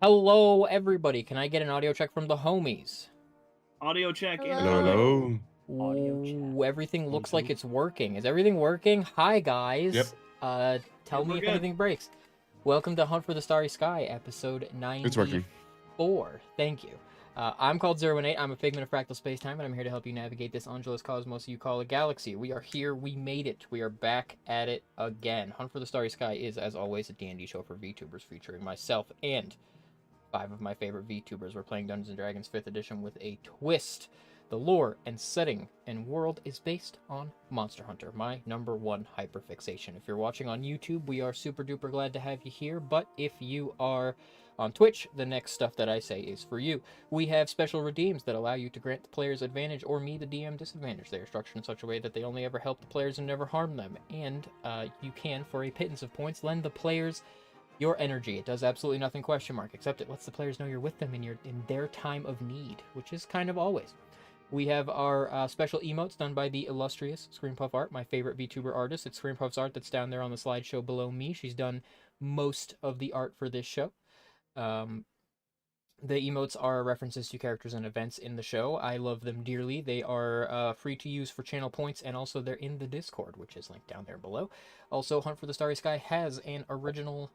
Hello, everybody. Can I get an audio check from the homies? Audio check. Hello. Audio check. Ooh, everything looks like it's working. Is everything working? Hi, guys. Yep. Tell Yeah, me we're if good. anything breaks. Welcome to Hunt for the Starry Sky, episode 94. It's working. Thank you. I'm called 018. I'm a figment of fractal space-time, and I'm here to help you navigate this undulous cosmos you call a galaxy. We are here. We made it. We are back at it again. Hunt for the Starry Sky is, as always, a D&D show for VTubers featuring myself and 5 of my favorite VTubers. We're playing Dungeons & Dragons 5th edition with a twist. The lore and setting and world is based on Monster Hunter, my #1 hyperfixation. If you're watching on YouTube, we are super duper glad to have you here, but if you are on Twitch, the next stuff that I say is for you. We have special redeems that allow you to grant the players advantage or me, the DM, disadvantage. They are structured in such a way that they only ever help the players and never harm them, and you can, for a pittance of points, lend the players your energy. It does absolutely nothing, except it lets the players know you're with them in their time of need, which is kind of always. We have our special emotes done by the illustrious Screampuff Art, my favorite VTuber artist. It's Screampuff's art that's down there on the slideshow below me. She's done most of the art for this show. The emotes are references to characters and events in the show. I love them dearly. They are free to use for channel points, and also they're in the Discord, which is linked down there below. Also, Hunt for the Starry Sky has an original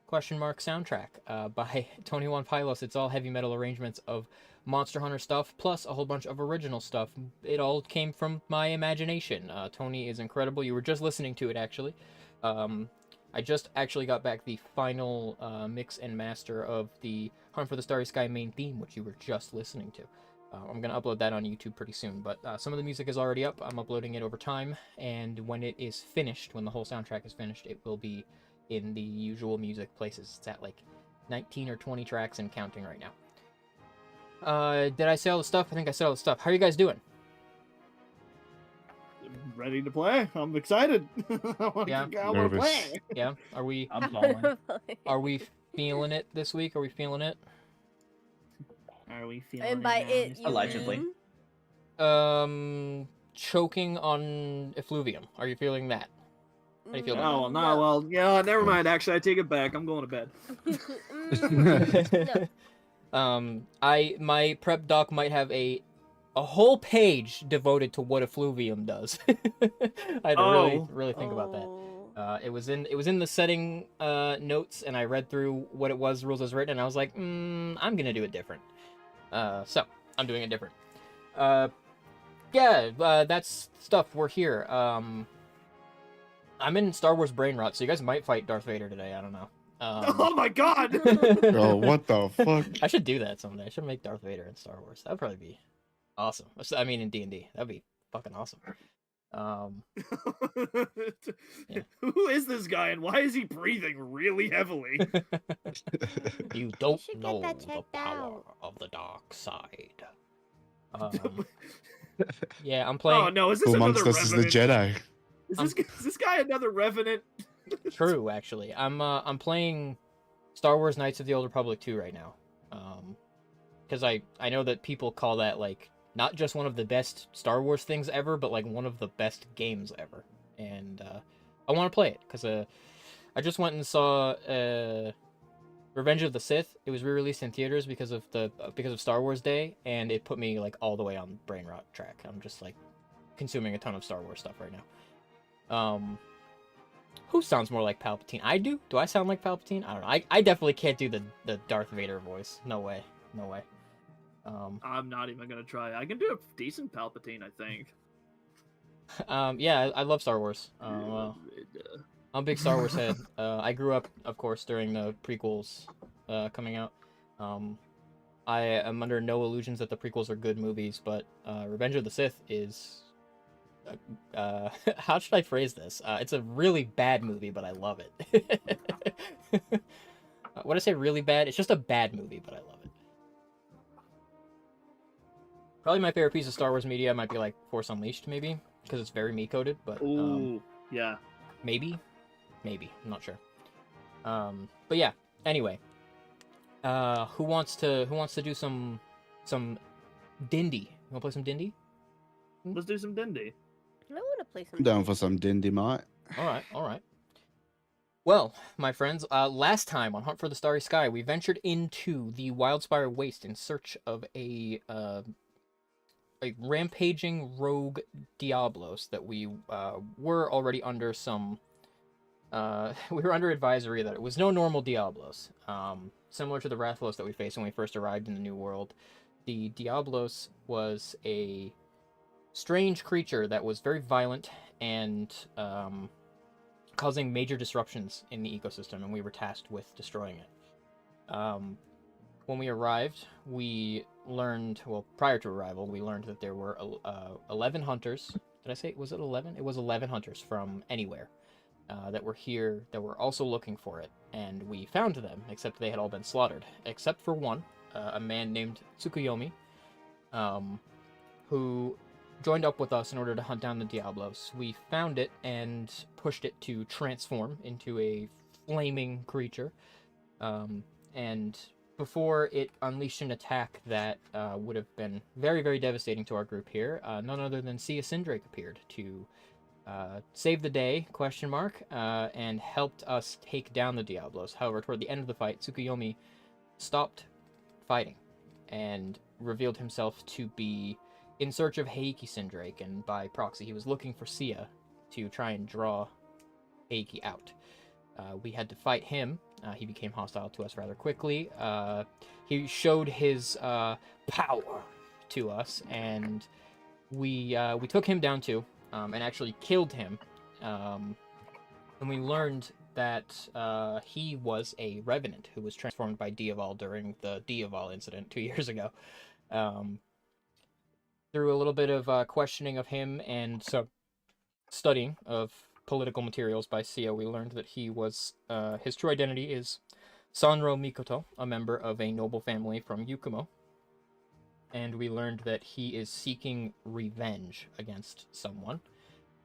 soundtrack by Tony Juan Pylos. It's all heavy metal arrangements of Monster Hunter stuff, plus a whole bunch of original stuff. It all came from my imagination. Tony is incredible. You were just listening to it, actually. I just actually got back the final mix and master of the Hunt for the Starry Sky main theme, which you were just listening to. I'm going to upload that on YouTube pretty soon, but some of the music is already up. I'm uploading it over time, and when it is finished, when the whole soundtrack is finished, it will be in the usual music places. It's at like 19 or 20 tracks and counting right now. Did I say all the stuff? I think I said all the stuff. How are you guys doing? Ready to play? I'm excited. I want Yeah. to play. Yeah. Are we I'm falling. feeling it this week? Are we feeling it? Are we feeling And by it, Mr. you Allegedly. mean? Choking on effluvium. Are you feeling that? How do you feel about Oh, no, well, yeah, never mind. Actually, I take it back. I'm going to bed. No. My prep doc might have a whole page devoted to what effluvium does. I had to really think about that. It was in the setting notes, and I read through what it was, rules as written, and I was like, I'm gonna do it different. So I'm doing it different. That's stuff. We're here. I'm in Star Wars brain rot, so you guys might fight Darth Vader today. I don't know. Oh my god! Oh, what the fuck? I should do that someday. I should make Darth Vader in Star Wars. That'd probably be awesome. I mean, in D&D, that'd be fucking awesome. Yeah. Who is this guy, and why is he breathing really heavily? You don't should get know that the checked power out. of the dark side. Yeah, I'm playing. Oh no, is this Who another amongst us is the Revenant? Jedi? Is this guy another Revenant? True, actually. I'm playing Star Wars Knights of the Old Republic 2 right now. Because I know that people call that, like, not just one of the best Star Wars things ever, but, like, one of the best games ever. And I want to play it, because I just went and saw Revenge of the Sith. It was re-released in theaters because of Star Wars Day, and it put me, like, all the way on brain rot track. I'm just, like, consuming a ton of Star Wars stuff right now. Who sounds more like Palpatine? I do? Do I sound like Palpatine? I don't know. I definitely can't do the Darth Vader voice. No way. No way. I'm not even gonna try. I can do a decent Palpatine, I think. Yeah, I love Star Wars. I'm a big Star Wars head. I grew up, of course, during the prequels coming out. I am under no illusions that the prequels are good movies, but Revenge of the Sith is... how should I phrase this? It's a really bad movie, but I love it. When I say really bad, it's just a bad movie, but I love it. Probably my favorite piece of Star Wars media might be like Force Unleashed, maybe, because it's very me-coded, but Ooh, yeah. maybe, I'm not sure. But yeah. Anyway, who wants to do some Dindy? You wanna play some Dindy? Let's do some Dindy. I want to play some. I'm down for some Dindy, mate. All right. Well, my friends, last time on Hunt for the Starry Sky, we ventured into the Wildspire Waste in search of a rampaging rogue Diablos that we were already under some. We were under advisory that it was no normal Diablos. Similar to the Rathlos that we faced when we first arrived in the New World, the Diablos was a strange creature that was very violent and causing major disruptions in the ecosystem, and we were tasked with destroying it. When we arrived, we learned, well, prior to arrival, we learned that there were 11 hunters. Did I say, was it 11? It was 11 hunters from anywhere that were here that were also looking for it. And we found them, except they had all been slaughtered. Except for one, a man named Tsukuyomi, who joined up with us in order to hunt down the Diablos. We found it and pushed it to transform into a flaming creature. And before it unleashed an attack that would have been very, very devastating to our group here, none other than Sia Sindrake appeared to save the day, and helped us take down the Diablos. However, toward the end of the fight, Tsukuyomi stopped fighting and revealed himself to be in search of Heiki Sindrake, and by proxy, he was looking for Sia to try and draw Heiki out. We had to fight him. He became hostile to us rather quickly. He showed his power to us, and we took him down too, and actually killed him. And we learned that he was a revenant who was transformed by Diaval during the Diaval incident 2 years ago. Through a little bit of questioning of him and some studying of political materials by Sia, we learned that he was his true identity is Sanro Mikoto, a member of a noble family from Yukumo. And we learned that he is seeking revenge against someone.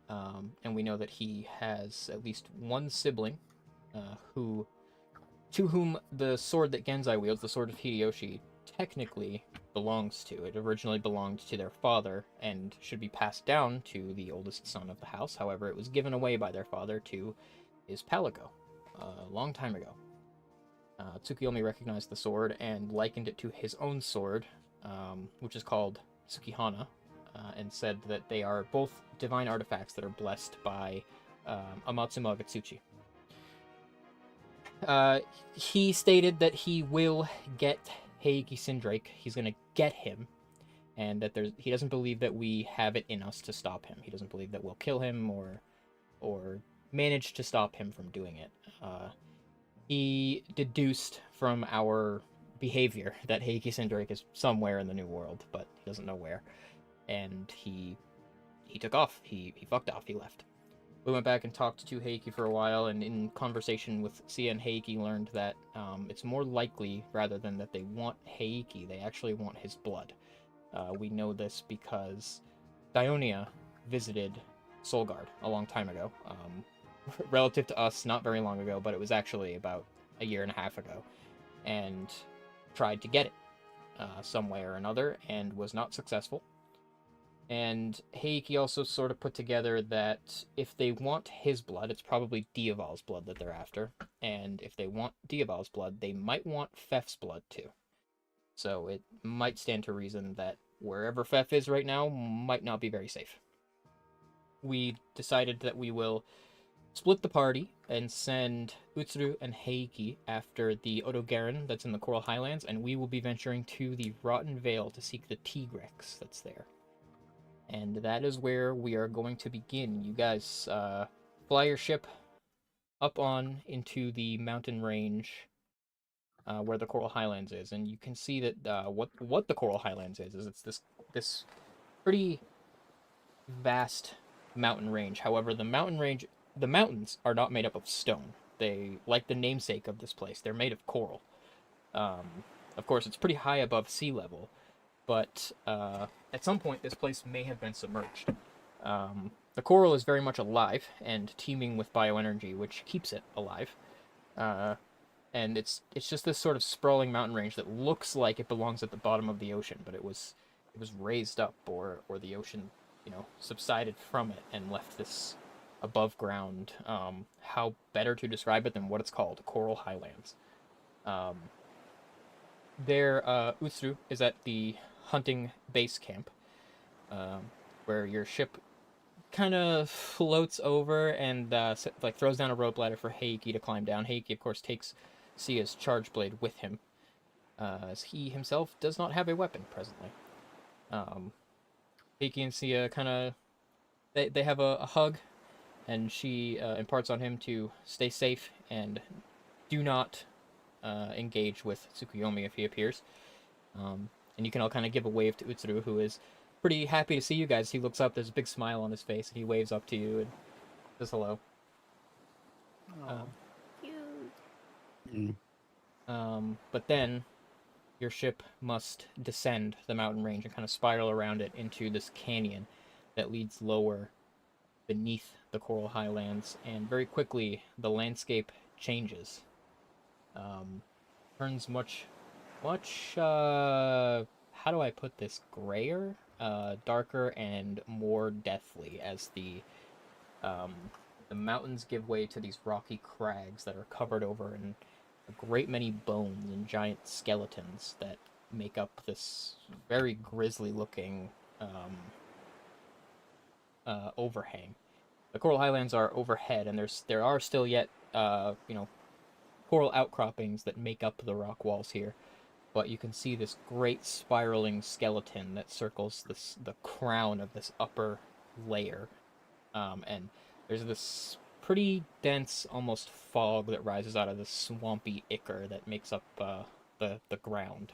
And we know that he has at least one sibling to whom the sword that Genzai wields, the Sword of Hideyoshi, technically belongs to. It originally belonged to their father and should be passed down to the oldest son of the house. However, it was given away by their father to his palico a long time ago. Tsukuyomi recognized the sword and likened it to his own sword, which is called Tsukihana, and said that they are both divine artifacts that are blessed by Amatsuma Vetsuchi. He stated that he will get Heiki Sindrake. He's going to get him, and that he doesn't believe that we have it in us to stop him. He doesn't believe that we'll kill him or manage to stop him from doing it. He deduced from our behavior that Heiki Sindrake is somewhere in the New World, but he doesn't know where. And he took off. He fucked off. He left. We went back and talked to Heiki for a while, and in conversation with Sia and Heiki learned that it's more likely, rather than that they want Heiki, they actually want his blood. We know this because Dionia visited Solgard a long time ago. Relative to us, not very long ago, but it was actually about a year and a half ago, and tried to get it some way or another, and was not successful. And Heiki also sort of put together that if they want his blood, it's probably Diaval's blood that they're after. And if they want Diaval's blood, they might want Fef's blood too. So it might stand to reason that wherever Fef is right now might not be very safe. We decided that we will split the party and send Utsuru and Heiki after the Odogaron that's in the Coral Highlands, and we will be venturing to the Rotten Vale to seek the Tigrex that's there. And that is where we are going to begin. You guys fly your ship up on into the mountain range where the Coral Highlands is, and you can see that what the Coral Highlands is it's this pretty vast mountain range. However, the mountains are not made up of stone. They, like the namesake of this place, they're made of coral. Of course, it's pretty high above sea level, but at some point this place may have been submerged. The coral is very much alive and teeming with bioenergy, which keeps it alive. And it's just this sort of sprawling mountain range that looks like it belongs at the bottom of the ocean, but it was raised up, or the ocean, subsided from it and left this above ground. How better to describe it than what it's called? Coral Highlands. Um, Utsuru is at the hunting base camp, um, where your ship kind of floats over and like throws down a rope ladder for Heiki to climb down. Heiki, of course, takes Sia's charge blade with him, as he himself does not have a weapon presently. Um, Heiki and Sia kind of they have a hug, and she imparts on him to stay safe and do not engage with Tsukuyomi if he appears. And you can all kind of give a wave to Utsuru, who is pretty happy to see you guys. He looks up, there's a big smile on his face, and he waves up to you and says hello. Oh, Cute. But then your ship must descend the mountain range and kind of spiral around it into this canyon that leads lower beneath the Coral Highlands, and very quickly the landscape changes. Turns much, how do I put this, grayer, darker, and more deathly as the mountains give way to these rocky crags that are covered over in a great many bones and giant skeletons that make up this very grisly looking overhang. The Coral Highlands are overhead, and there are still yet coral outcroppings that make up the rock walls here. But you can see this great spiraling skeleton that circles the crown of this upper layer, and there's this pretty dense, almost fog that rises out of the swampy ichor that makes up the ground,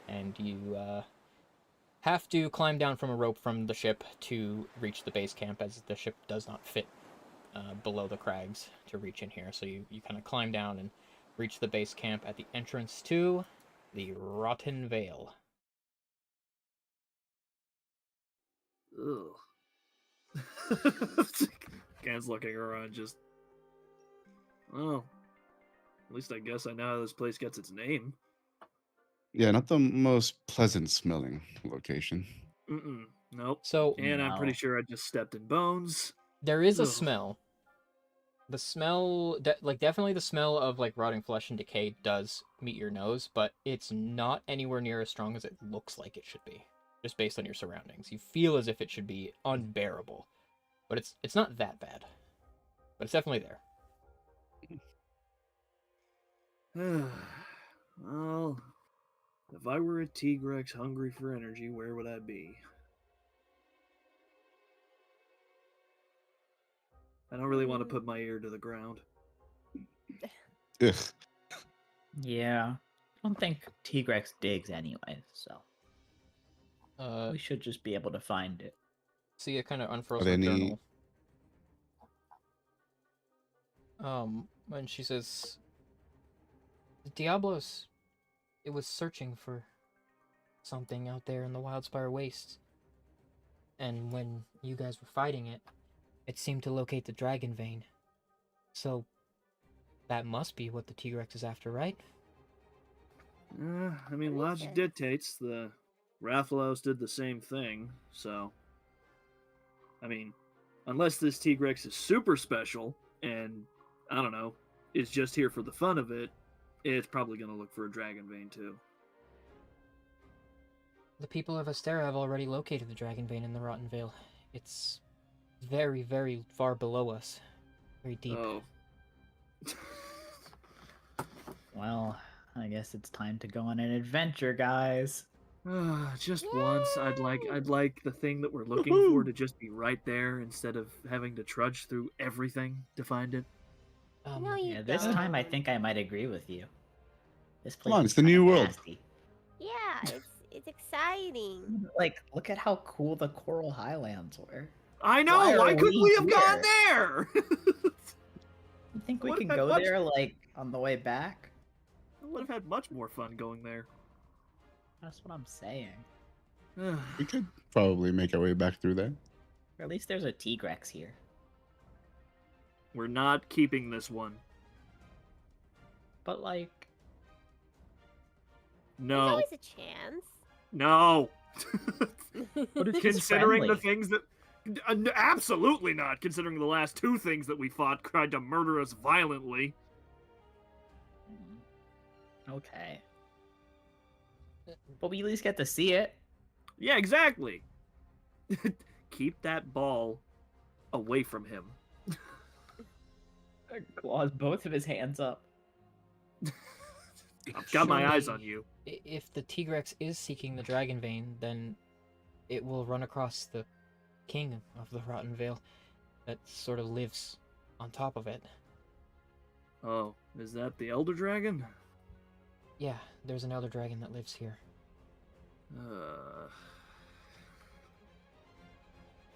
and you have to climb down from a rope from the ship to reach the base camp, as the ship does not fit below the crags to reach in here. So you kind of climb down and reach the base camp at the entrance to the Rotten Vale. ugh. Gan's looking around, just. Well, at least I guess I know how this place gets its name. Yeah, not the most pleasant smelling location. Nope. So And I'm pretty No. sure I just stepped in bones. there is a Ugh. smell. The smell, definitely the smell of like rotting flesh and decay does meet your nose, but it's not anywhere near as strong as it looks like it should be, just based on your surroundings. You feel as if it should be unbearable, but it's not that bad. But it's definitely there. Well, if I were a T-Rex hungry for energy, where would I be? I don't really want to put my ear to the ground. Ugh. Yeah. I don't think T-Rex digs anyway, so Uh, we should just be able to find it. Sia kind of unfurls Are her there any- journal. And she says, "The Diablos, it was searching for something out there in the Wildspire Wastes. And when you guys were fighting it, it seemed to locate the Dragon Vein. So, that must be what the T-Rex is after, right?" I mean, What is logic it? dictates the Rathalos did the same thing, so. I mean, unless this T-Rex is super special and, I don't know, is just here for the fun of it, it's probably going to look for a Dragon Vein too. The people of Astera have already located the Dragon Vein in the Rotten Vale. It's very, very far below us. Very deep. Oh. Well, I guess it's time to go on an adventure, guys. Just once, I'd like the thing that we're looking for to just be right there instead of having to trudge through everything to find it. No, you Yeah, this don't. time I think I might agree with you. This place on, is it's the kinda new world. nasty. Yeah, it's exciting. Like, look at how cool the Coral Highlands were. I know. Why Why are couldn't we we have gone here? there? You think we Would've can had go much- there, like, on the way back? I would have had much more fun going there. That's what I'm saying. We could probably make our way back through there. Or at least there's a T-Rex here. We're not keeping this one. But, like, There's No. always a chance. No. what if he's considering the friendly? things that Absolutely not, considering the last two things that we fought tried to murder us violently. Okay. But we at least get to see it. Yeah, exactly. Keep that ball away from him. Claws both of his hands up. I've got my eyes Surely, on you. If the Tigrex is seeking the Dragon Vein, then it will run across the king of the Rotten Vale that sort of lives on top of it. Oh, is that the Elder Dragon? Yeah, there's an elder dragon that lives here.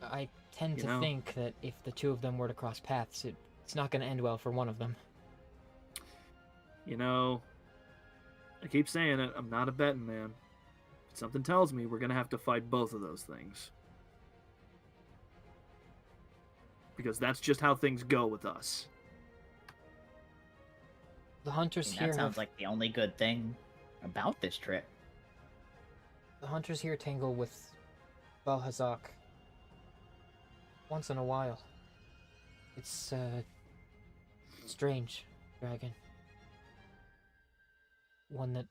I tend You to know- think that if the two of them were to cross paths, it's not going to end well for one of them. You know, I keep saying it, I'm not a betting man. But something tells me we're gonna have to fight both of those things. Because that's just how things go with us. The hunters And here that sounds have, like the only good thing about this trip. the hunters here tangle with Valhazak once in a while. It's strange dragon. One that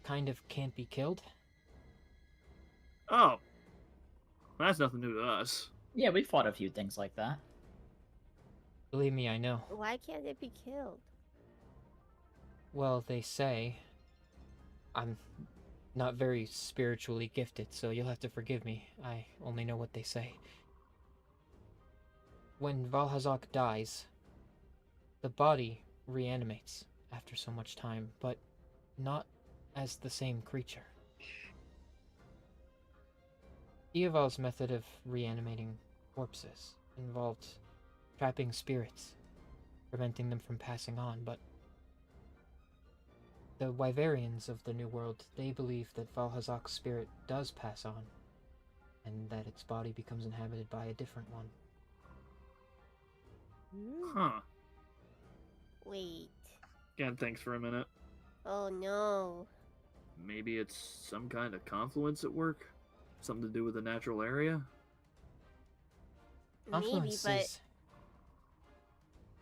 kind of can't be killed. Oh. That's nothing new to us. Yeah, we fought a few things like that. Believe me, I know. Why can't it be killed? Well, they say. I'm not very spiritually gifted, so you'll have to forgive me. I only know what they say. When Valhazak dies, the body reanimates after so much time, but not as the same creature. Eoval's method of reanimating corpses involved trapping spirits, preventing them from passing on, but the Wyverians of the New World, they believe that Valhazak's spirit does pass on, and that its body becomes inhabited by a different one. Huh. Wait. God, thanks for a minute. Oh no. Maybe it's some kind of confluence at work? Something to do with the natural area? Maybe, Confluence but is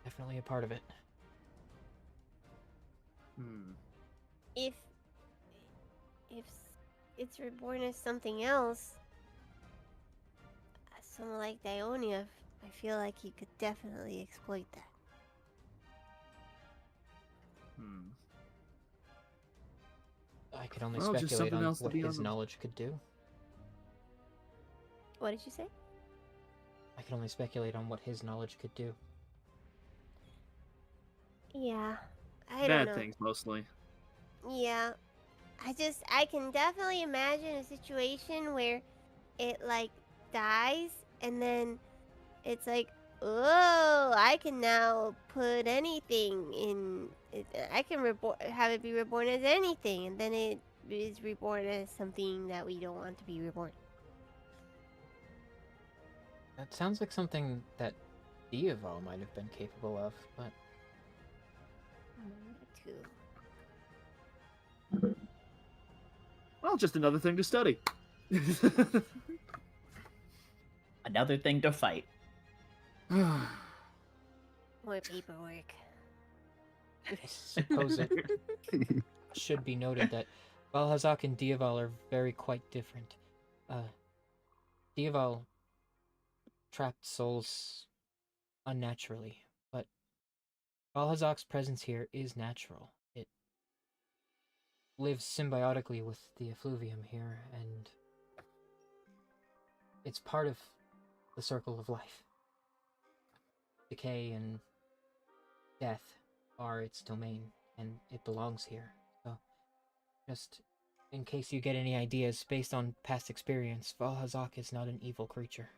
definitely a part of it. if it's reborn as something else, someone like Dionia, I feel like he could definitely exploit that. I could only Well, just speculate something on else to what be on his the- knowledge could do. What did you say? I can only speculate on what his knowledge could do. Yeah, I don't Bad know. things, mostly. Yeah, I can definitely imagine a situation where it like dies and then it's like, oh, I can now put anything in it. I can have it be reborn as anything, and then it is reborn as something that we don't want to be reborn. That sounds like something that Dieval might have been capable of, but Too. Well, just another thing to study. Another thing to fight. More paperwork. I suppose it should be noted that Valhazak and Dieval are very quite different. Dieval trapped souls unnaturally, but Valhazak's presence here is natural. It lives symbiotically with the effluvium here, and it's part of the circle of life. Decay and death are its domain, and it belongs here. So, just in case you get any ideas based on past experience, Valhazak is not an evil creature.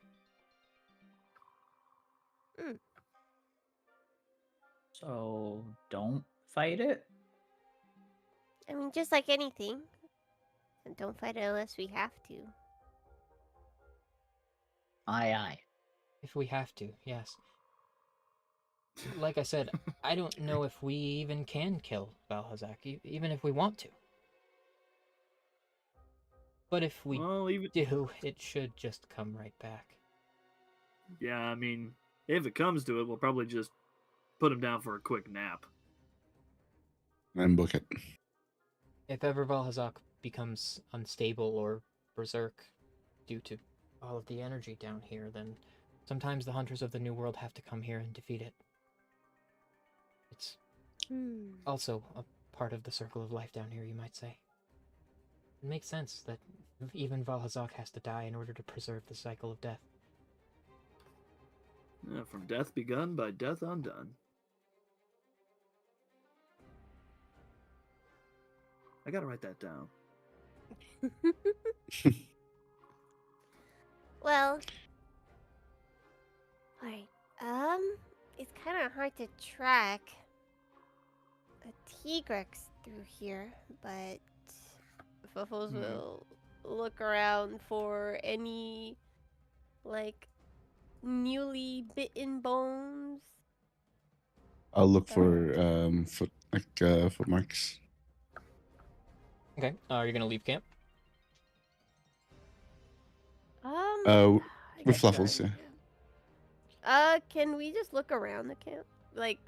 So don't fight it? I mean, just like anything. And don't fight it unless we have to. Aye, aye. If we have to, yes. Like I said, I don't know if we even can kill Valhazak, even if we want to. But if we Well, even do, it should just come right back. Yeah, I mean, if it comes to it, we'll probably just put him down for a quick nap. And book it. If ever Valhazak becomes unstable or berserk due to all of the energy down here, then sometimes the hunters of the New World have to come here and defeat it. It's also a part of the circle of life down here, you might say. It makes sense that even Valhazak has to die in order to preserve the cycle of death. Yeah, from death begun by death undone. I gotta write that down. Well, alright. It's kind of hard to track a Tigrex through here, but Fuffles will look around for any, like, newly bitten bones. I'll look for footmarks. Okay, are you gonna leave camp? I With guess Fluffles, not. yeah. Can we just look around the camp, like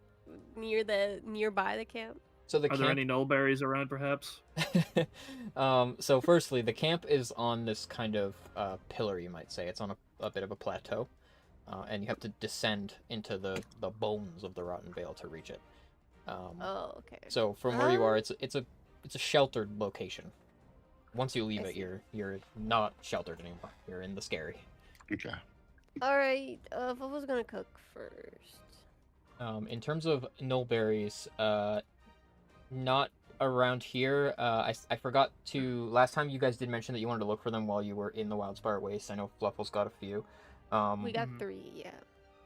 nearby the camp? So the Are there any nullberries around, perhaps? So firstly, the camp is on this kind of pillar, you might say. It's on a bit of a plateau, and you have to descend into the bones of the Rotten Vale to reach it. Oh, okay. So from where you are, it's a sheltered location. Once you leave I it, see. you're not sheltered anymore. You're in the scary. Okay. All right. What was gonna cook first? In terms of nullberries, not around here. I forgot to last time you guys did mention that you wanted to look for them while you were in the Wildspire Waste. I know Fluffles got a few. We got 3, yeah.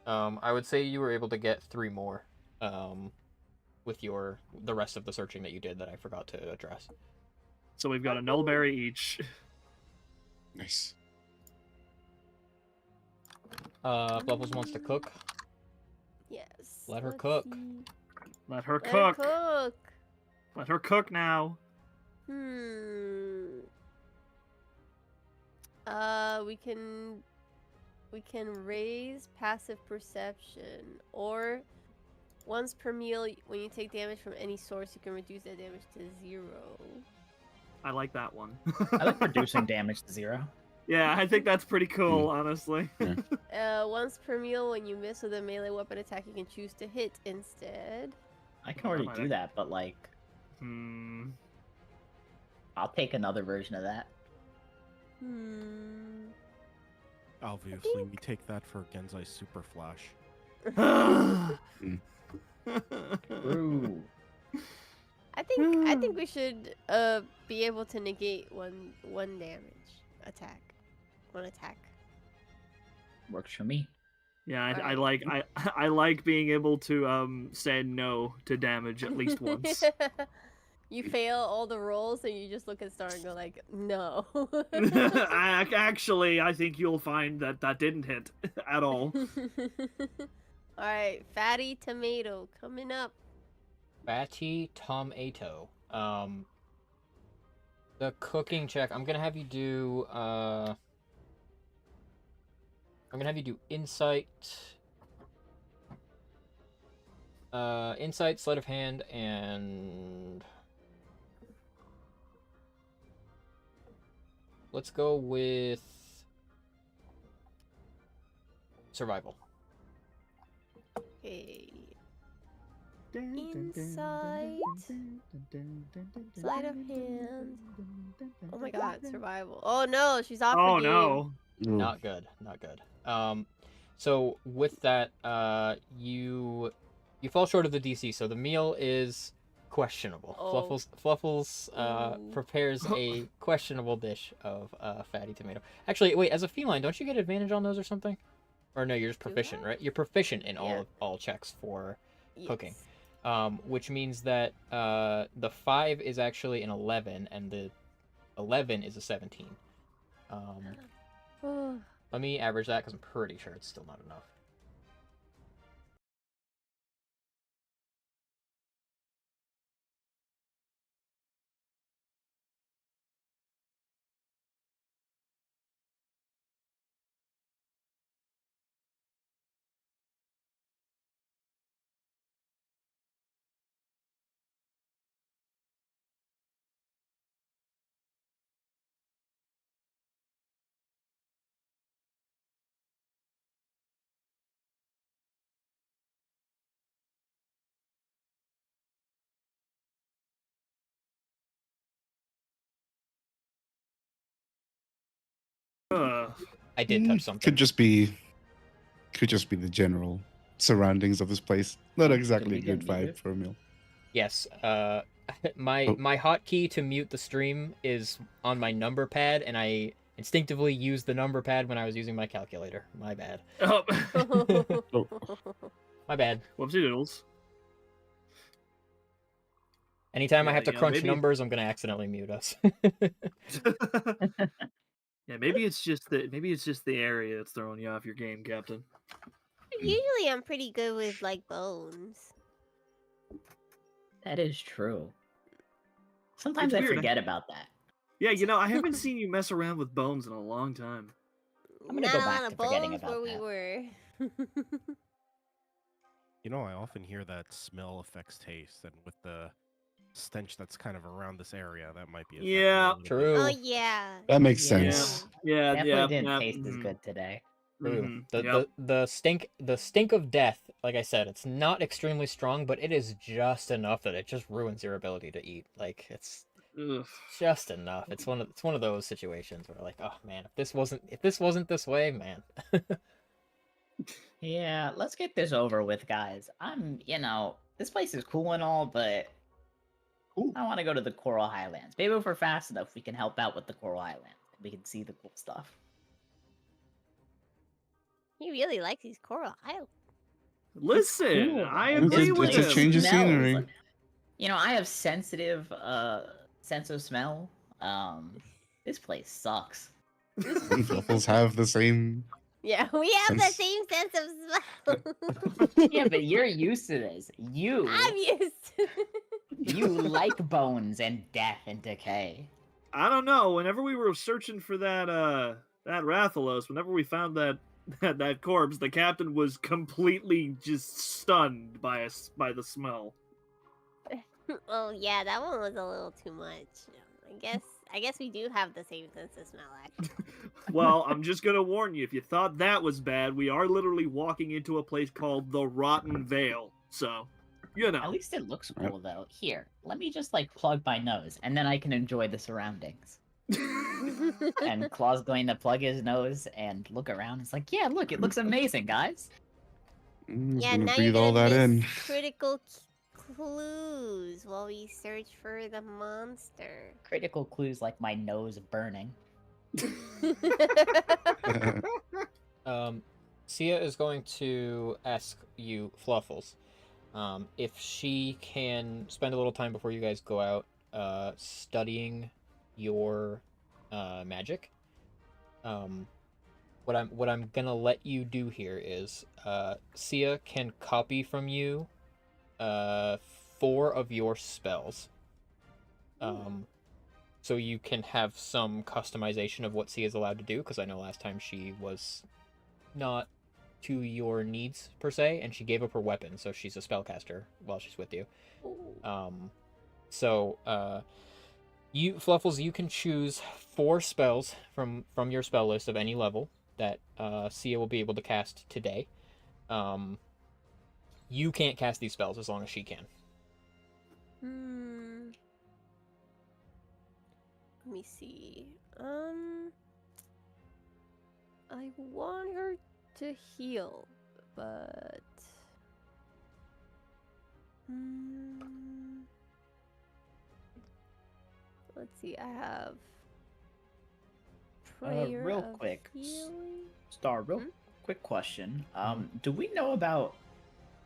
I would say you were able to get 3 more. With the rest of the searching that you did that I forgot to address. So we've got a nullberry each. Nice. Fluffles wants to cook. Yes. Let her let's cook. see. Let her Let her cook. cook. Let her cook now. We can raise passive perception, or once per meal, when you take damage from any source, you can reduce that damage to 0. I like that one. I like reducing damage to 0. Yeah, I think that's pretty cool, honestly. Once per meal, when you miss with a melee weapon attack, you can choose to hit instead. I can already do that, but like, I'll take another version of that. Obviously, we take that for Genzai's Super Flash. Ooh. I think we should be able to negate one damage attack. One attack. Works for me. Yeah, I like being able to say no to damage at least once. You fail all the rolls, and you just look at Star and go like, no. Actually, I think you'll find that didn't hit at all. Alright, Fatty Tomato coming up. Fatty Tomato. The cooking check. I'm gonna have you do. I'm gonna have you do insight. Insight, sleight of hand, and let's go with survival. Okay. Insight. Sleight of hand. Oh my god, survival. Oh no, she's off Oh the game. no. Not good, not good. So with that, you fall short of the DC. So the meal is questionable. Oh. Fluffles prepares a questionable dish of fatty tomato. Actually, wait, as a feline, don't you get advantage on those or something? Or no, you're just proficient, right? You're proficient in all checks for cooking. Which means that the 5 is actually an 11, and the 11 is a 17. Let me average that because I'm pretty sure it's still not enough. I did touch something. Could just be the general surroundings of this place. Not exactly a we get good vibe muted? for a meal. Yes. My Oh. my hotkey to mute the stream is on my number pad, and I instinctively used the number pad when I was using my calculator. My bad. Oh. My bad. Whoopsie doodles. Anytime I Yeah, have to you know, crunch maybe- numbers, I'm gonna accidentally mute us. Yeah, maybe it's just the area that's throwing you off your game, Captain. Usually I'm pretty good with like bones. That is true. Sometimes It's I weird. forget about that. Yeah, you know, I haven't seen you mess around with bones in a long time. I'm gonna Not go a back lot to of forgetting bones about where that. we were. You know, I often hear that smell affects taste, and with the stench that's kind of around this area, that might be affecting it Yeah. a little bit. True. Oh yeah. That makes Yeah. sense. Yeah, Definitely yeah. didn't yeah, taste as mhm, good today. True. mhm, The, yep. the stink of death, like I said, it's not extremely strong, but it is just enough that it just ruins your ability to eat. Like it's Ugh. just enough. It's one of those situations where like, oh man, if this wasn't this way, man. Yeah, let's get this over with, guys. This place is cool and all, but Cool. I want to go to the Coral Highlands. Maybe if we're fast enough, we can help out with the Coral Highlands. We can see the cool stuff. He really likes these coral islands. Listen, cool, I man. agree It's with a him. change of Smells. scenery. I have sensitive sense of smell. This place sucks. Fluffles have the same. Yeah, we have the Sense- same sense of smell. Yeah, but you're used to this. I'm used to it. You like bones and death and decay. I don't know. Whenever we were searching for that Rathalos, whenever we found that corpse, the captain was completely just stunned by the smell. Oh yeah, that one was a little too much. I guess we do have the same sense of smell, actually. Well, I'm just gonna warn you, if you thought that was bad, we are literally walking into a place called the Rotten Vale. So, you know. At least it looks cool, though. Here, let me just, plug my nose, and then I can enjoy the surroundings. And Claw's going to plug his nose and look around. It's like, yeah, look, it looks amazing, guys. Yeah, Gonna now breathe you're all gonna that in. miss critical clues while we search for the monster. Critical clues like my nose burning. Sia is going to ask you, Fluffles, if she can spend a little time before you guys go out, studying your magic. What I'm gonna let you do here is, Sia can copy from you, 4 of your spells. So you can have some customization of what Sia is allowed to do, because I know last time she was not to your needs per se, and she gave up her weapon, so she's a spellcaster while she's with you. You Fluffles, you can choose 4 spells from your spell list of any level that Sia will be able to cast today. You can't cast these spells as long as she can. Let me see. I want her to heal, but let's see. I have prayer Real of quick, healing. Star, quick question. Do we know about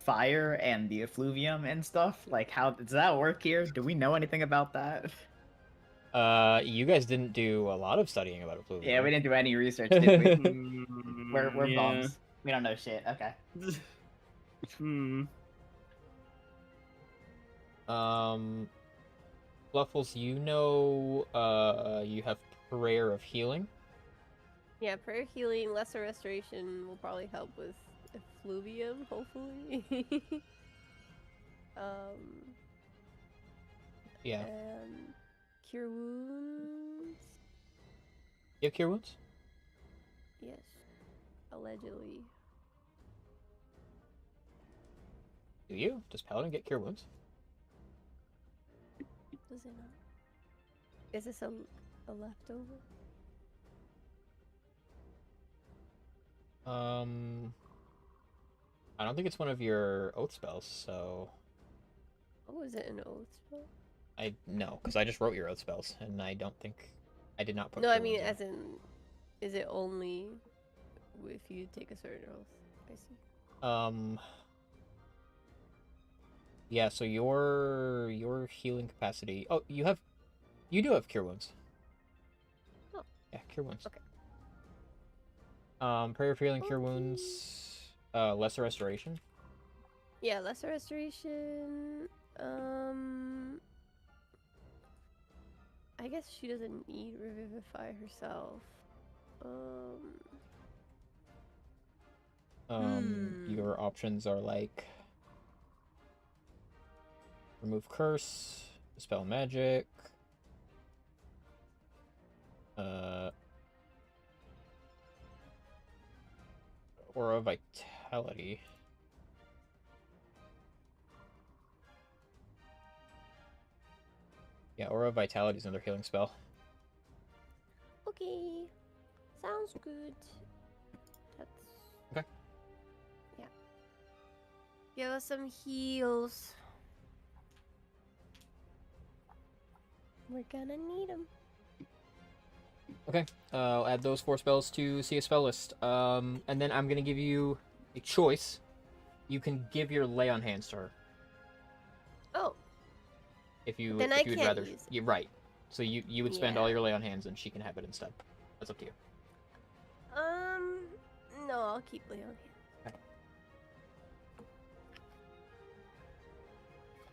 fire and the effluvium and stuff? Like, how does that work here? Do we know anything about that? You guys didn't do a lot of studying about Effluvium. Yeah, we didn't do any research, did we? We're yeah. bums. We don't know shit. Okay. Fluffles, you know, you have Prayer of Healing. Yeah, prayer healing, lesser restoration will probably help with effluvium, hopefully. Yeah. And cure wounds. You have Cure Wounds? Yes, allegedly. Do you? Does Paladin get Cure Wounds? Does it not? Is this a leftover? I don't think it's one of your oath spells, so Oh, is it an oath spell? I no, because I just wrote your oath spells, and I don't think I did not put. No, I Cure mean, Wounds in. as in, is it only if you take a certain oath? I see. Yeah. So your healing capacity. Oh, you do have Cure Wounds. Oh. Yeah, Cure Wounds. Okay. Prayer for healing, Cure Okay. Wounds. Lesser Restoration. Yeah, lesser restoration. I guess she doesn't need revivify herself. Your options are like remove curse, dispel magic, aura vitality. Yeah, aura vitality is another healing spell. Okay. Sounds good. That's Okay. yeah. Give us some heals. We're gonna need them. Okay. I'll add those 4 spells to see a spell list. And then I'm gonna give you a choice. You can give your lay on hands to her Oh, if you Then I if you would can't rather. use it. You're right. So you would spend all Yeah. your lay on hands, and she can have it instead. That's up to you. no, I'll keep Leon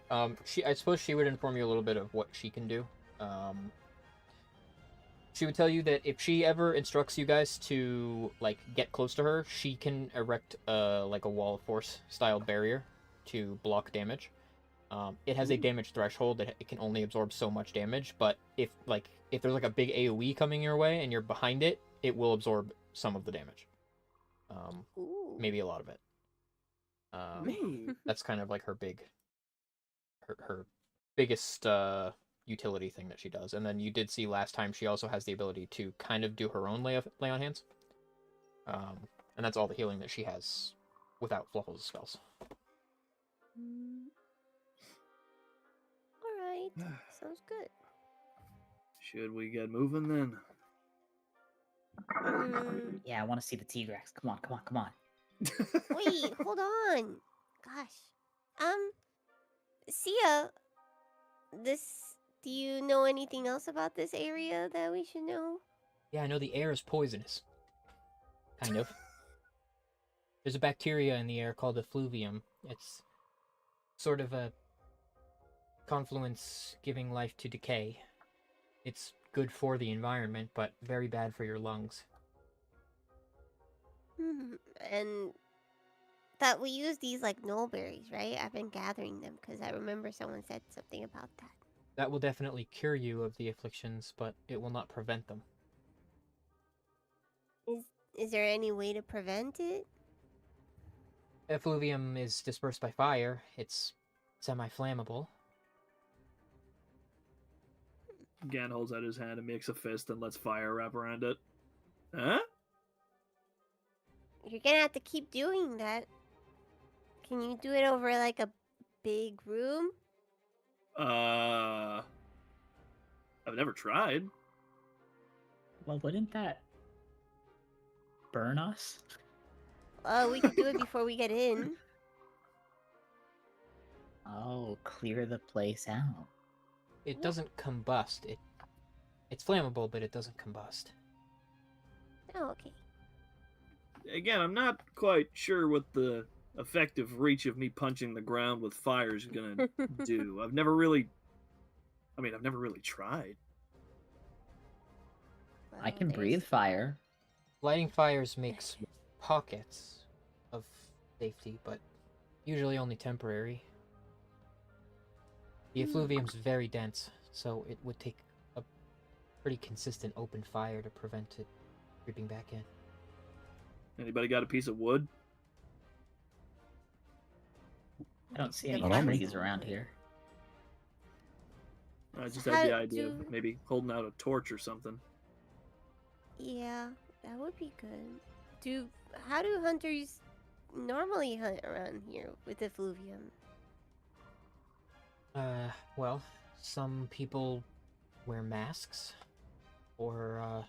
here. I suppose she would inform you a little bit of what she can do. She would tell you that if she ever instructs you guys to like get close to her, she can erect like a wall of force style barrier to block damage. It has a damage threshold that it can only absorb so much damage, but if there's like a big AoE coming your way and you're behind it, it will absorb some of the damage. Ooh. Maybe a lot of it. Ooh. That's kind of like her biggest utility thing that she does. And then you did see last time she also has the ability to kind of do her own lay on hands. And that's all the healing that she has without Fluffle's spells. All right. Sounds good. Should we get moving then? Yeah, I want to see the T-Rex. Come on, come on, come on. Wait, hold on. Gosh. Sia, do you know anything else about this area that we should know? Yeah, I know the air is poisonous. Kind of. There's a bacteria in the air called effluvium. It's sort of a confluence giving life to decay. It's good for the environment, but very bad for your lungs. And that we use these like nullberries, right? I've been gathering them because I remember someone said something about that. That will definitely cure you of the afflictions, but it will not prevent them. Is there any way to prevent it? Effluvium is dispersed by fire. It's semi-flammable. Gan holds out his hand and makes a fist and lets fire wrap around it. Huh? You're gonna have to keep doing that. Can you do it over like a big room? I've never tried. Well, wouldn't that burn us? We could do it before we get in. Oh, clear the place out. It doesn't combust. It's flammable, but it doesn't combust. Oh, okay. Again, I'm not quite sure what the effective reach of me punching the ground with fire is gonna do. I've never really tried. I can Well, breathe fire. Lighting fires makes pockets of safety, but usually only temporary. The effluvium's very dense, so it would take a pretty consistent open fire to prevent it creeping back in. Anybody got a piece of wood? I don't see Yeah, any but I'm- trees around here. I just How had the idea do- of maybe holding out a torch or something. Yeah, that would be good. how do hunters normally hunt around here with the fluvium? Well, some people wear masks or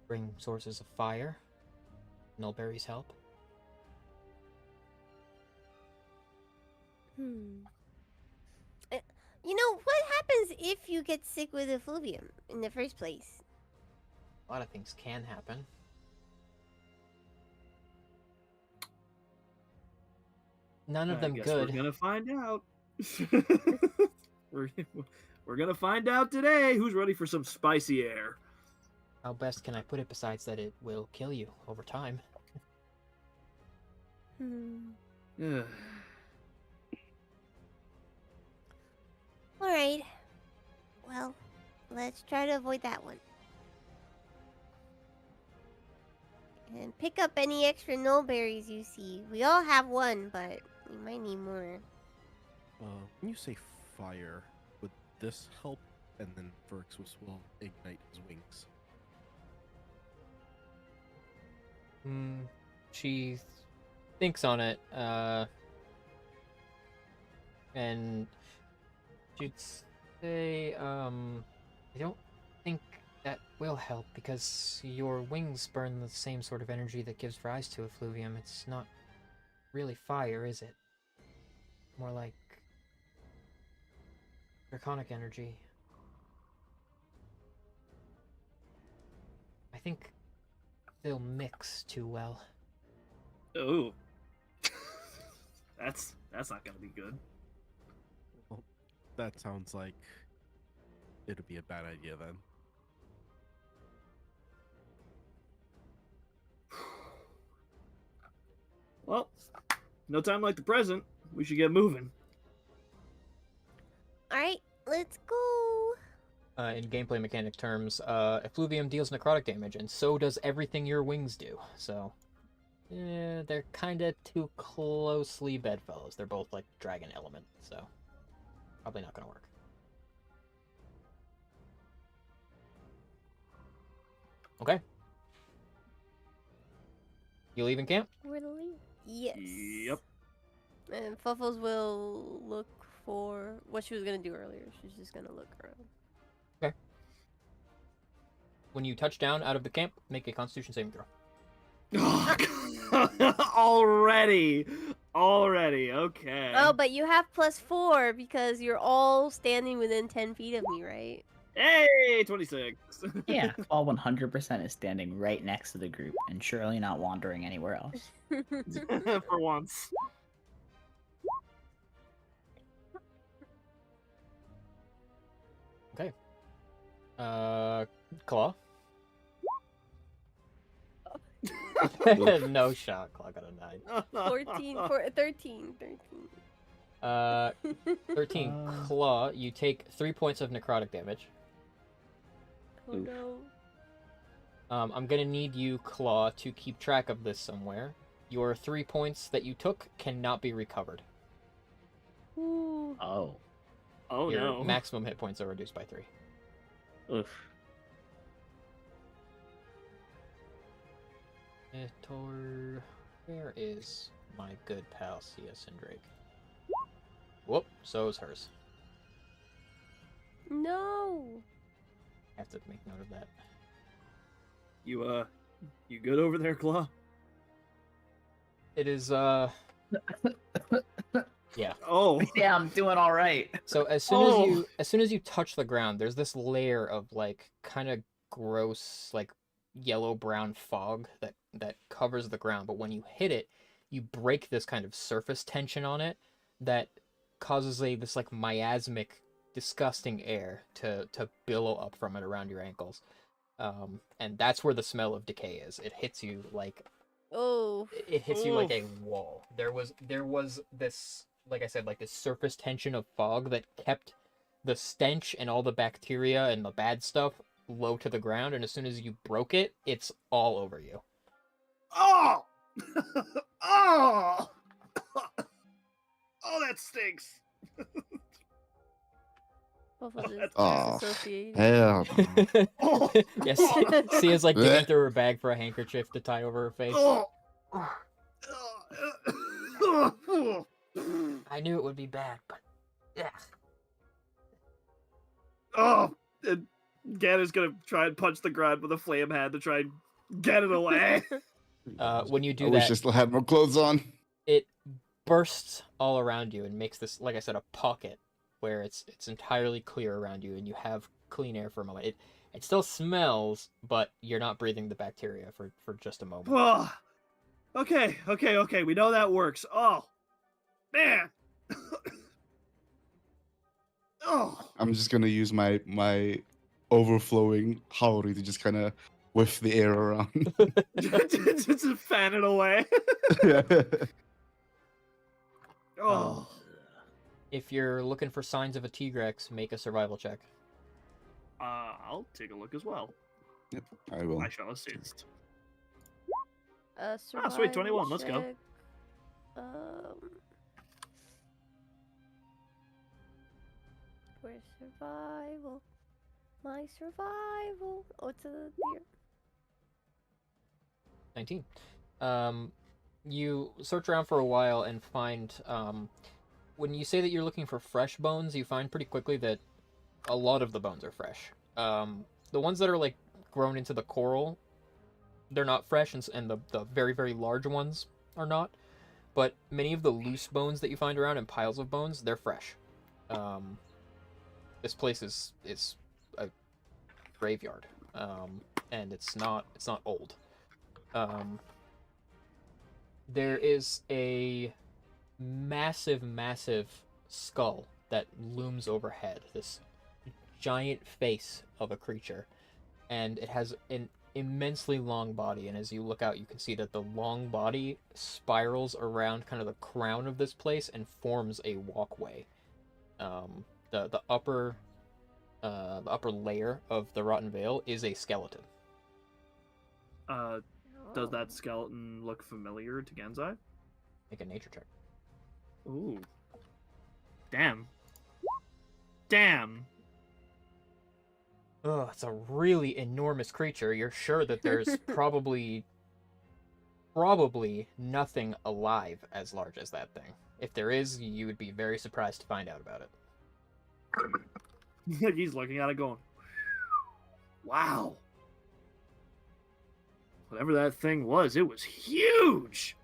bring sources of fire. Nullberries help. You know, what happens if you get sick with effluvium in the first place? A lot of things can happen. None of I them guess good. we're gonna find out. we're, we're gonna find out today who's ready for some spicy air. How best can I put it besides that it will kill you over time? Alright. Well, let's try to avoid that one. And pick up any extra nullberries you see. We all have one, but we might need more. When you say fire, would this help? And then Verxus will ignite his wings. She thinks on it, and she'd say, I don't think that will help because your wings burn the same sort of energy that gives rise to effluvium. It's not really fire, is it? More like draconic energy. I think they'll mix too well. Oh, that's not gonna be good. Well, that sounds like it'd be a bad idea then. Well, no time like the present. We should get moving. Alright, let's go. In gameplay mechanic terms, effluvium deals necrotic damage, and so does everything your wings do. So, they're kind of too closely bedfellows. They're both like dragon element, so probably not gonna work. Okay. You leaving camp? We're leaving. Yes. Yep. And Fuffles will look for what she was gonna do earlier. She's just gonna look around. Okay. When you touch down out of the camp, make a Constitution saving throw. Already, okay. Oh, but you have +4 because you're all standing within 10 feet of me, right? Hey, 26. Yeah, all 100% is standing right next to the group and surely not wandering anywhere else. For once. Okay. Claw. No shot. Claw got a 9. 13. 13 Claw. You take 3 points of necrotic damage. Oh no. I'm gonna need you, Claw, to keep track of this somewhere. Your 3 points that you took cannot be recovered. Ooh. Oh. Oh Your no. maximum hit points are reduced by 3. Oof. Where is my good pal Cia Sindrake? Whoop, so is hers. No. I have to make note of that. You good over there, Claw? It is, yeah. Oh. Yeah, I'm doing all right. So as soon as you touch the ground, there's this layer of like kind of gross like yellow brown fog that covers the ground, but when you hit it, you break this kind of surface tension on it that causes this like miasmic disgusting air to billow up from it around your ankles. And that's where the smell of decay is. It hits you like it hits you like a wall. There was this, like I said, like this surface tension of fog that kept the stench and all the bacteria and the bad stuff low to the ground, and as soon as you broke it, it's all over you. Oh! Oh! Oh, that stinks. Hopefully That's- Oh, disassociating. hell. Oh. Yes. Sia's like digging through her bag for a handkerchief to tie over her face. Oh. I knew it would be bad, but yeah. Oh, and Ganon's gonna try and punch the ground with a flame hand to try and get it away. When you do I wish I that, still had more clothes on. it bursts all around you and makes this, like I said, a pocket where it's entirely clear around you, and you have clean air for a moment. It still smells, but you're not breathing the bacteria for just a moment. Oh. Okay. We know that works. Oh, man. Oh. I'm just gonna use my overflowing Haori to just kind of whiff the air around. Just fan it away. Oh. If you're looking for signs of a Tigrex, make a survival check. I'll take a look as well. Yep, I will. I shall assist. Survival sweet, 21, let's go. check. Where's survival? My survival. Oh, it's a deer. 19. You search around for a while and find, when you say that you're looking for fresh bones, you find pretty quickly that a lot of the bones are fresh. The ones that are, like, grown into the coral, they're not fresh, and the very, very large ones are not. But many of the loose bones that you find around and piles of bones, they're fresh. This place is a graveyard, and it's not old. There is a massive skull that looms overhead. This giant face of a creature, and it has an immensely long body, and as you look out you can see that the long body spirals around kind of the crown of this place and forms a walkway. The upper layer of the Rotten Veil is a skeleton. Does that skeleton look familiar to Genzai? Make a nature check. Ooh. Damn. Oh, it's a really enormous creature. You're sure that there's probably nothing alive as large as that thing. If there is, you would be very surprised to find out about it. He's looking at it going, wow. Whatever that thing was, it was huge.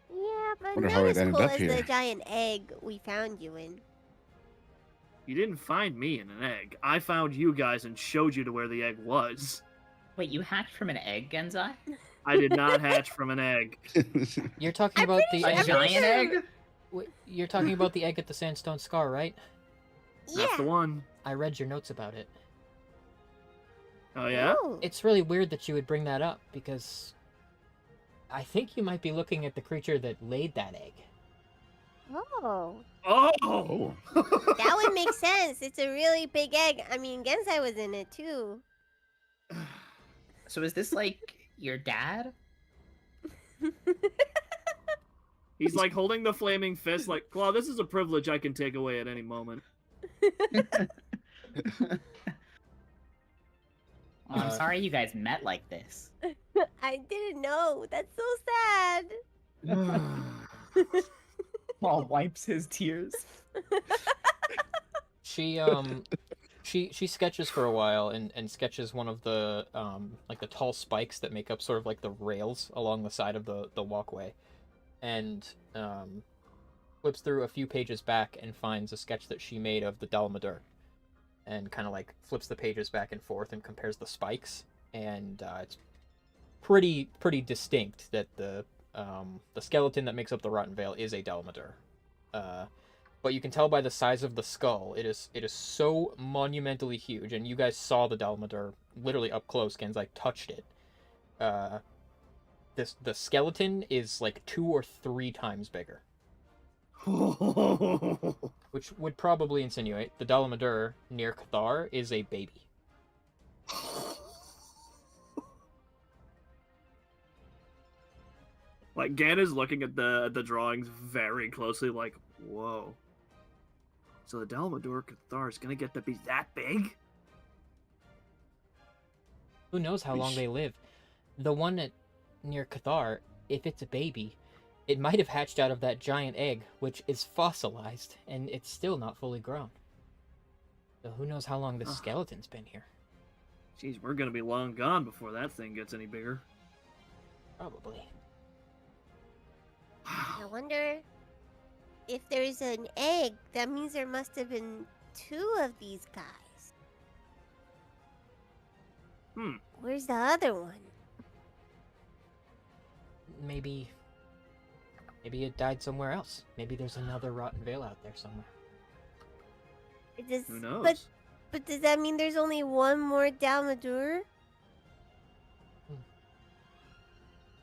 Yeah, but Wonder not how it as ended cool up as here. the giant egg we found you in. You didn't find me in an egg. I found you guys and showed you to where the egg was. Wait, you hatched from an egg, Genzai? I did not hatch from an egg. You're talking I'm about pretty the sure- A I'm egg. pretty giant sure- egg? Wait, you're talking about the egg at the Sandstone Scar, right? That's the Yeah. one. I read your notes about it. Oh, yeah? Oh. It's really weird that you would bring that up, because I think you might be looking at the creature that laid that egg. Oh. Oh! Oh. That would make sense. It's a really big egg. I mean, Gensai was in it too. So is this like your dad? He's like holding the flaming fist like, Claw, this is a privilege I can take away at any moment. Oh, I'm sorry you guys met like this. I didn't know. That's so sad. Paul wipes his tears. She she sketches for a while and sketches one of the like the tall spikes that make up sort of like the rails along the side of the walkway, and flips through a few pages back and finds a sketch that she made of the Dalmadur, and kind of like flips the pages back and forth and compares the spikes, and it's pretty distinct that the skeleton that makes up the Rotten Veil is a Dalmadur. But you can tell by the size of the skull, it is so monumentally huge, and you guys saw the Dalmadur literally up close. Genzai touched it. The skeleton is like 2 or 3 times bigger, which would probably insinuate the Dalmadur near Cathar is a baby. Like, Gan is looking at the drawings very closely, like, whoa. So the Dalmador Cathar is gonna get to be that big? Who knows how long they live? The one near Cathar, if it's a baby, it might have hatched out of that giant egg, which is fossilized, and it's still not fully grown. So who knows how long the skeleton's been here? Jeez, we're gonna be long gone before that thing gets any bigger. Probably. I wonder if there's an egg. That means there must have been 2 of these guys. Where's the other one? Maybe it died somewhere else. Maybe there's another Rotten Vale out there somewhere. Who knows? But does that mean there's only one more Dalmador?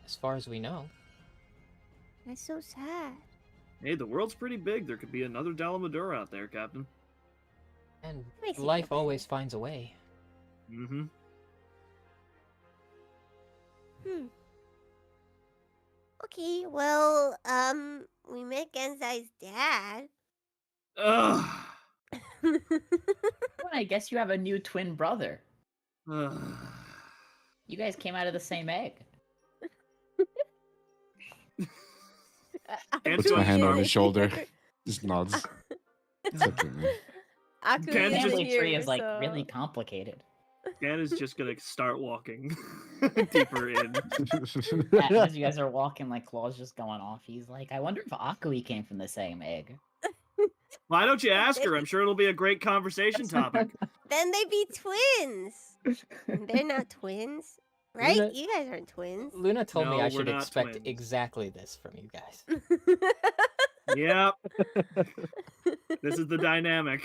As far as we know. That's so sad. Hey, the world's pretty big. There could be another Dalmador out there, Captain. And Makes me life feel always finds a way. Mm-hmm. Okay, well, we met Genzai's dad. Ugh. Well, I guess you have a new twin brother. Ugh. You guys came out of the same egg. Puts Puts my hand on Sorry. his shoulder. Just nods. It's okay, man. Aku Ken's isn't just- Family tree here, is like so- really complicated. Dan is just gonna start walking deeper in. As you guys are walking, like Claw's just going off. He's like, I wonder if Akui came from the same egg. Why don't you ask her? I'm sure it'll be a great conversation topic. Then they'd be twins. They're not twins, right? Luna- You guys aren't twins. Luna told me No, I we're should not expect twins. exactly this from you guys. Yep. This is the dynamic.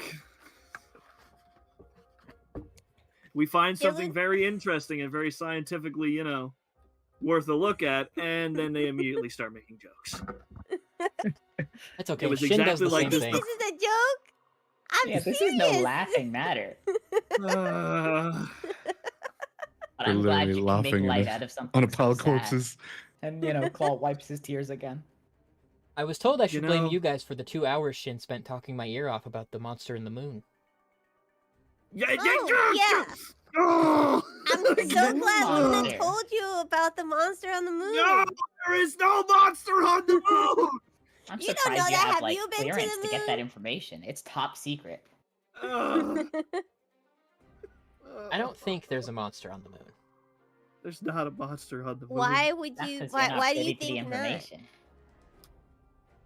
We find something Dylan? very interesting and very scientifically, worth a look at, and then they immediately start making jokes. That's okay. was Shin does exactly the like same this thing. This is a joke. I'm Yeah, this serious. is no laughing matter. Uh, But We're I'm glad literally you can make laughing at light it. out of something On a so pile of sad. corpses. And Claw wipes his tears again. I was told I should blame know- you guys for the 2 hours Shin spent talking my ear off about the monster in the moon. yeah, Oh, yeah. Oh! I'm so Good glad Luna monster. told you about the monster on the moon. No, there is no monster on the moon. I'm You don't surprised know you that. have Have like you been to clearance the to get that moon? information. It's top secret. Ugh. I don't think there's a monster on the moon. There's not a monster on the moon. Why would That's you? 'cause you're not Why do you privy to the think not? information.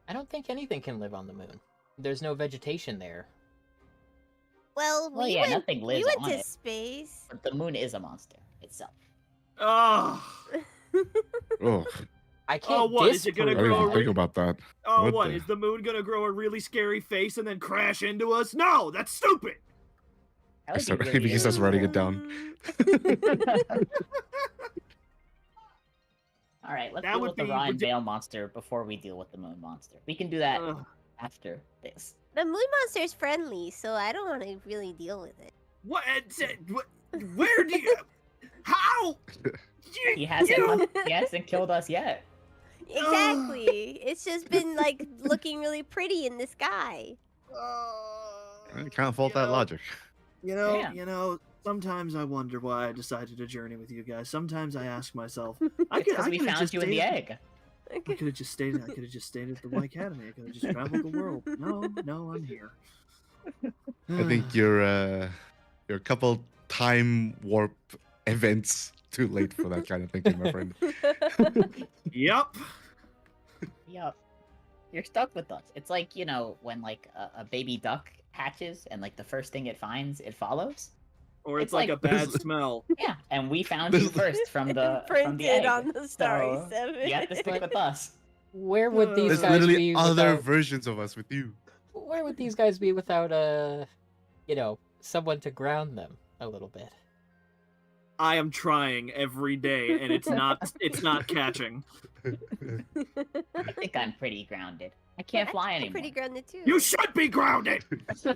I don't think anything can live on the moon. There's no vegetation there. Well, Well, we yeah, went. nothing We lives went on to it. space. But the moon is a monster itself. Oh, Oh, I can't what, is it disprove gonna I didn't grow even that. think about that. oh, What what the- is the moon gonna grow a really scary face and then crash into us? No, that's stupid. That would be start- really because that's writing it down. All right, let's That deal would with the be Ryan ridic- Vale monster before we deal with the moon monster. We can do that Ugh. after this. The moon monster is friendly, so I don't want to really deal with it. What? Where do you? How? He hasn't killed us yet. Exactly. It's just been like looking really pretty in the sky. I can't fault that logic. Yeah. Sometimes I wonder why I decided to journey with you guys. Sometimes I ask myself, Because we found you in the egg. I could have just stayed. I could have just stayed at the Y Academy. I could have just traveled the world. No, I'm here. I think you're a couple time warp events too late for that kind of thinking, my friend. Yep. Yup. You're stuck with us. It's like, when like a baby duck hatches and like the first thing it finds, it follows. Or it's It's like like- a bad smell. Yeah, and we found you first from the Printed egg. on the Starry So, 7. You have to stick with us. Where would these There's guys literally be other without... versions of us with you. Where would these guys be without someone to ground them a little bit? I am trying every day, and it's not catching. I think I'm pretty grounded. I can't fly I'm anymore. pretty grounded too. You should be grounded. I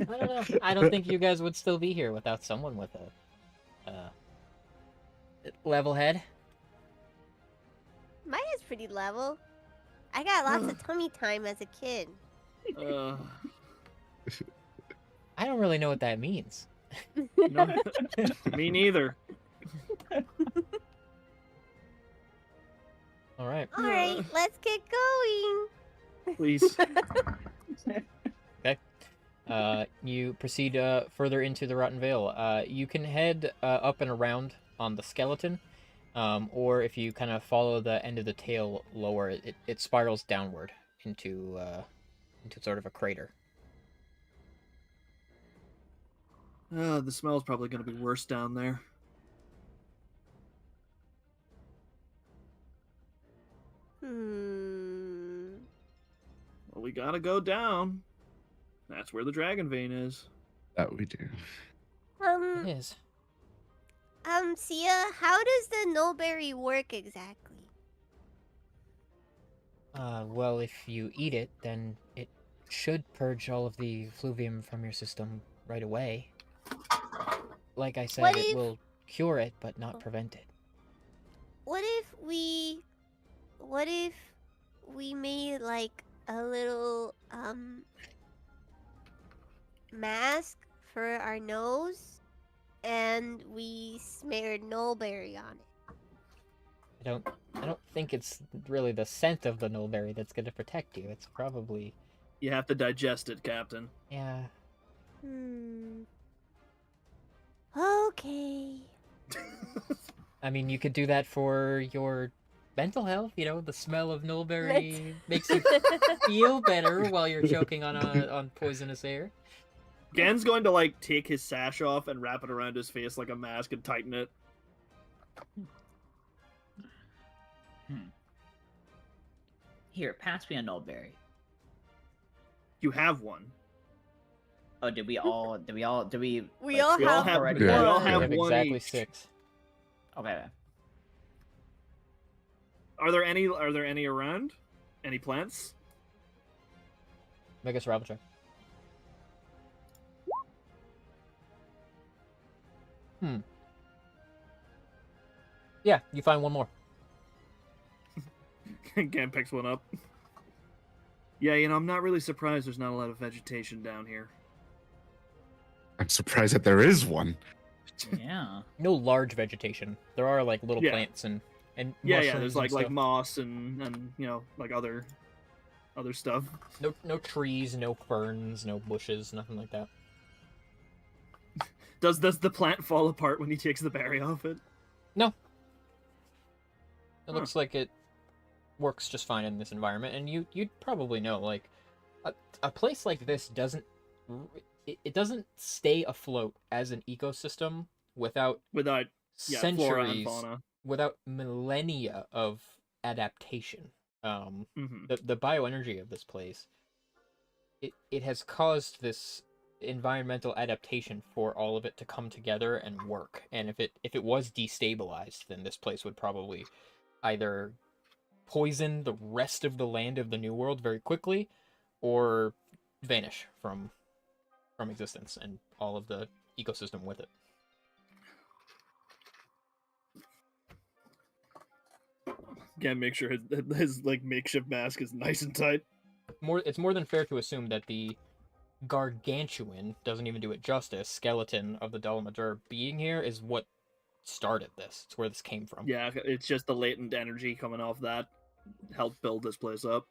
don't know. I don't think you guys would still be here without someone with a level head. Mine is pretty level. I got lots of tummy time as a kid. Uh, I don't really know what that means. no, me neither. All right. All right, let's get going. Please. You proceed further into the Rotten Vale. You can head up and around on the skeleton, or if you kind of follow the end of the tail lower, it spirals downward into sort of a crater. The smell's probably going to be worse down there. Well, we gotta go down. That's where the dragon vein is. That we do. It is. Sia, how does the Nulberry work exactly? Well, if you eat it, then it should purge all of the fluvium from your system right away. Like I said, What it if- will cure it, but not prevent it. What if we made like a little mask for our nose and we smeared Nulberry on it? I don't think it's really the scent of the Nulberry that's going to protect you. It's probably, You have to digest it, Captain. yeah. Okay. I mean, you could do that for your mental health. You know, the smell of Nulberry makes you feel better while you're choking on poisonous air. Gen's going to like take his sash off and wrap it around his face like a mask and tighten it. Here, pass me a Nulberry. You have one. Oh, did we all? We like, all we have, all have- already? we all You have have one exactly each. 6. Okay. Are there any around? Any plants? Make a survival check. Yeah, you find one more. Gen picks one up. Yeah, I'm not really surprised there's not a lot of vegetation down here. I'm surprised that there is one. Yeah. No large vegetation. There are like little Yeah. plants and Yeah, mushrooms there's and like stuff. moss and like other stuff. No trees, no ferns, no bushes, nothing like that. Does the plant fall apart when he takes the berry off it? No. It Huh. looks like it works just fine in this environment, and you'd probably know, like, a place like this doesn't stay afloat as an ecosystem without Without flora and centuries, fauna. without millennia of adaptation. Hmm. The bioenergy of this place, it has caused this environmental adaptation for all of it to come together and work. And if it was destabilized, then this place would probably either poison the rest of the land of the New World very quickly, or vanish from existence and all of the ecosystem with it. Again, make sure his like makeshift mask is nice and tight. It's more than fair to assume that the gargantuan, doesn't even do it justice, skeleton of the Dolomadur being here is what started this. It's where this came from. Yeah, it's just the latent energy coming off that helped build this place up.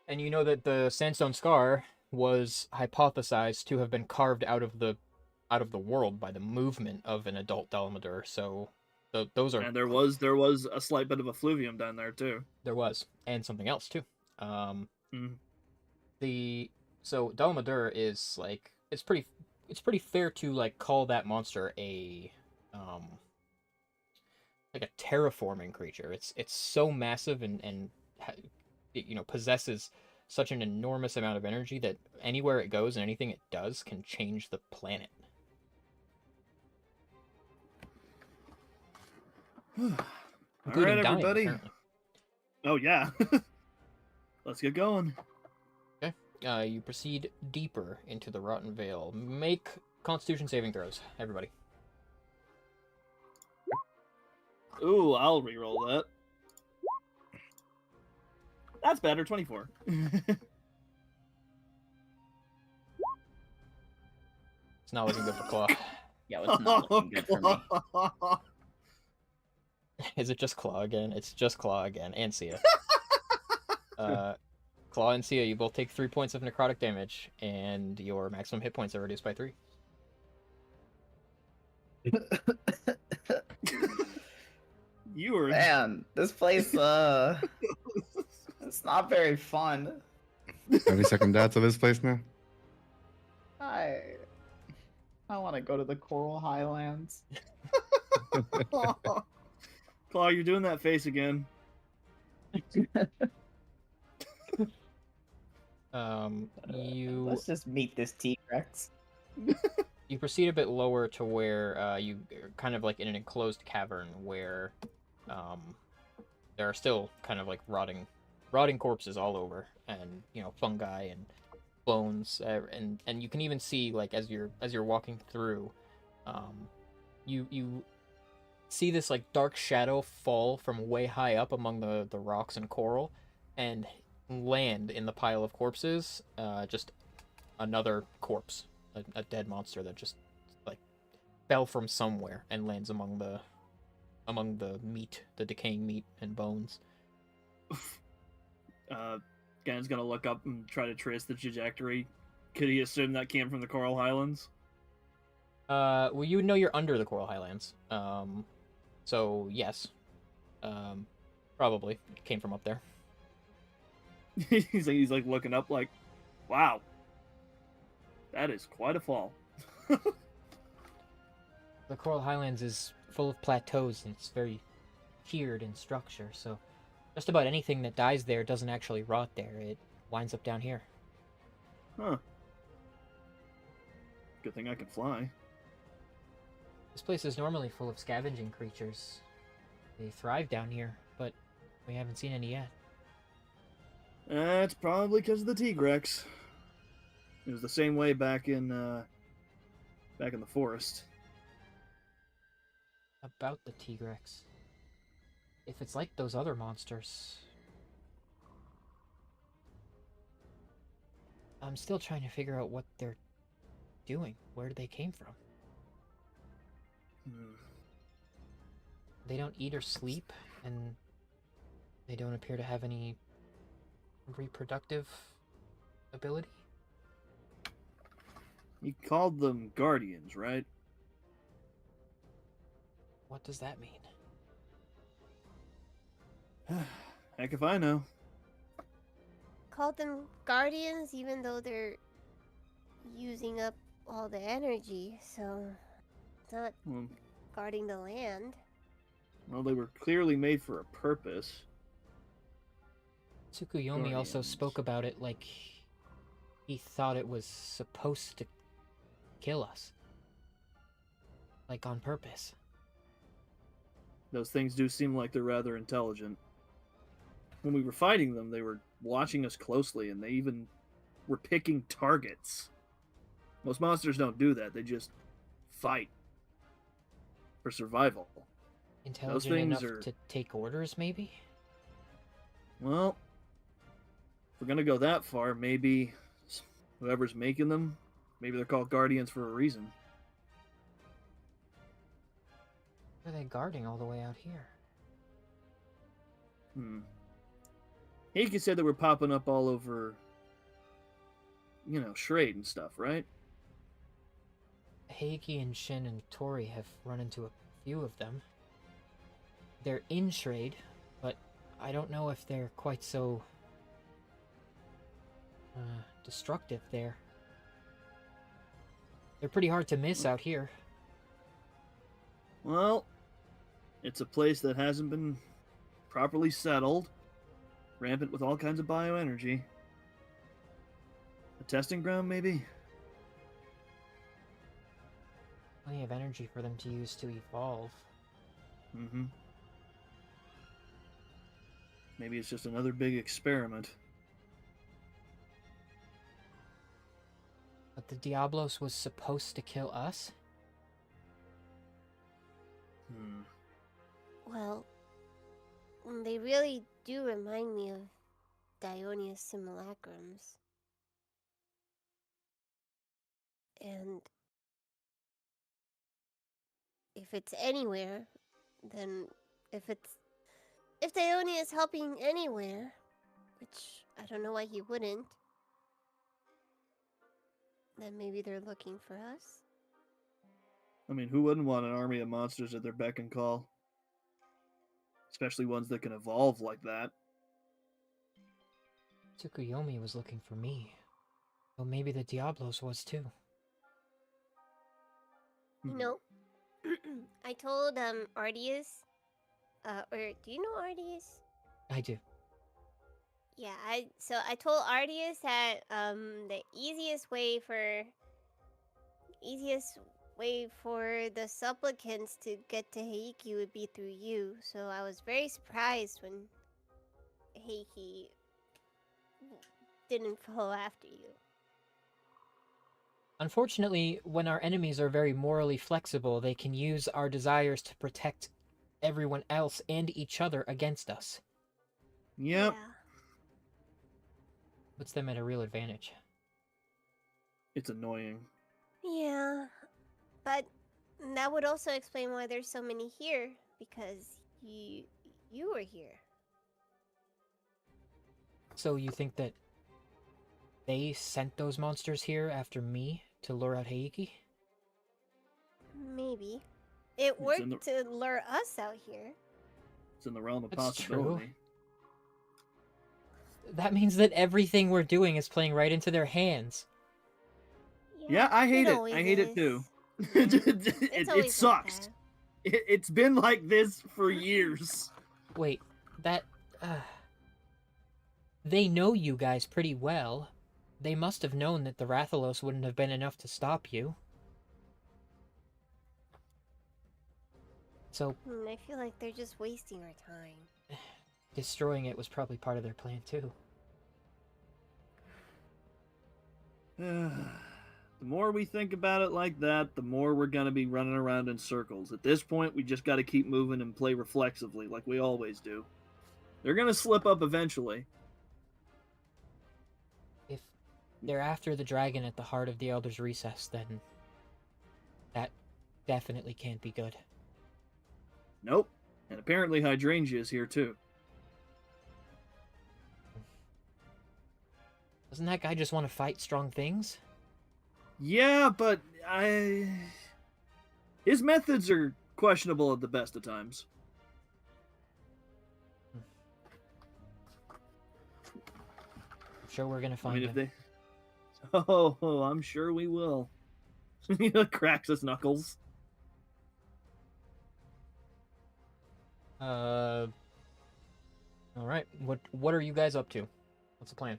And you know that the sandstone scar was hypothesized to have been carved out of the world by the movement of an adult Dolomadur. So those are And there was a slight bit of effluvium down there too. there was, and something else too. Mhm. So Dolomadur is like it's pretty fair to like call that monster a like a terraforming creature. It's so massive and it, possesses such an enormous amount of energy that anywhere it goes and anything it does can change the planet. All Including right, dying, everybody. apparently. Oh yeah. Let's get going. You proceed deeper into the Rotten Vale. Make Constitution saving throws, everybody. Ooh, I'll re-roll that. That's better, 24. It's not looking good for Claw. Yo, it's not looking good for me. Is it just Claw again? It's just Claw again, and Sia. Claw and Sia, you both take 3 points of necrotic damage, and your maximum hit points are reduced by 3. You were. Man, this place, it's not very fun. Have you second that to this place now? I want to go to the Coral Highlands. Claw, you're doing that face again. Let's just meet this T-Rex. You proceed a bit lower to where you are kind of like in an enclosed cavern where there are still kind of like rotting corpses all over, and fungi and bones, and you can even see, like, as you're walking through, you see this like dark shadow fall from way high up among the rocks and coral, and land in the pile of corpses. Just another corpse, a dead monster that just like fell from somewhere and lands among the meat, the decaying meat and bones. Gan's gonna look up and try to trace the trajectory. Could he assume that came from the Coral Highlands? Well, you would know you're under the Coral Highlands. So yes. Probably came from up there. he's like looking up like, wow. That is quite a fall. The Coral Highlands is full of plateaus, and it's very tiered in structure, so just about anything that dies there doesn't actually rot there. It winds up down here. Huh. Good thing I can fly. This place is normally full of scavenging creatures. They thrive down here, but we haven't seen any yet. That's probably because of the T-Rex. It was the same way back in the forest. About the T-Rex. If it's like those other monsters... I'm still trying to figure out what they're doing, where they came from. They don't eat or sleep, and they don't appear to have any reproductive ability. You called them guardians, right? What does that mean? Heck if I know. Called them guardians even though they're using up all the energy, so it's not Well, guarding the land. they were clearly made for a purpose. Tsukuyomi also Guardians. spoke about it like he thought it was supposed to kill us. Like on purpose. Those things do seem like they're rather intelligent. When we were fighting them, they were watching us closely, and they even were picking targets. Most monsters don't do that. They just fight for survival. Intelligent things enough are- to take orders, maybe? Well, if we're gonna go that far, maybe whoever's making them, maybe they're called guardians for a reason. What are they guarding all the way out here? Heike said that we're popping up all over, Shrade and stuff, right? Heiki and Shin and Tori have run into a few of them. They're in Shrade, but I don't know if they're quite so destructive there. They're pretty hard to miss out here. Well, it's a place that hasn't been properly settled, rampant with all kinds of bioenergy. A testing ground, maybe? Plenty of energy for them to use to evolve. Mm-hmm. Maybe it's just another big experiment. But the Diablos was supposed to kill us? Well, they really do remind me of Dionia's simulacrums. And if it's anywhere, then if Théonie is helping anywhere, which I don't know why he wouldn't, then maybe they're looking for us. I mean, who wouldn't want an army of monsters at their beck and call? Especially ones that can evolve like that. Tsukuyomi was looking for me. Well, maybe the Diablos was too. You know, I told Ardius, or do you know Ardius? I do. Yeah, I told Ardius that the easiest way for the supplicants to get to Heiki would be through you. So I was very surprised when Heiki didn't follow after you. Unfortunately, when our enemies are very morally flexible, they can use our desires to protect everyone else and each other against us. Yep. Yeah. Puts them at a real advantage. It's annoying. Yeah, but that would also explain why there's so many here, because you were here. So you think that they sent those monsters here after me to lure out Heiki? Maybe. It It's in worked to lure us out here. It's in the realm of That's true. possibility. That means that everything we're doing is playing right into their hands. Yeah, I hate it. always I hate it is. too. It's It always like sucks. that. It's been like this for years. Wait, that... They know you guys pretty well. They must have known that the Rathalos wouldn't have been enough to stop you. So, I feel like they're just wasting our time. destroying it was probably part of their plan too. The more we think about it like that, the more we're going to be running around in circles. At this point, we just got to keep moving and play reflexively like we always do. They're going to slip up eventually. If they're after the dragon at the heart of the Elder's Recess, then that definitely can't be good. Nope. And apparently Hydrangea is here too. Doesn't that guy just want to fight strong things? Yeah, but his methods are questionable at the best of times. I'm sure we're gonna find him. Oh, I'm sure we will. He cracks his knuckles. All right. What are you guys up to? What's the plan?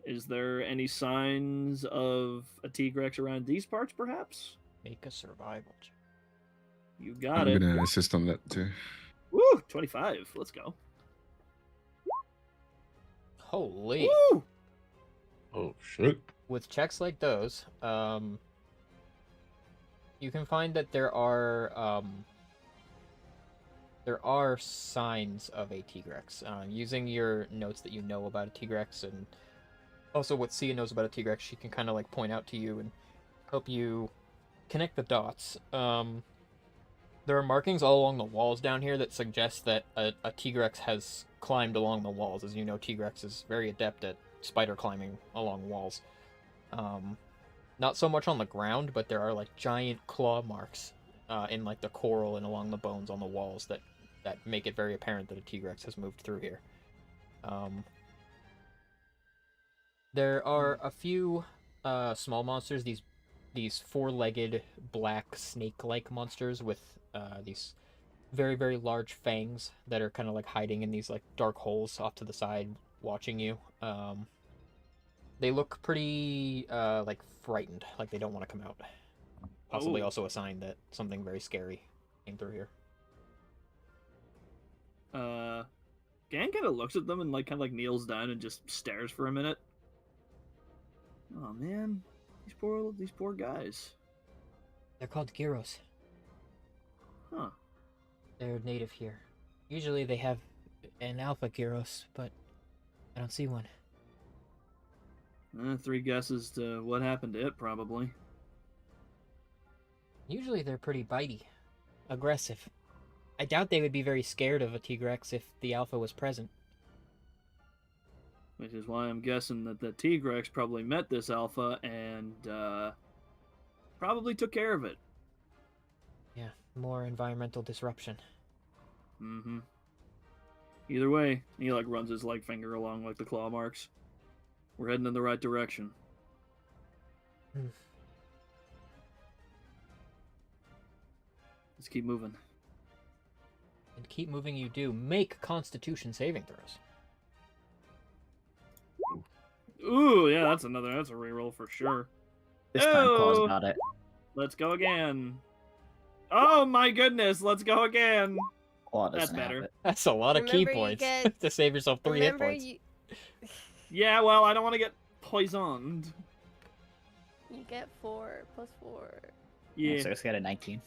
Is there any signs of a Tigrex around these parts, perhaps? Make a survival check. You got I'm it. gonna assist on that too. Woo! 25. Let's go. Holy. Woo! Oh shit. With checks like those, you can find that there are signs of a Tigrex. Using your notes that you know about a Tigrex and also what Sia knows about a Tigrex, she can kind of like point out to you and help you connect the dots. There are markings all along the walls down here that suggest that a Tigrex has climbed along the walls. As you know, Tigrex is very adept at spider climbing along walls. Not so much on the ground, but there are like giant claw marks in like the coral and along the bones on the walls that make it very apparent that a Tigrex has moved through here. There are a few small monsters, these four-legged black snake-like monsters with these very, very large fangs that are kind of like hiding in these like dark holes off to the side watching you. They look pretty like frightened, like they don't want to come out. Possibly Oh. also a sign that something very scary came through here. Gan kind of looks at them and like kind of like kneels down and just stares for a minute. Oh man, these poor guys. They're called gyros. Huh. They're native here. Usually they have an alpha gyros, but I don't see one. 3 guesses to what happened to it, probably. Usually they're pretty bitey, aggressive. I doubt they would be very scared of a T-Rex if the alpha was present. Which is why I'm guessing that the T-Rex probably met this alpha and probably took care of it. Yeah, more environmental disruption. Mm-hmm. Either way, he like runs his leg finger along like the claw marks. We're heading in the right direction. Let's keep moving. And keep moving you do. Make Constitution saving throws. Ooh, yeah, that's a reroll for sure. This time, Claus Oh! got it. Let's go again. Oh my goodness, let's go again. Claw That's doesn't have better. it. That's a lot of key Remember, you points get- to save yourself 3 hit Remember, points. Yeah, well, I don't want to get poisoned. you get 4 plus 4. Yeah. So it's got a 19.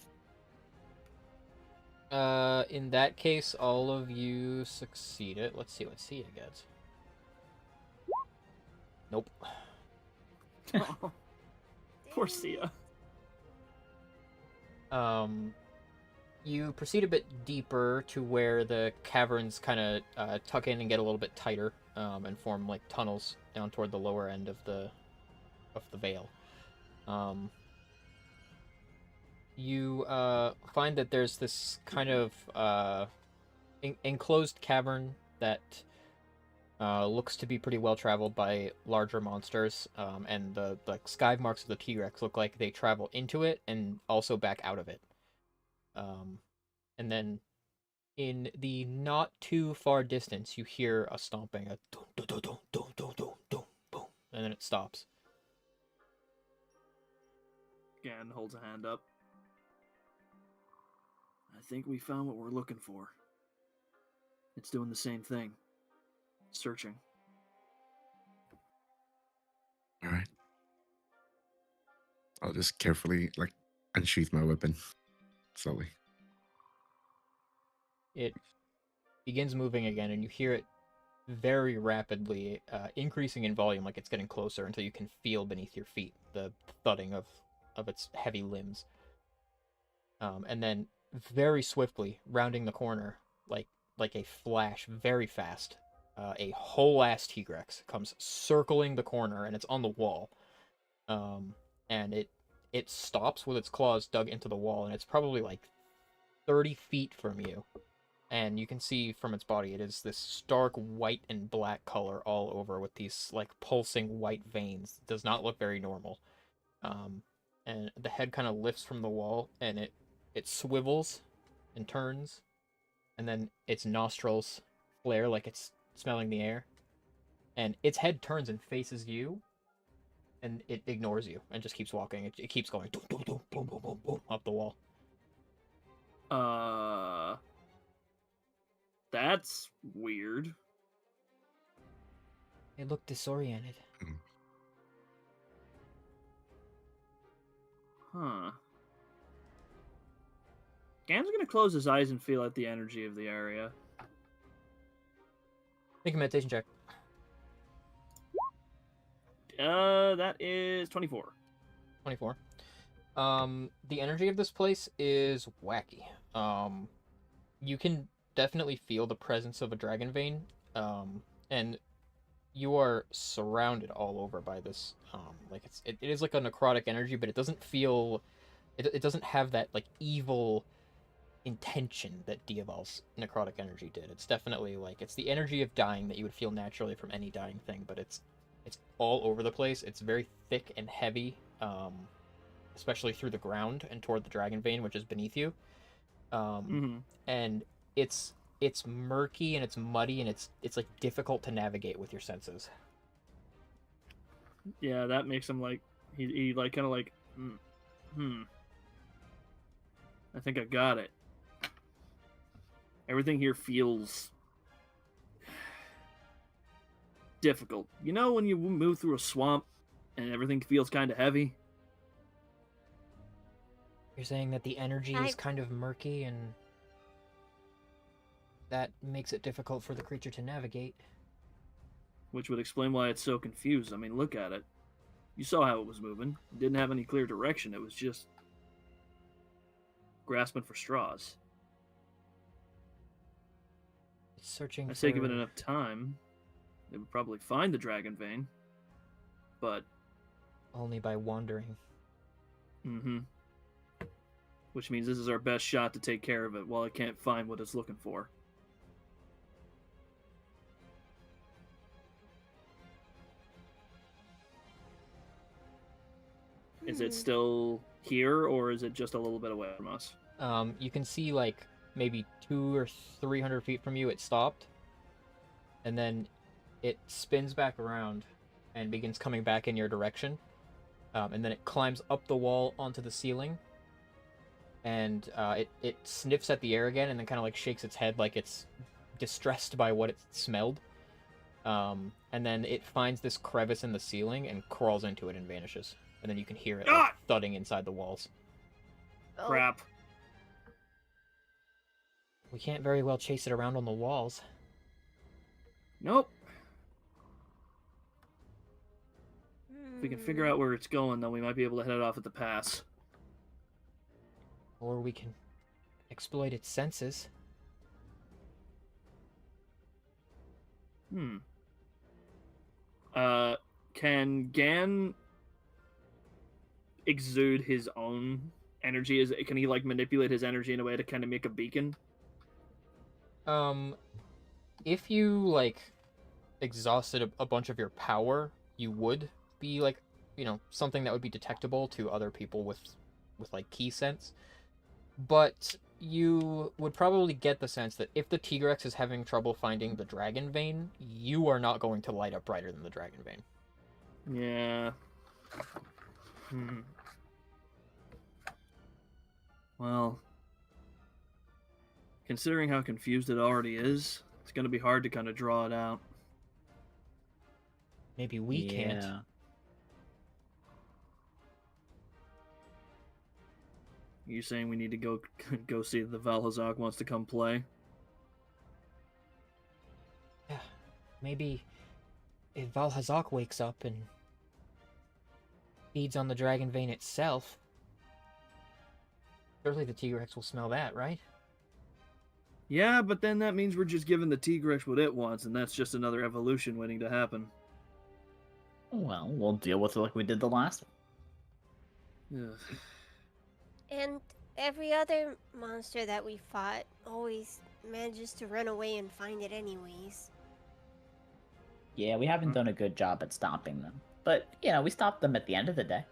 In that case, all of you succeeded. Let's see what Sia gets. Nope. Poor Sia. You proceed a bit deeper to where the caverns kind of tuck in and get a little bit tighter, and form like tunnels down toward the lower end of the veil. You find that there's this kind of enclosed cavern that looks to be pretty well traveled by larger monsters, and the skive marks of the T-Rex look like they travel into it and also back out of it. And then in the not too far distance, you hear a stomping, a dum dum dum dum dum dum dum dum boom, and then it stops. Gan holds a hand up. I think we found what we're looking for. It's doing the same thing. Searching. All right. I'll just carefully unsheath my weapon slowly. It begins moving again, and you hear it very rapidly increasing in volume, like it's getting closer until you can feel beneath your feet the thudding of its heavy limbs. And then very swiftly, rounding the corner, like a flash, very fast, a whole ass T-Rex comes circling the corner, and it's on the wall. And it stops with its claws dug into the wall, and it's probably like 30 feet from you. And you can see from its body, it is this stark white and black color all over with these like pulsing white veins. It does not look very normal. And the head kind of lifts from the wall, and it swivels and turns, and then its nostrils flare like it's smelling the air. And its head turns and faces you, and it ignores you and just keeps walking. It keeps going boom, boom, boom, boom, boom, boom, boom, up the wall. That's weird. It looked disoriented. Huh. Gan's gonna close his eyes and feel out the energy of the area. Make a meditation check. That is 24. 24. The energy of this place is wacky. You can definitely feel the presence of a dragon vein, and you are surrounded all over by this. Like it is like a necrotic energy, but it doesn't feel, it doesn't have that like evil intention that Diaval's necrotic energy did. It's definitely like it's the energy of dying that you would feel naturally from any dying thing, but it's all over the place. It's very thick and heavy, especially through the ground and toward the dragon vein, which is beneath you. And it's murky and it's muddy and it's like difficult to navigate with your senses. Yeah, that makes him like he like kind of like I think I got it. Everything here feels difficult. You know when you move through a swamp and everything feels kind of heavy? You're saying that the energy is kind of murky and that makes it difficult for the creature to navigate. Which would explain why it's so confused. I mean, look at it. You saw how it was moving. It didn't have any clear direction. It was just grasping for straws. It's searching I say for... given enough time, they would probably find the dragon vein. But, Only by wandering. which means this is our best shot to take care of it while it can't find what it's looking for. Is it still here, or is it just a little bit away from us? You can see like maybe 200 or 300 feet from you it stopped, and then it spins back around and begins coming back in your direction, and then it climbs up the wall onto the ceiling, and it sniffs at the air again and then kind of like shakes its head like it's distressed by what it smelled, and then it finds this crevice in the ceiling and crawls into it and vanishes, and then you can hear it like, thudding inside the walls. Oh, Crap. We can't very well chase it around on the walls. Nope. If we can figure out where it's going, then we might be able to head off at the pass. Or we can exploit its senses. Can Gan exude his own energy? Can he like manipulate his energy in a way to kind of make a beacon? If you like exhausted a bunch of your power, you would be like, you know, something that would be detectable to other people with like key sense. But you would probably get the sense that if the Tigrex is having trouble finding the dragon vein, you are not going to light up brighter than the dragon vein. Yeah. Well, considering how confused it already is, it's going to be hard to kind of draw it out. Maybe we can't. You saying we need to go see if the Valhazak wants to come play? Yeah, maybe if Valhazak wakes up and feeds on the dragon vein itself, surely the Tigrex will smell that, right? Yeah, but then that means we're just giving the Tigrex what it wants, and that's just another evolution waiting to happen. Well, we'll deal with it like we did the last one. Ugh. and every other monster that we fought always manages to run away and find it anyways. Yeah, we haven't done a good job at stopping them. But, you know, we stopped them at the end of the day.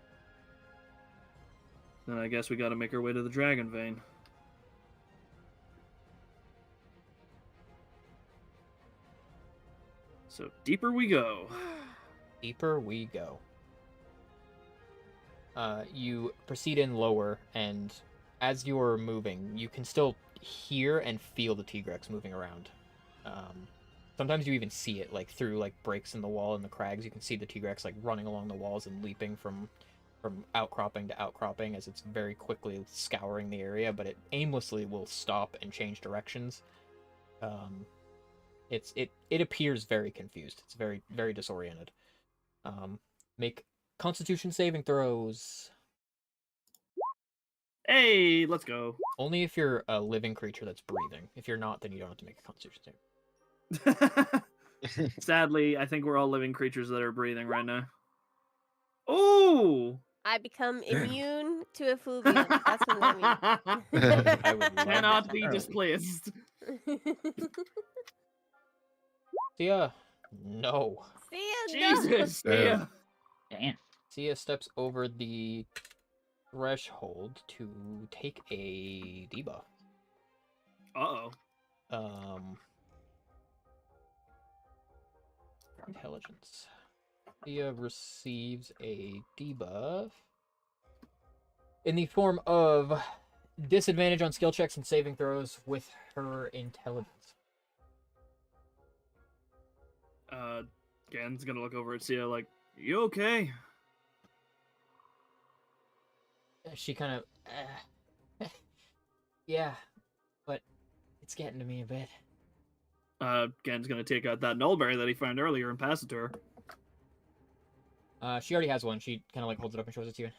Then I guess we gotta make our way to the dragon vein. So deeper we go. Deeper we go. You proceed in lower, and as you're moving, you can still hear and feel the Tigrex moving around. Sometimes you even see it, like through like breaks in the wall and the crags. You can see the Tigrex like running along the walls and leaping from outcropping to outcropping as it's very quickly scouring the area, but it aimlessly will stop and change directions. It appears very confused. It's very, very disoriented. Make Constitution saving throws. Hey, let's go. Only if you're a living creature that's breathing. If you're not, then you don't have to make a Constitution save. Sadly, I think we're all living creatures that are breathing right now. Oh! I become immune to effluvium. That's what that means. I would love Cannot that. be displaced. Sia, no. See ya, no. Jesus, Yeah. yeah. Damn. Sia steps over the threshold to take a debuff. Uh-oh. Intelligence. Sia receives a debuff in the form of disadvantage on skill checks and saving throws with her intelligence. Gen's gonna look over at Sia like, you okay? She kind of, yeah, but it's getting to me a bit. Gen's gonna take out that nullberry that he found earlier and pass it to her. She already has one. She kind of like holds it up and shows it to you.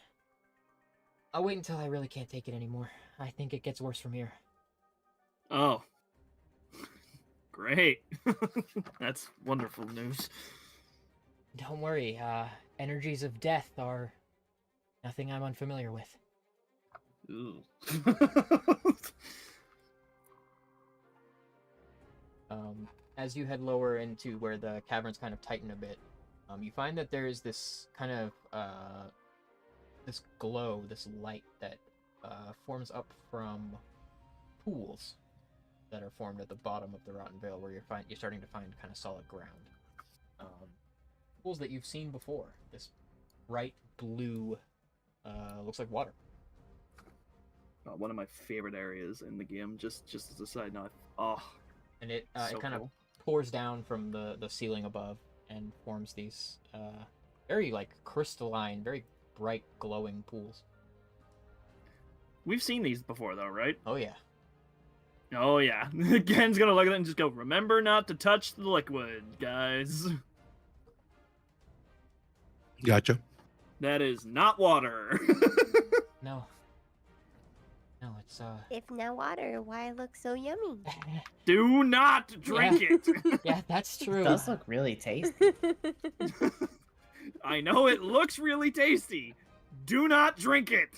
I'll wait until I really can't take it anymore. I think it gets worse from here. Oh. Great. That's wonderful news. Don't worry, energies of death are nothing I'm unfamiliar with. Ooh. As you head lower into where the caverns kind of tighten a bit, you find that there is this kind of this glow, this light that forms up from pools that are formed at the bottom of the Rotten Vale, where you're starting to find kind of solid ground. Pools that you've seen before. This bright blue, looks like water. One of my favorite areas in the game. Just as a side note. Oh, And it so kind of cool. pours down from the ceiling above and forms these very like crystalline, very bright glowing pools. We've seen these before, though, right? Oh yeah. Oh yeah. Gen's gonna look at it and just go, "Remember not to touch the liquid, guys. Gotcha. That is not water." No. No, it's If not water, why it look so yummy? Do not drink it. yeah, that's It true. does look really tasty. I know it looks really tasty. Do not drink it.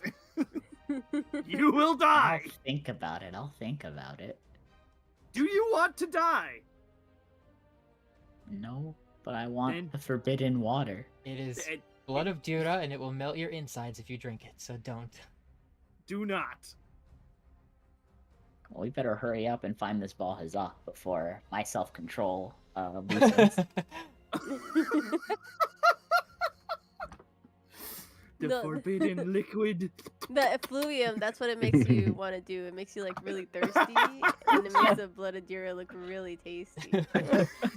You will I'll die. think about it. I'll think about it. Do you want to die? No, but I want Then- the forbidden water. It is Eh, blood of Dura, and it will melt your insides if you drink it. So don't. Do not. Well, we better hurry up and find this Bal Hazak before my self-control loosens. The No. forbidden liquid. The effluvium, that's what it makes you want to do. It makes you like really thirsty, and it makes the blood of Dura look really tasty.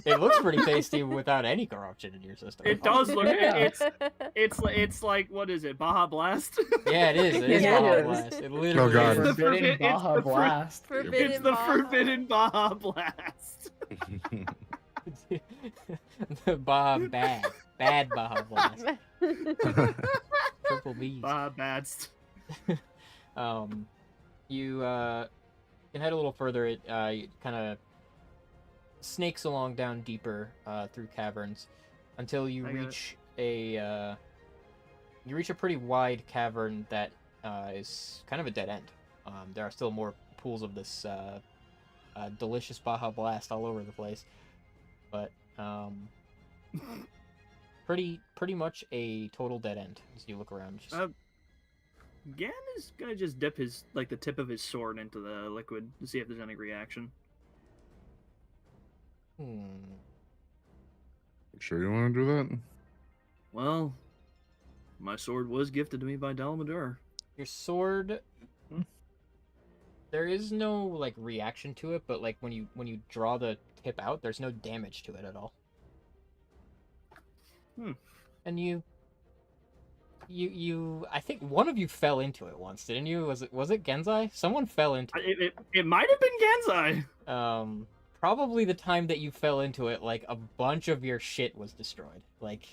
It looks pretty tasty without any corruption in your system. It does look. Yeah. It's like, what is it? Baja Blast. Yeah, it is. It is Yeah, Baja it is. Blast. It literally God. is. It's the Forbidden forbid- it's Baja the fr- Blast. Forbidden It's the Baja. forbidden Baja Blast. The Baja bad Baja Blast. Triple B's. Baja Blast. You can head a little further. It kind of snakes along down deeper through caverns until you I got it. reach a pretty wide cavern that is kind of a dead end. There are still more pools of this delicious Baja Blast all over the place, but pretty much a total dead end as you look around. Just Gan is gonna just dip the tip of his sword into the liquid to see if there's any reaction. Sure you want to do that? Well, my sword was gifted to me by Dalmadur. Your sword, there is no like reaction to it, but like when you draw the tip out, there's no damage to it at all. And you I think one of you fell into it once, didn't you? Was it Genzai? Someone fell into it. It might have been Genzai. Probably the time that you fell into it, like a bunch of your shit was destroyed. Like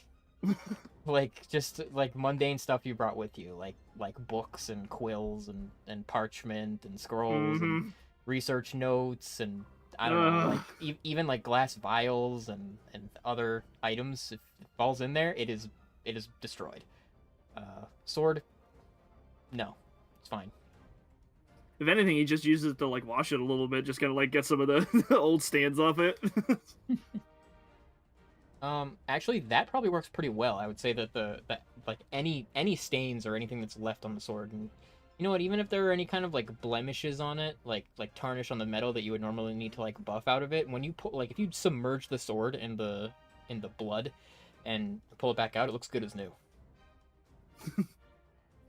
just like mundane stuff you brought with you, like books and quills and parchment and scrolls and research notes and I don't know, like even like glass vials and other items. If it falls in there, it is destroyed. Sword, no, it's fine. If anything, he just uses it to like wash it a little bit, just kind of like get some of the old stands off it. Actually, that probably works pretty well. I would say that that like any stains or anything that's left on the sword, and you know what, even if there are any kind of like blemishes on it, like tarnish on the metal that you would normally need to like buff out of it, when you put like if you submerge the sword in the blood and pull it back out, it looks good as new.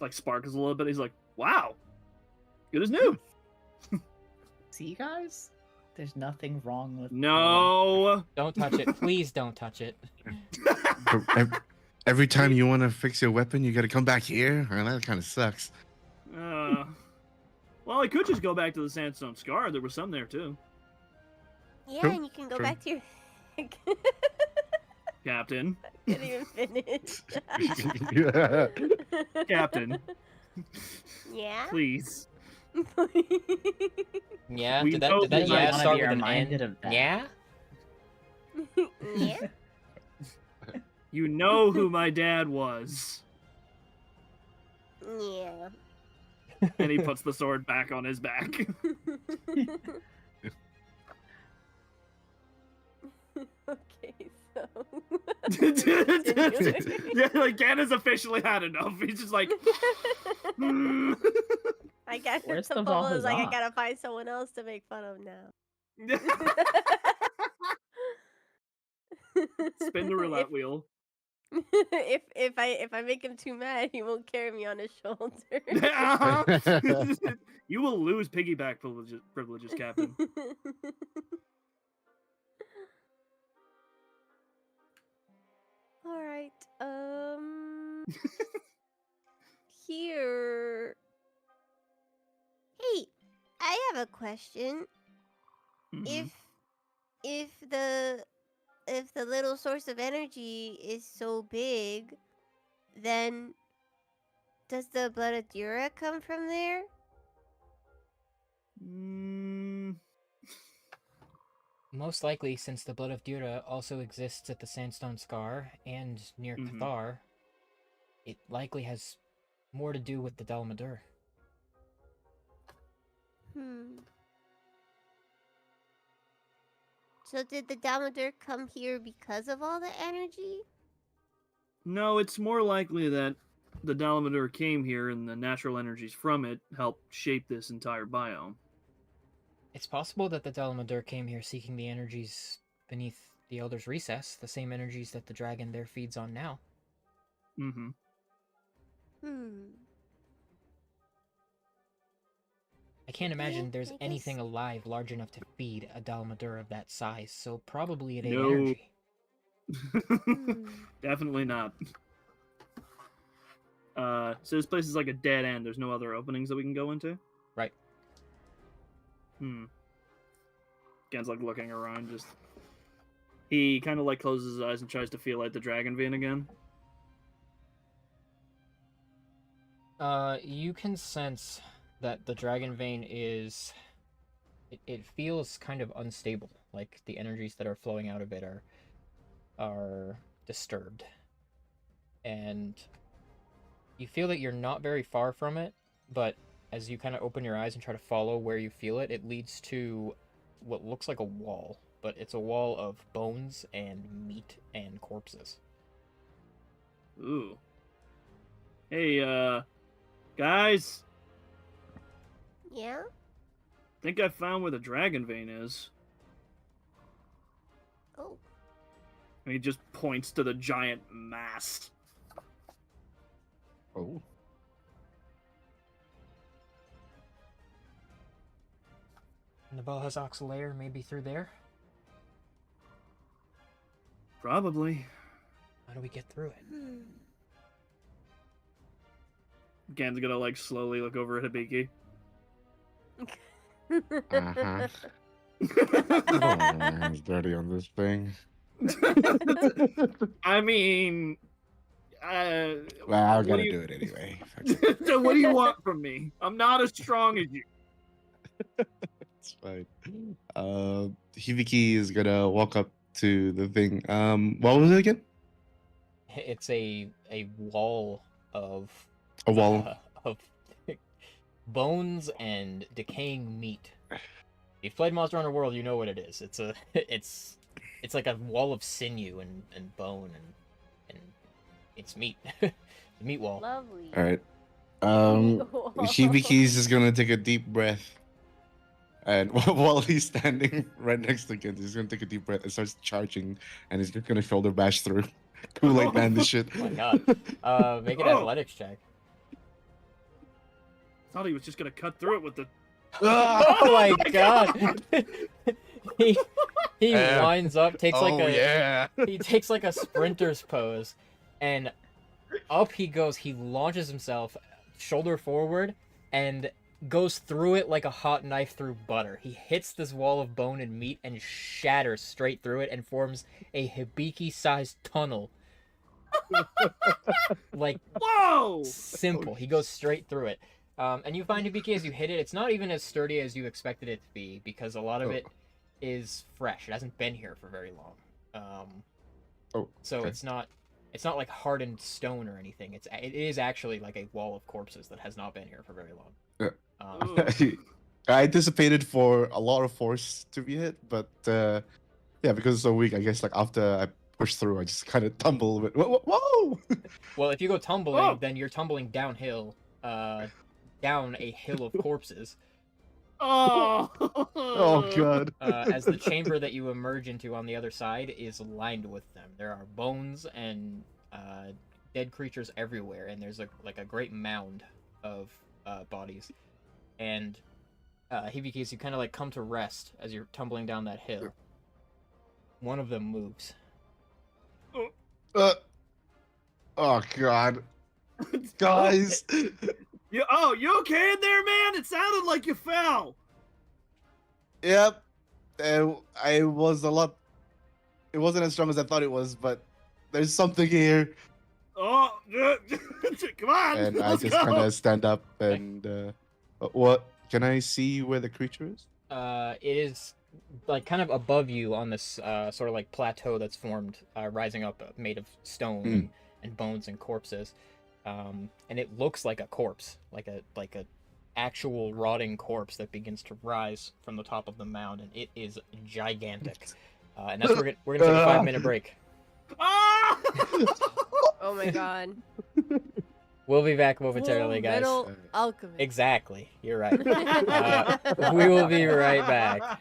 Like sparkles a little bit. He's like, "Wow, good as new." See, guys? There's nothing wrong with No. Don't touch it, please. Don't touch it. Every time you want to fix your weapon, you got to come back here. And that kind of sucks. Well, I could just go back to the sandstone scar. There was some there too, Yeah, True, and you can go true. back to your. Captain. Couldn't even finish. Captain. Yeah? Please. Yeah, We did know that you yeah might wanna start be with an reminded N? of that. Yeah? Yeah? You know who my dad was. Yeah. And he puts the sword back on his back. Okay, so. Yeah, like Ganna's officially had enough. He's just like, "Hmm." I guess Where's the the bubble is like, I Valhazan? gotta find someone else to make fun of now. Spin the roulette wheel. if I make him too mad, he won't carry me on his shoulder. Uh-huh. You will lose piggyback privileges, Captain. All right. Here. Hey, I have a question. Mhm. If the if the little source of energy is so big, then does the blood of Dura come from there? Mm, Most likely, since the blood of Dura also exists at the Sandstone Scar and near Mhm. Cathar, it likely has more to do with the Dalmadur. So did the Dalmadur come here because of all the energy? no, it's more likely that the Dalmadur came here and the natural energies from it helped shape this entire biome. It's possible that the Dalmadur came here seeking the energies beneath the Elder's Recess, the same energies that the dragon there feeds on now. Mm-hmm. I can't imagine there's I guess- anything alive large enough to feed a Dalmadur of that size, so probably it ate No. energy. Definitely not. So this place is like a dead end. There's no other openings that we can go into? Right. Gen's like looking around, just... He kind of like closes his eyes and tries to feel like the dragon vein again. You can sense that the dragon vein is... It feels kind of unstable, like the energies that are flowing out of it are disturbed. And you feel that you're not very far from it, but as you kind of open your eyes and try to follow where you feel it, it leads to what looks like a wall, but it's a wall of bones and meat and corpses. Ooh. Hey, guys, Yeah? think I found where the dragon vein is. Oh. And he just points to the giant mass. Oh. And the Balhazak's lair may be through there. Probably. How do we get through it? Gen's gonna like slowly look over at Hibiki. Uh-huh. Oh, it's dirty on this thing. I mean, Well, I'm what gonna do you- do it anyway. So what do you want from me? I'm not as strong as you. It's fine. Hibiki is gonna walk up to the thing. What was it again? It's a wall of A wall. of bones and decaying meat. If you've played Monster Hunter World, you know what it is. It's a it's like a wall of sinew and bone and it's meat. The meat wall. Lovely. All right. Hibiki's just gonna take a deep breath, and while he's standing right next to Kent, he's gonna take a deep breath and starts charging, and he's just gonna shoulder bash through. Kool-Aid man, this shit. Oh my god. Make an Oh. athletics check. Thought he was just gonna cut through it with the. Oh my god. he Yeah. winds up, takes like a yeah. he takes like a sprinter's pose, and up he goes. He launches himself shoulder forward and goes through it like a hot knife through butter. He hits this wall of bone and meat and shatters straight through it and forms a Hibiki-sized tunnel Like Whoa! simple. He goes straight through it. And you find Hibiki as you hit it, it's not even as sturdy as you expected it to be because a lot of it is fresh. It hasn't been here for very long. So okay. it's not like hardened stone or anything. It is actually like a wall of corpses that has not been here for very long. Ugh. I anticipated for a lot of force to be hit, but yeah, because it's so weak, I guess like after I push through, I just kind of tumble a bit. Whoa! Well, if you go tumbling, Oh. then you're tumbling downhill, down a hill of corpses. Oh. Oh god. As the chamber that you emerge into on the other side is lined with them. There are bones and dead creatures everywhere, and there's like a great mound of bodies. And Hibiki, as you kind of like come to rest as you're tumbling down that hill, one of them moves. Oh god. Guys. You okay in there, man? It sounded like you fell. Yep. I was a lot. It wasn't as strong as I thought it was, but there's something here. Oh, come on. And I let's just go. kind of stand up and what? Can I see where the creature is? It is like kind of above you on this sort of like plateau that's formed, rising up, made of stone and bones and corpses. And it looks like a corpse, like a actual rotting corpse that begins to rise from the top of the mound, and it is gigantic. And that's where we're gonna take a 5-minute break. Ah! Oh my god. We'll be back momentarily, Full guys. Metal Alchemist. Exactly, you're right. We will be right back.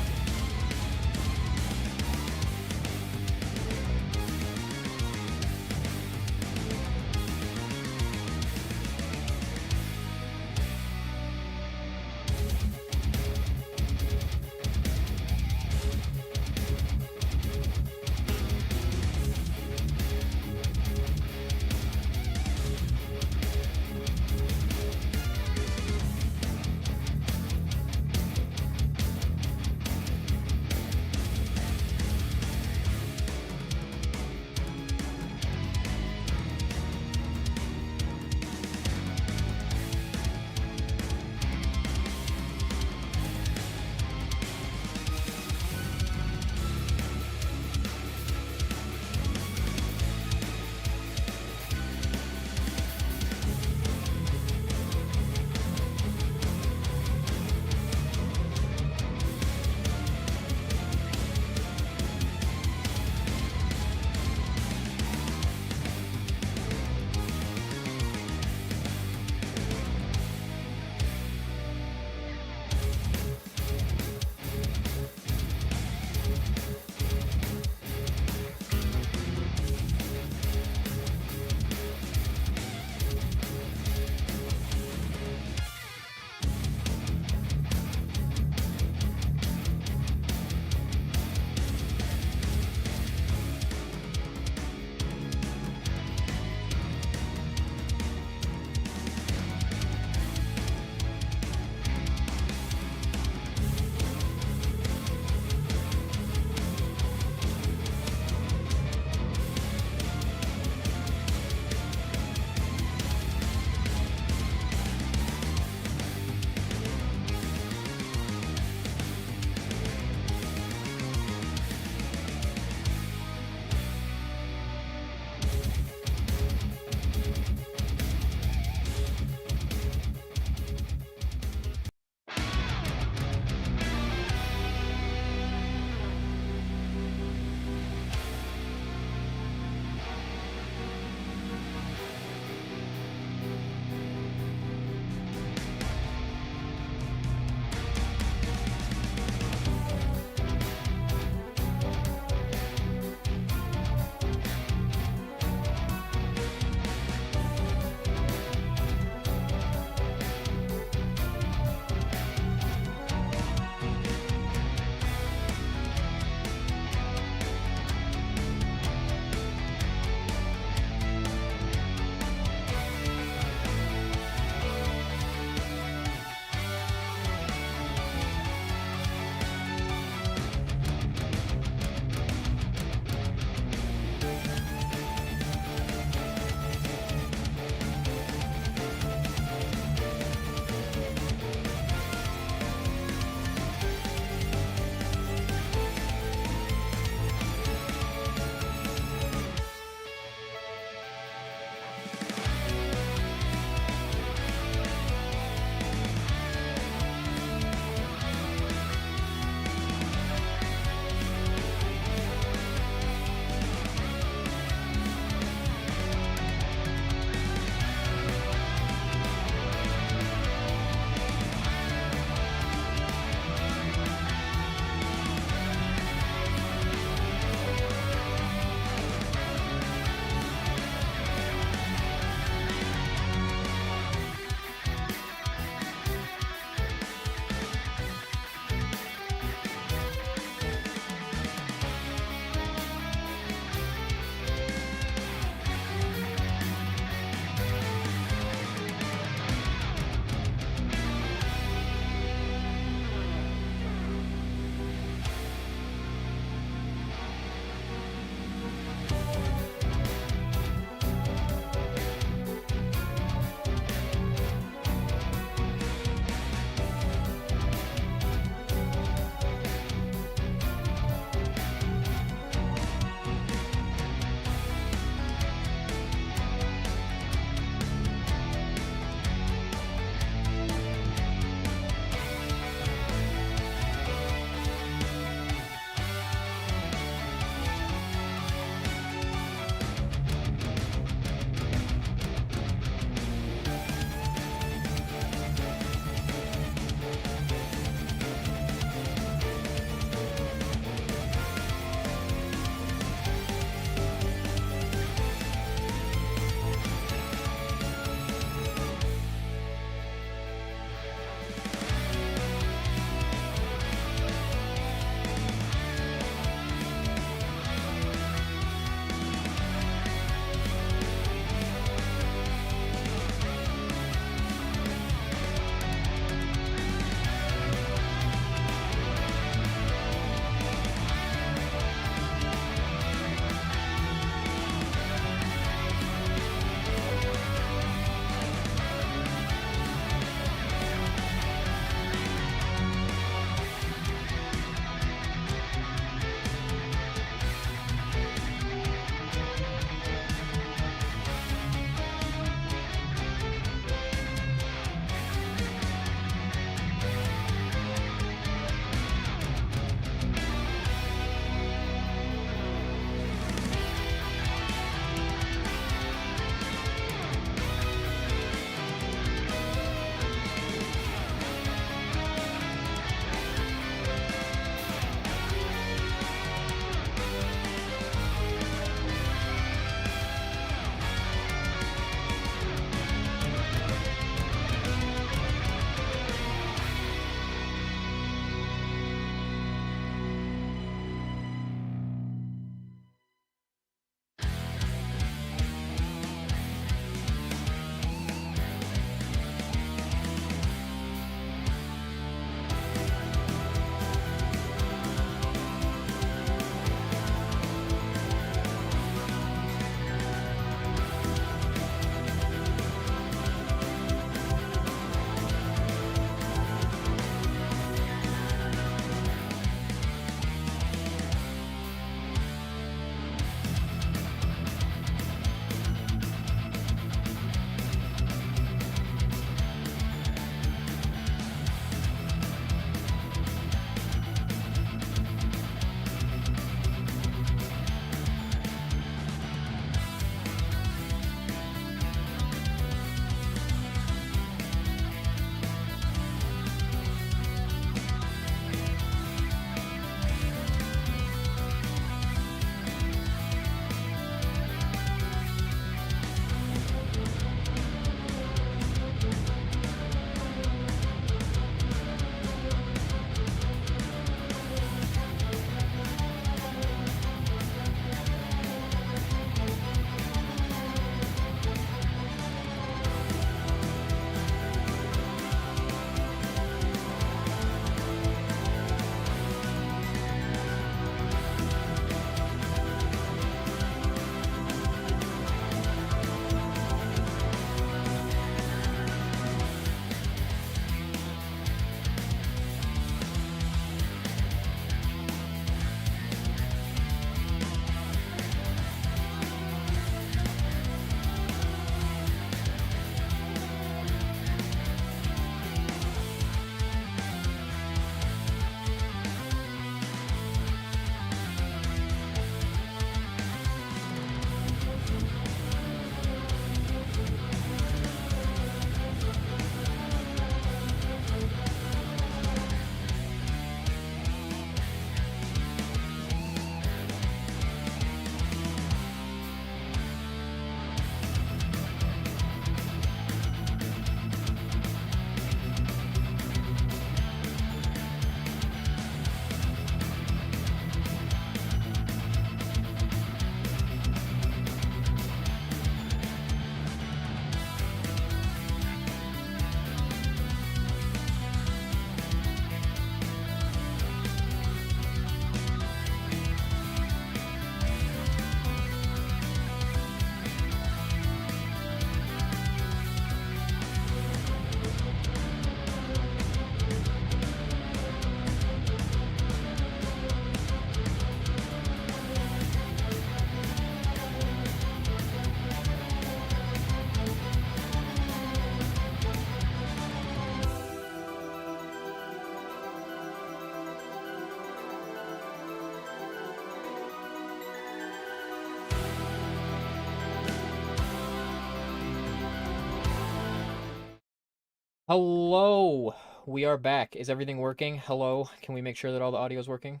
Hello, we are back. Is everything working? Hello, can we make sure that all the audio is working?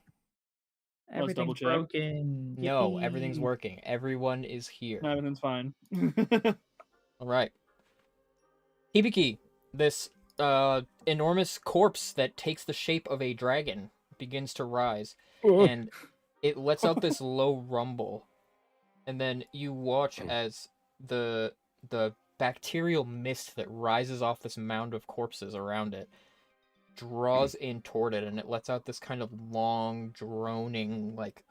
Let's double Everything's check. broken. No, everything's Yippee. working. Everyone is here. Everything's fine. All right. Hibiki, this enormous corpse that takes the shape of a dragon begins to rise, and it lets out this low rumble, and then you watch as the bacterial mist that rises off this mound of corpses around it draws in toward it, and it lets out this kind of long droning like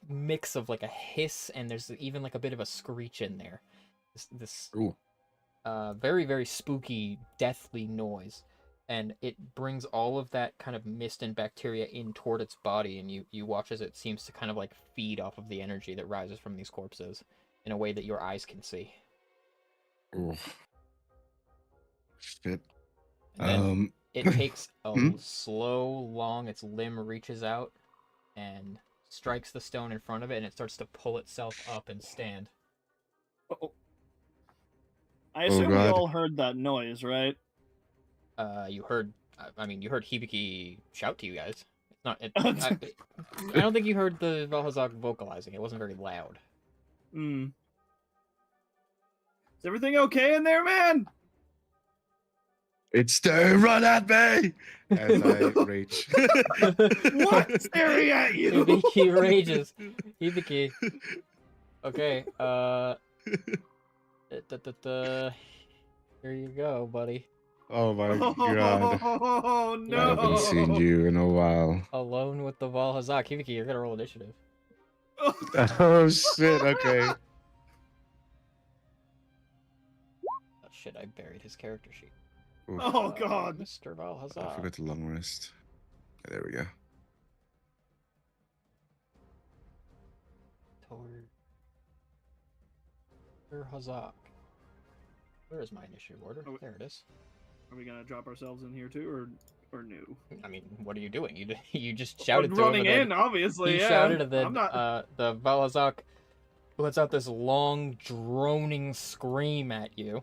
mix of like a hiss, and there's even like a bit of a screech in there. This Ooh. very very spooky deathly noise, and it brings all of that kind of mist and bacteria in toward its body, and you watch as it seems to kind of like feed off of the energy that rises from these corpses in a way that your eyes can see. Ooh. Shit. And then it takes a Hmm? slow long, its limb reaches out and strikes the stone in front of it, and it starts to pull itself up and stand. Uh-oh. I assume you God. all heard that noise, right? You heard, I mean, you heard Hibiki shout to you guys. It's not, I don't think you heard the Valhazak vocalizing. It wasn't very loud. Hmm. Is everything okay in there, man? It's the run at me! As I rage. What? Staring at you? Hibiki rages. Hibiki. Okay, here you go, buddy. Oh my god. Oh I no! haven't seen you in a while. Alone with the Valhazak. Hibiki, you're gonna roll initiative. Oh shit, okay. Oh shit, I buried his character sheet. Oof. Oh god! Mr. I Valhazak. forgot the long rest. There we go. Mr. Hazak. Where is my initiative order? Oh, There it is. Are we gonna drop ourselves in here too, or new? I mean, what are you doing? You just shouted to him, Running and then in, obviously. he Yeah. shouted, and then I'm not. the Valhazak lets out this long, droning scream at you.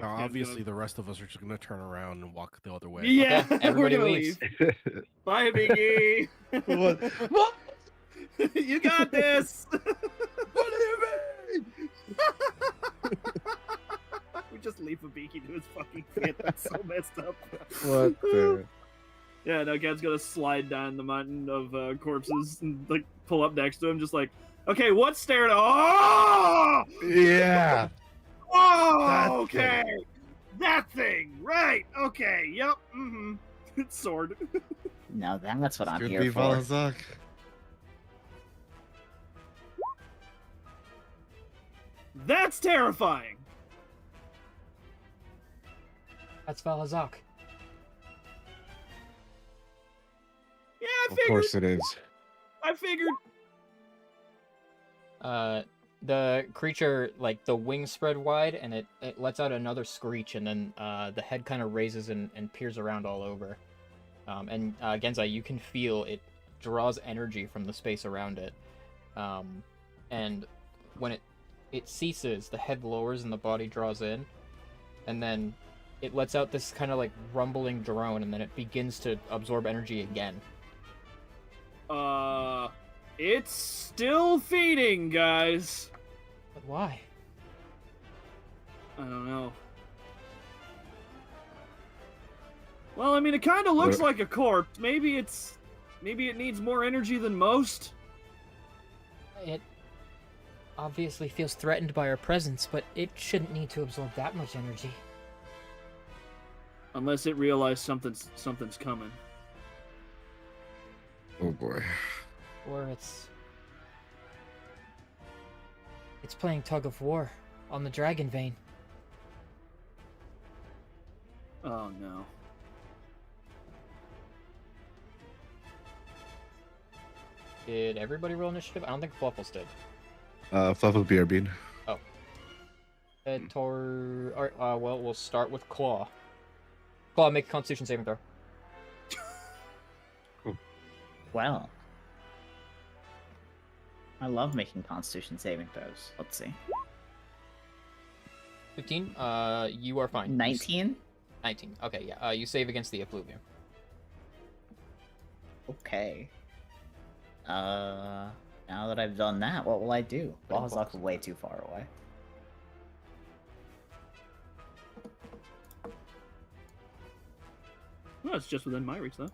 Now, Yeah, obviously, the rest of us are just going to turn around and walk the other way. Yeah, Okay, everybody we're gonna leaves. leave. Bye, Biggie. What? What? You got this. What do you mean? We just leave a beaky to his fucking feet. That's so messed up. What the? Yeah, no, Gad's gonna slide down the mountain of corpses and like pull up next to him, just like, okay, what's staring? Oh, Yeah. oh, That okay, that thing, right? Okay, yep, mm-hmm. Sword. No, that's what I'm Could here be for. Valhazak. That's terrifying. That's Valhazak. Yeah, I Of figured. course it is. I figured. The creature, like, the wings spread wide, and it lets out another screech, and then the head kind of raises and peers around all over. And Genzai, you can feel it draws energy from the space around it. And when it ceases, the head lowers and the body draws in, and then it lets out this kind of like rumbling drone, and then it begins to absorb energy again. It's still feeding, guys. But why? I don't know. Well, I mean, it kind of looks like a corpse. Maybe it needs more energy than most. It obviously feels threatened by our presence, but it shouldn't need to absorb that much energy. Unless it realized something's coming. Oh boy. Or it's playing tug of war on the dragon vein. Oh no. Did everybody roll initiative? I don't think Fluffles did. Fluffle BRB. Well, we'll start with Claw. Claw, make a Constitution saving throw. Well, I love making Constitution saving throws. Let's see. 15. You are fine. 19. 19. Okay, yeah. You save against the effluvium. Okay. Now that I've done that, what will I do? Balzac way too far away. Well, it's just within my reach, though.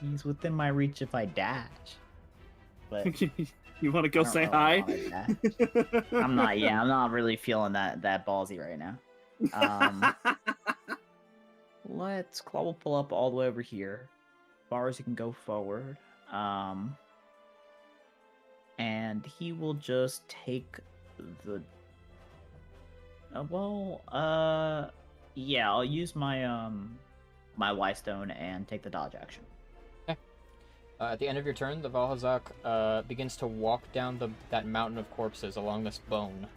He's within my reach if I dash. But You want to go I don't say really hi? wanna dash. I'm not. Yeah, I'm not really feeling that ballsy right now. Claw will pull up all the way over here. As far as he can go forward. And he will just take the. Yeah, I'll use my my Y stone and take the dodge action. At the end of your turn, the Valhazak begins to walk down that mountain of corpses along this bone,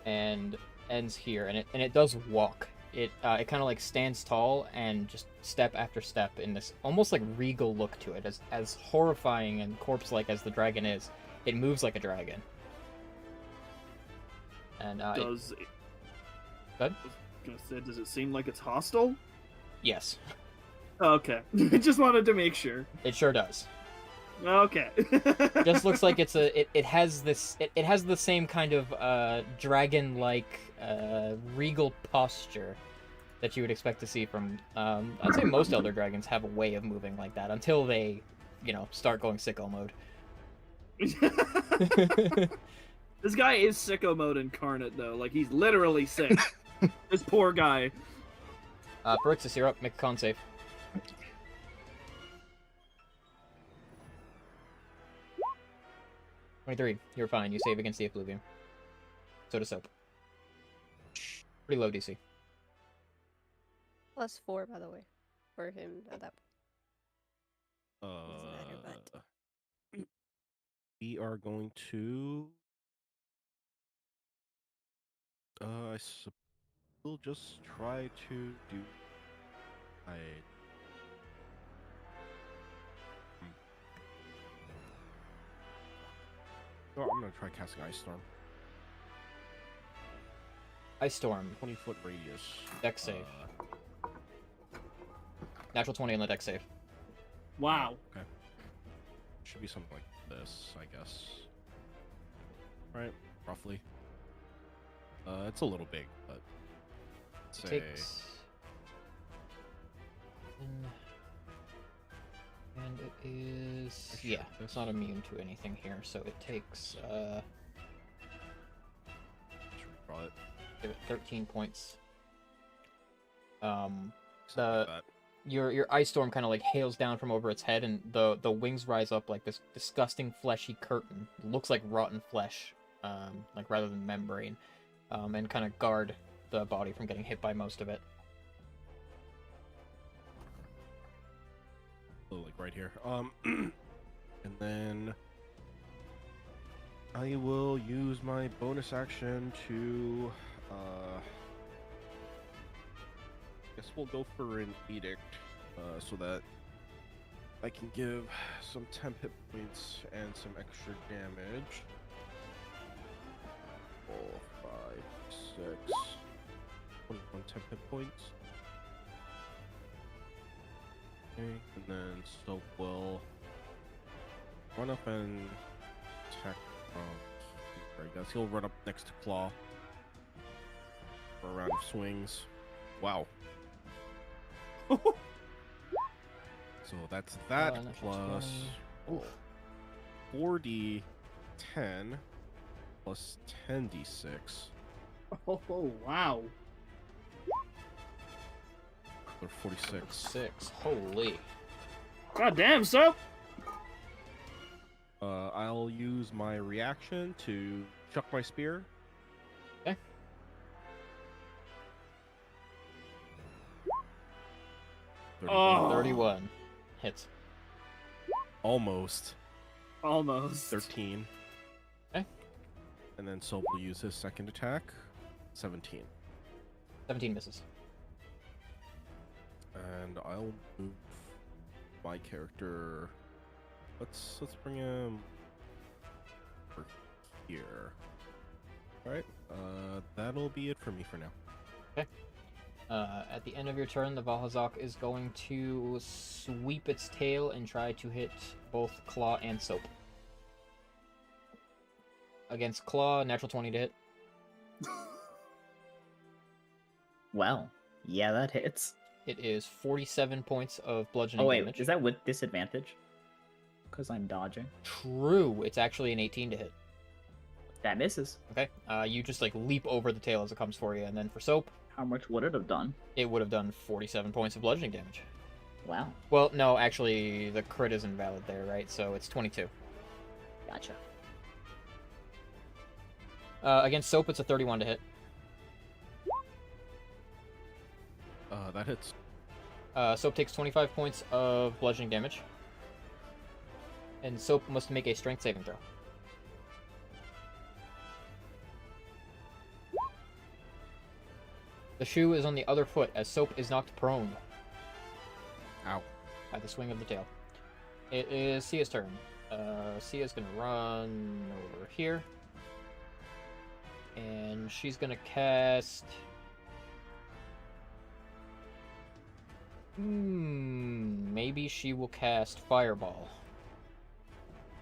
and ends here. And it does walk. It kind of like stands tall and just step after step in this almost like regal look to it. As horrifying and corpse-like as the dragon is, it moves like a dragon. And Does it... Good? I was gonna say, does it seem like it's hostile? Yes, Okay. Just wanted to make sure. it sure does. Okay. Just looks like it has the same kind of dragon-like regal posture that you would expect to see from I'd say most elder dragons have a way of moving like that until they, start going sicko mode. This guy is sicko mode incarnate, though. Like, he's literally sick. This poor guy. Phyrexius, you're up. Make a con save. '23. You're fine. You save against the effluvium. So does Soap. Pretty low DC. +4, by the way, for him at that point. Doesn't matter, but We are going to. I suppose we'll just try to do. Oh, I'm gonna try casting Ice Storm. Ice Storm. 20-foot radius. Dex save. Natural 20 on the dex save. Wow. Okay. Should be something like this, I guess. Right? Roughly. It's a little big, but It takes... And it is... Yeah, it's not immune to anything here, so it takes... Draw it. Give it 13 points. Something like that. Your ice storm kind of like hails down from over its head, and the wings rise up like this disgusting fleshy curtain. It looks like rotten flesh, like rather than membrane, and kind of guard the body from getting hit by most of it. Oh, like right here. And then I will use my bonus action to. Guess we'll go for an edict, so that I can give some temp hit points and some extra damage. 4, 5, 6, 21 temp hit points. Okay, and then Soap will run up and attack. There he goes. He'll run up next to Claw for a round of swings. Wow. So that's that plus 4d10 plus 10d6. Oh, wow. Or 46. 6. Holy. God damn, Soap! I'll use my reaction to chuck my spear. Okay. Oh. 31. Hits. Almost. Almost. 13. Okay. And then Soap will use his second attack. 17. 17 misses. And I'll move my character. Let's bring him over here. Alright, that'll be it for me for now. At the end of your turn, the Valhazak is going to sweep its tail and try to hit both Claw and Soap. Against Claw, natural 20 to hit. Well, yeah, that hits. It is 47 points of bludgeoning Oh wait, damage. is that with disadvantage? Because I'm dodging. True, it's actually an 18 to hit. That misses. Okay, you just like leap over the tail as it comes for you, and then for Soap, How much would it have done? it would have done 47 points of bludgeoning damage. Wow. Well, no, actually, the crit is invalid there, right? So it's 22. Gotcha. Against Soap, it's a 31 to hit. That hits. Soap takes 25 points of bludgeoning damage. And Soap must make a strength saving throw. The shoe is on the other foot as Soap is knocked prone Ow. by the swing of the tail. It is Sia's turn. Sia's gonna run over here. And she's gonna cast... maybe she will cast Fireball.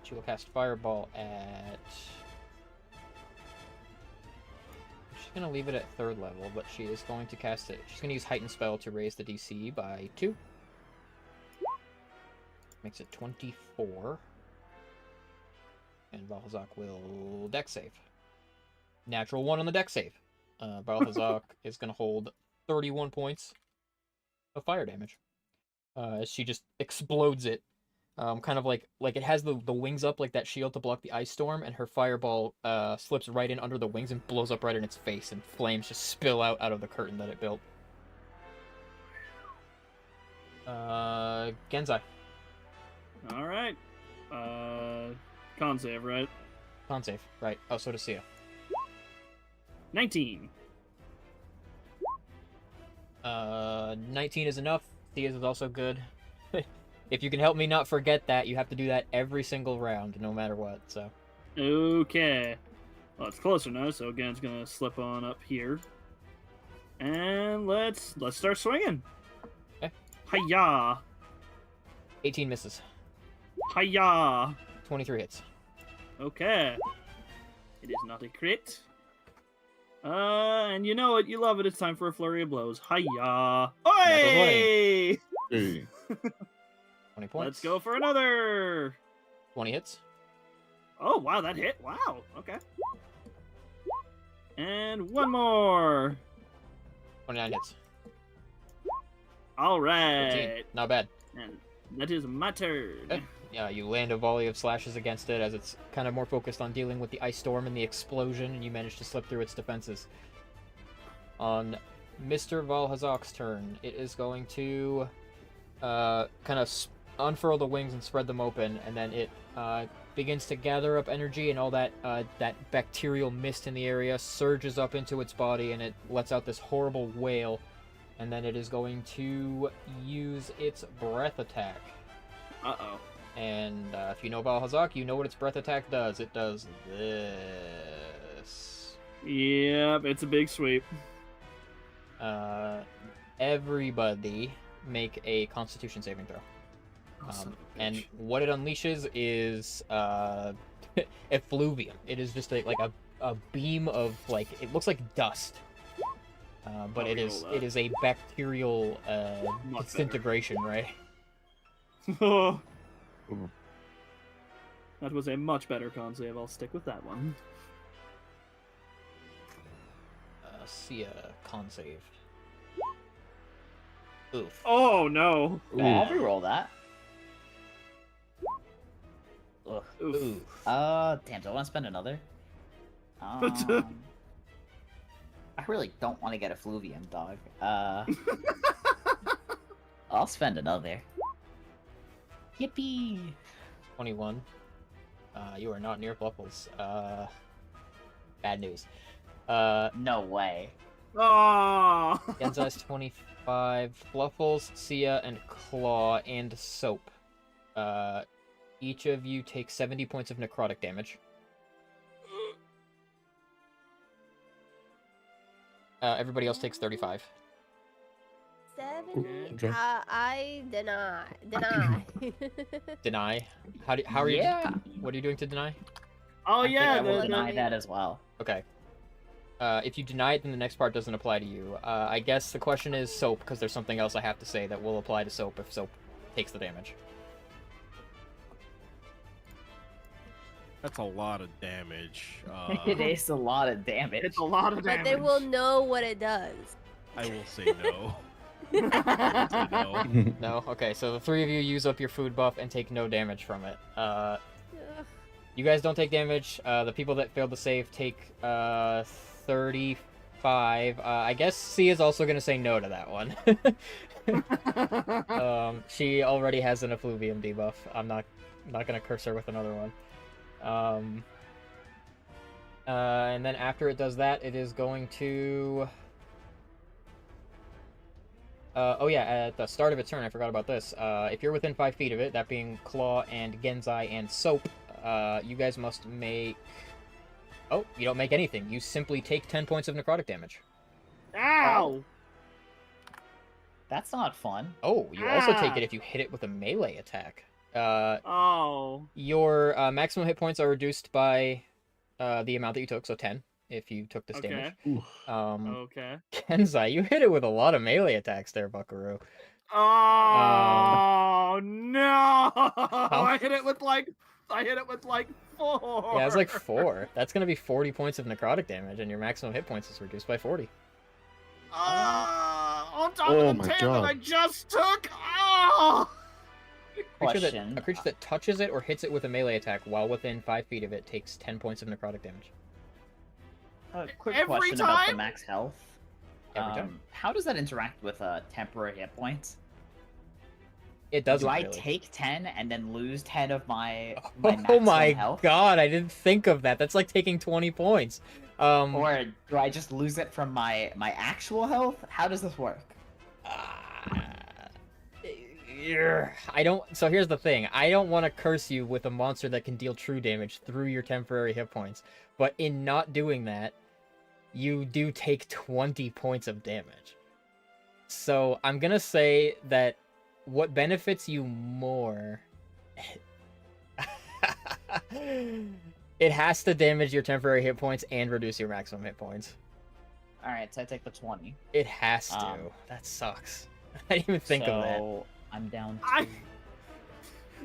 She will cast Fireball at... She's going to leave it at 3rd level, but she is going to cast it. She's going to use Heightened Spell to raise the DC by 2. Makes it 24. And Valhazak will Dex save. Natural 1 on the Dex save. Valhazak is going to hold 31 points of fire damage. As she just explodes it. Kind of like it has the wings up like that shield to block the ice storm, and her fireball slips right in under the wings and blows up right in its face, and flames just spill out of the curtain that it built. Genzai. All right. Con save, right? Con save. Right. Oh, so does Sia. 19. 19 is enough. Sia's is also good. If you can help me not forget that, you have to do that every single round, no matter what, so. Okay. Well, it's closer now, so again, it's gonna slip on up here. And let's start swinging. Okay. Hiya! 18 misses. Hiya! 23 hits. Okay. It is not a crit. And you know it, you love it. It's time for a flurry of blows. Hiya! Oi! Hey. 20 points. Let's go for another. 20 hits. Oh wow, that hit! Wow. Okay. And one more. 29 hits. All 13. right. Not bad. And that is my turn. Okay. Yeah, you land a volley of slashes against it as it's kind of more focused on dealing with the ice storm and the explosion, and you manage to slip through its defenses. On Mr. Valhazak's turn, it is going to kind of unfurl the wings and spread them open, and then it begins to gather up energy, and all that that bacterial mist in the area surges up into its body, and it lets out this horrible wail, and then it is going to use its breath attack. Uh-oh. And if you know Valhazak, you know what its breath attack does. It does this. Yep, it's a big sweep. Everybody make a Constitution saving throw. And what it unleashes is effluvium. It is just like a beam of it looks like dust. But it is a bacterial disintegration, right? Oh. That was a much better con save. I'll stick with that one. Sia con save. Oof. Oh no! I'll reroll that. Ugh. Oof. Damn, do I want to spend another? I really don't want to get a Fluvium, dog. I'll spend another. Yippee! 21. You are not near Fluffles. Bad news. No way. Oh! Genzai's 25. Fluffles, Sia, and Claw, and Soap. Each of you take 70 points of necrotic damage. Everybody else takes 35. 70? Okay. I deny. Deny. Deny. How are you? Yeah. What are you doing to deny? Oh I think yeah, I will the, deny the, that as well. Okay. If you deny it, then the next part doesn't apply to you. I guess the question is soap, because there's something else I have to say that will apply to soap if soap takes the damage. That's a lot of damage. It is a lot of damage. it's a lot of damage. But they will know what it does. I will say no. I will say no. No? Okay, so the three of you use up your food buff and take no damage from it. Ugh. You guys don't take damage. The people that failed to save take 35. I guess C is also going to say no to that one. She already has an effluvium debuff. I'm not going to curse her with another one. And then after it does that, it is going to... oh yeah, at the start of its turn, I forgot about this. If you're within 5 feet of it, that being Claw and Genzai and Soap, you guys must make... Oh, you don't make anything. You simply take 10 points of necrotic damage. Ow! That's not fun. Oh, you also take it if you hit it with a melee attack. Oh. Your maximum hit points are reduced by the amount that you took, so 10 if you took this Okay. damage. Ooh. Okay. Kenzai, you hit it with a lot of melee attacks there, Buckaroo. Oh no! I hit it with like 4. Yeah, it's like 4. That's gonna be 40 points of necrotic damage, and your maximum hit points is reduced by 40. On top Oh of my the 10 God. that I just took. Oh! A creature Question. that touches it or hits it with a melee attack while within 5 feet of it takes 10 points of necrotic damage. Quick Every question about the time? max health. Every time. How does that interact with temporary hit points? It doesn't Do I really. take 10 and then lose 10 of my Oh maximum my health? god, I didn't think of that. That's like taking 20 points. Or do I just lose it from my actual health? How does this work? I don't. So here's the thing. I don't want to curse you with a monster that can deal true damage through your temporary hit points, but in not doing that, you do take 20 points of damage. So I'm gonna say that what benefits you more. It has to damage your temporary hit points and reduce your maximum hit points. Alright, so I take the 20. It has to. That sucks. I didn't even think of that. So I'm down I- to...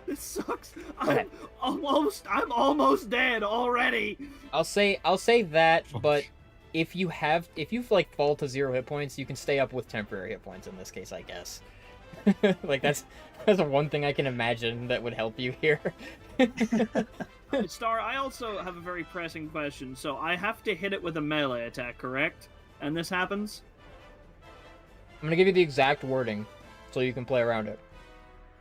This sucks. Okay. I'm almost dead already. I'll say that, Fuck. but if you like fall to 0 hit points, you can stay up with temporary hit points in this case, I guess. Like that's one thing I can imagine that would help you here. Star, I also have a very pressing question. So I have to hit it with a melee attack, correct? And this happens? I'm gonna give you the exact wording so you can play around it.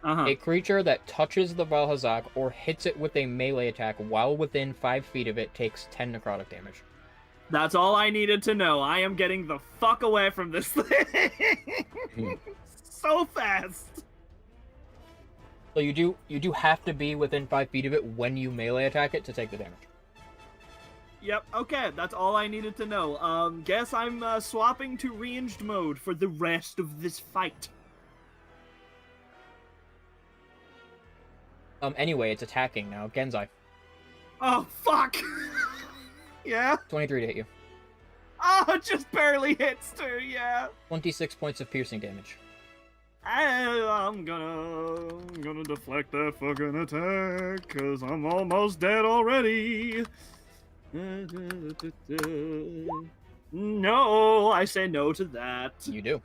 Uh-huh. A creature that touches the Valhazak or hits it with a melee attack while within 5 feet of it takes 10 necrotic damage. That's all I needed to know. I am getting the fuck away from this thing. So fast. So you do have to be within 5 feet of it when you melee attack it to take the damage. Yep, okay, that's all I needed to know. Guess I'm swapping to ranged mode for the rest of this fight. Anyway, it's attacking now. Genzai, Oh, fuck! Yeah? 23 to hit you. Oh, it just barely hits too, yeah. 26 points of piercing damage. I'm gonna deflect that fucking attack, cause I'm almost dead already. No, I say no to that. You do.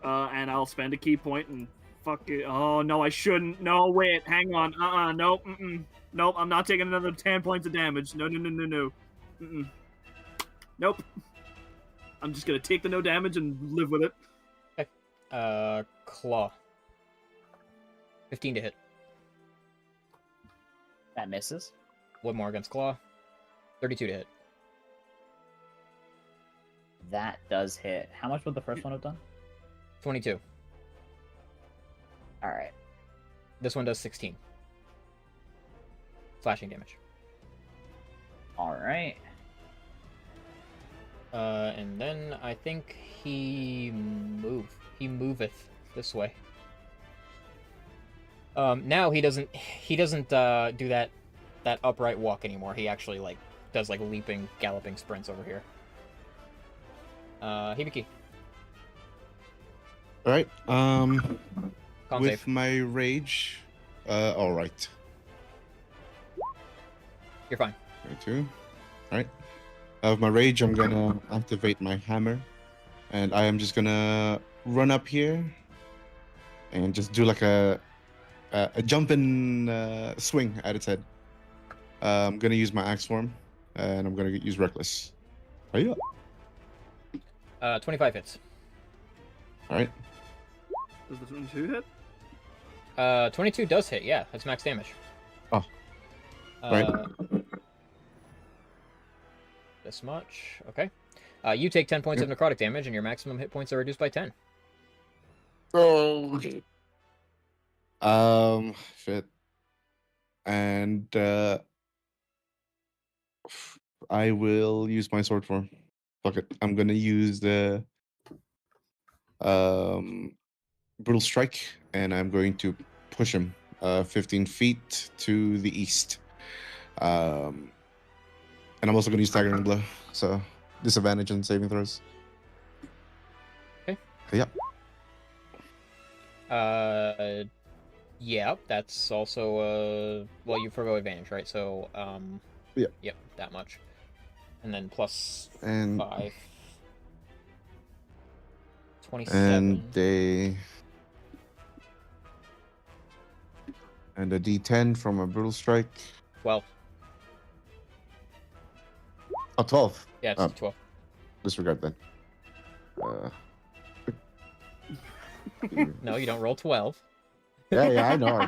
And I'll spend a key point and fuck it. Oh, no, I shouldn't. No, wait, hang on. Nope, Nope, I'm not taking another 10 points of damage. No. Nope. I'm just gonna take the no damage and live with it. Claw. 15 to hit. That misses. One more against Claw. 32 to hit. That does hit. How much would the first one have done? 22. Alright. This one does 16. Slashing damage. Alright. And then I think he moveth this way. Now he doesn't do that upright walk anymore. He actually like does like leaping, galloping sprints over here. Hibiki. All right. Con With save. my rage, all right. You're fine. 22. All right. With my rage, I'm gonna activate my hammer, and I am just gonna run up here and just do like a jump and swing at its head. I'm gonna use my axe form, and I'm gonna use reckless. Are you up? 25 hits. All right. Does the 22 hit? 22 does hit. Yeah, that's max damage. Oh. Right. This much. Okay. You take 10 points of necrotic damage, and your maximum hit points are reduced by 10. Oh. Shit. And I will use my sword form. Fuck it. I'm gonna use the brutal strike, and I'm going to push him 15 feet to the east. And I'm also gonna use staggering blow, so disadvantage on saving throws. Okay. Yep. Yeah, that's also well, you forgo advantage, right? So Yep. Yep, that much. And then plus And 5. 27. And a D10 from a brutal strike. 12. Oh, 12. Yeah, it's Oh. 12. Disregard then. No, you don't roll 12. Yeah, I know.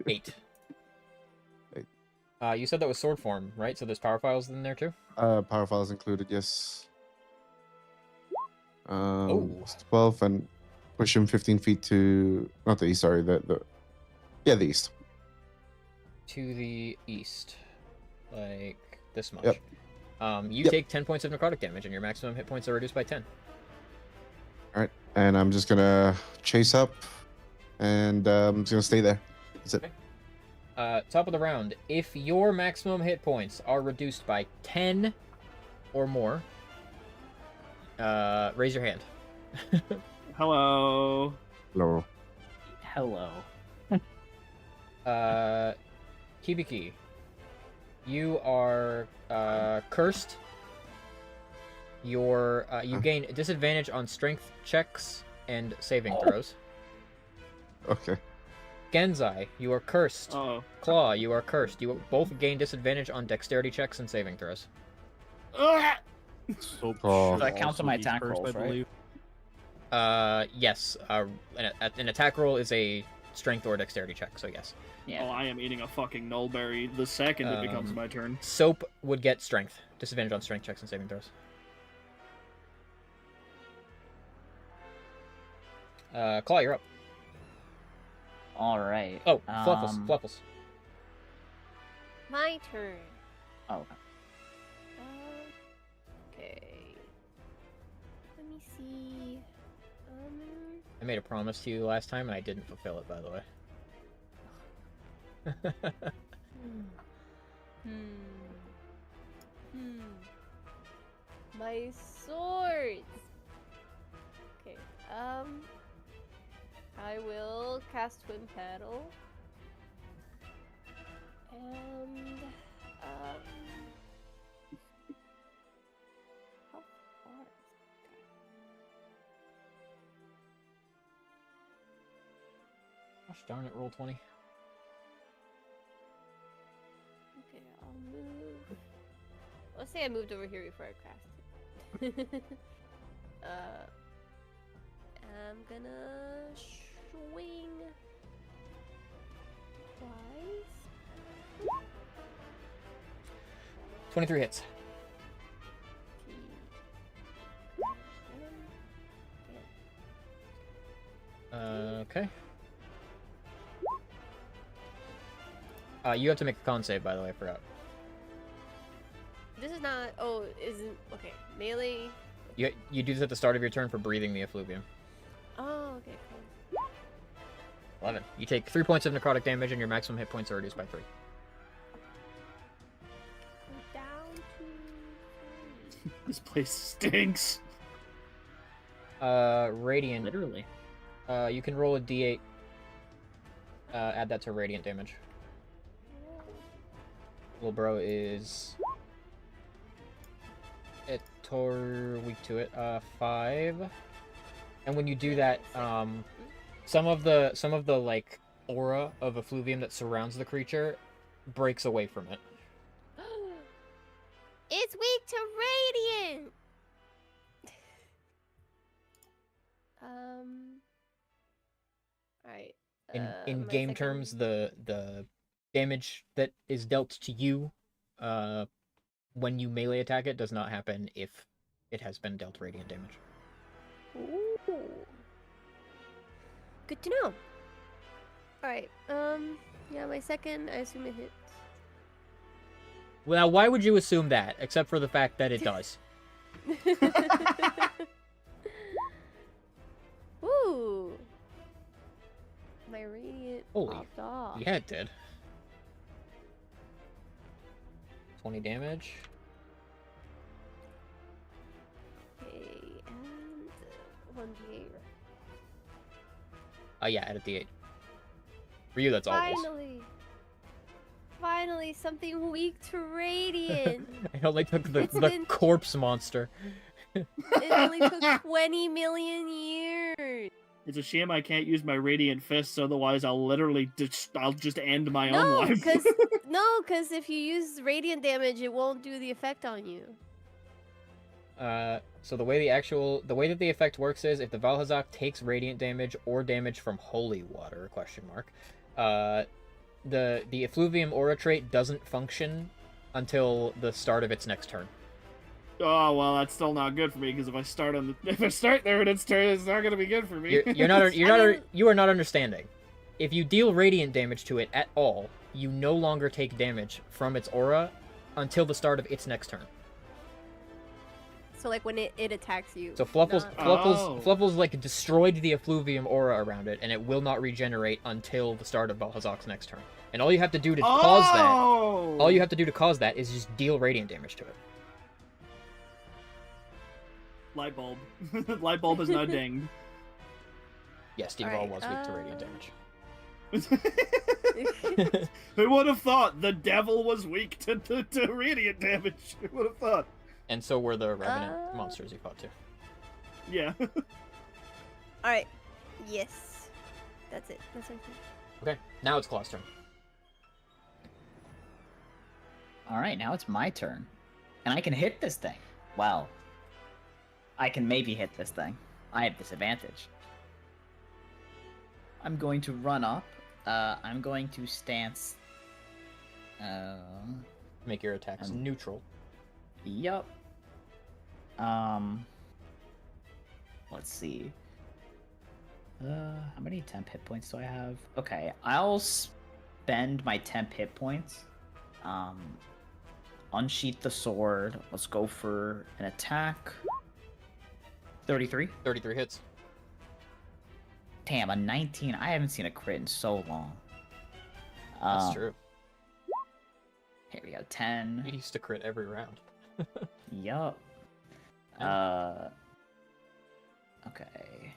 8. 8. You said that was sword form, right? So there's power files in there too? Power files included, yes. Oh. It's 12 and push him 15 feet to not the east, sorry, the east. To the east. Like this much. Yep. You Yep. take 10 points of necrotic damage, and your maximum hit points are reduced by 10. Alright. And I'm just gonna chase up and I'm just gonna stay there. That's it. Okay. Top of the round. If your maximum hit points are reduced by 10 or more, raise your hand. Hello. Hello. Hello. Hibiki, you are cursed. You gain disadvantage on strength checks and saving throws. Okay. Genzai, you are cursed. Oh. Claw, you are cursed. You both gain disadvantage on dexterity checks and saving throws. So Oh. should That counts also on my be attack cursed, rolls, I right? believe. Yes. An attack roll is a strength or dexterity check, so yes. Yeah. Oh, I am eating a fucking nullberry the second it becomes my turn. Soap would get strength. Disadvantage on strength checks and saving throws. Claw, you're up. All right. Oh, Fluffles. My turn. Oh. Okay. Let me see. I made a promise to you last time, and I didn't fulfill it, by the way. My swords. Okay. I will cast Twin Paddle. And how far is Gosh darn it, roll 20. Okay, I'll move. Let's say I moved over here before I cast it. I'm gonna swing twice. 23 hits. Okay. You have to make a con save, by the way, I forgot. This is not. Oh, isn't okay. Melee. You do this at the start of your turn for breathing the effluvium. Oh, okay, cool. 11. You take 3 points of necrotic damage, and your maximum hit points are reduced by 3. We're down to 3. This place stinks. Radiant. Literally. You can roll a d8. Add that to radiant damage. Little bro is weak to it. 5. And when you do that, some of the like aura of effluvium that surrounds the creature breaks away from it. It's weak to radiant. Alright. In my game second- terms, the damage that is dealt to you when you melee attack it does not happen if it has been dealt radiant damage. Ooh. Good to know. Alright, yeah, my second, I assume it hits. Well, why would you assume that, except for the fact that it does? Ooh. My radiant Holy- popped off. Yeah, it did. 20 damage. Okay, and 1d8. Yeah, add a d8. For you, that's always. Finally, something weak to radiant. I only took the It's been- corpse monster. It only took 20 million years. It's a shame I can't use my radiant fists, otherwise I'll just end my own No, life. because if you use radiant damage, it won't do the effect on you. So the way that the effect works is if the Valhazak takes radiant damage or damage from holy water, the effluvium aura trait doesn't function until the start of its next turn. Oh well, that's still not good for me because if I start there in its turn, it's not gonna be good for me. You are not understanding. If you deal radiant damage to it at all, you no longer take damage from its aura until the start of its next turn. So like when it attacks you. So Fluffles not- Oh. Fluffles like destroyed the effluvium aura around it, and it will not regenerate until the start of Valhazak's next turn. And all you have to do to cause that is just deal radiant damage to it. Light bulb. Light bulb is now dinged. Yes, Steve Ball Alright, was weak to radiant damage. Who would have thought the devil was weak to radiant damage? Who would have thought? And so were the revenant monsters you fought too. Yeah. Alright. Yes. That's it. That's everything. Okay, now it's Claw's turn. Alright, now it's my turn. And I can hit this thing. Well, I can maybe hit this thing. I have disadvantage. I'm going to run up. I'm going to stance. Make your attacks neutral. Yup. Let's see. How many temp hit points do I have? Okay, I'll spend my temp hit points. Unsheath the sword. Let's go for an attack. 33. 33 hits. Damn, a 19. I haven't seen a crit in so long. That's true. Here we go. 10. He used to crit every round. Yup. Okay.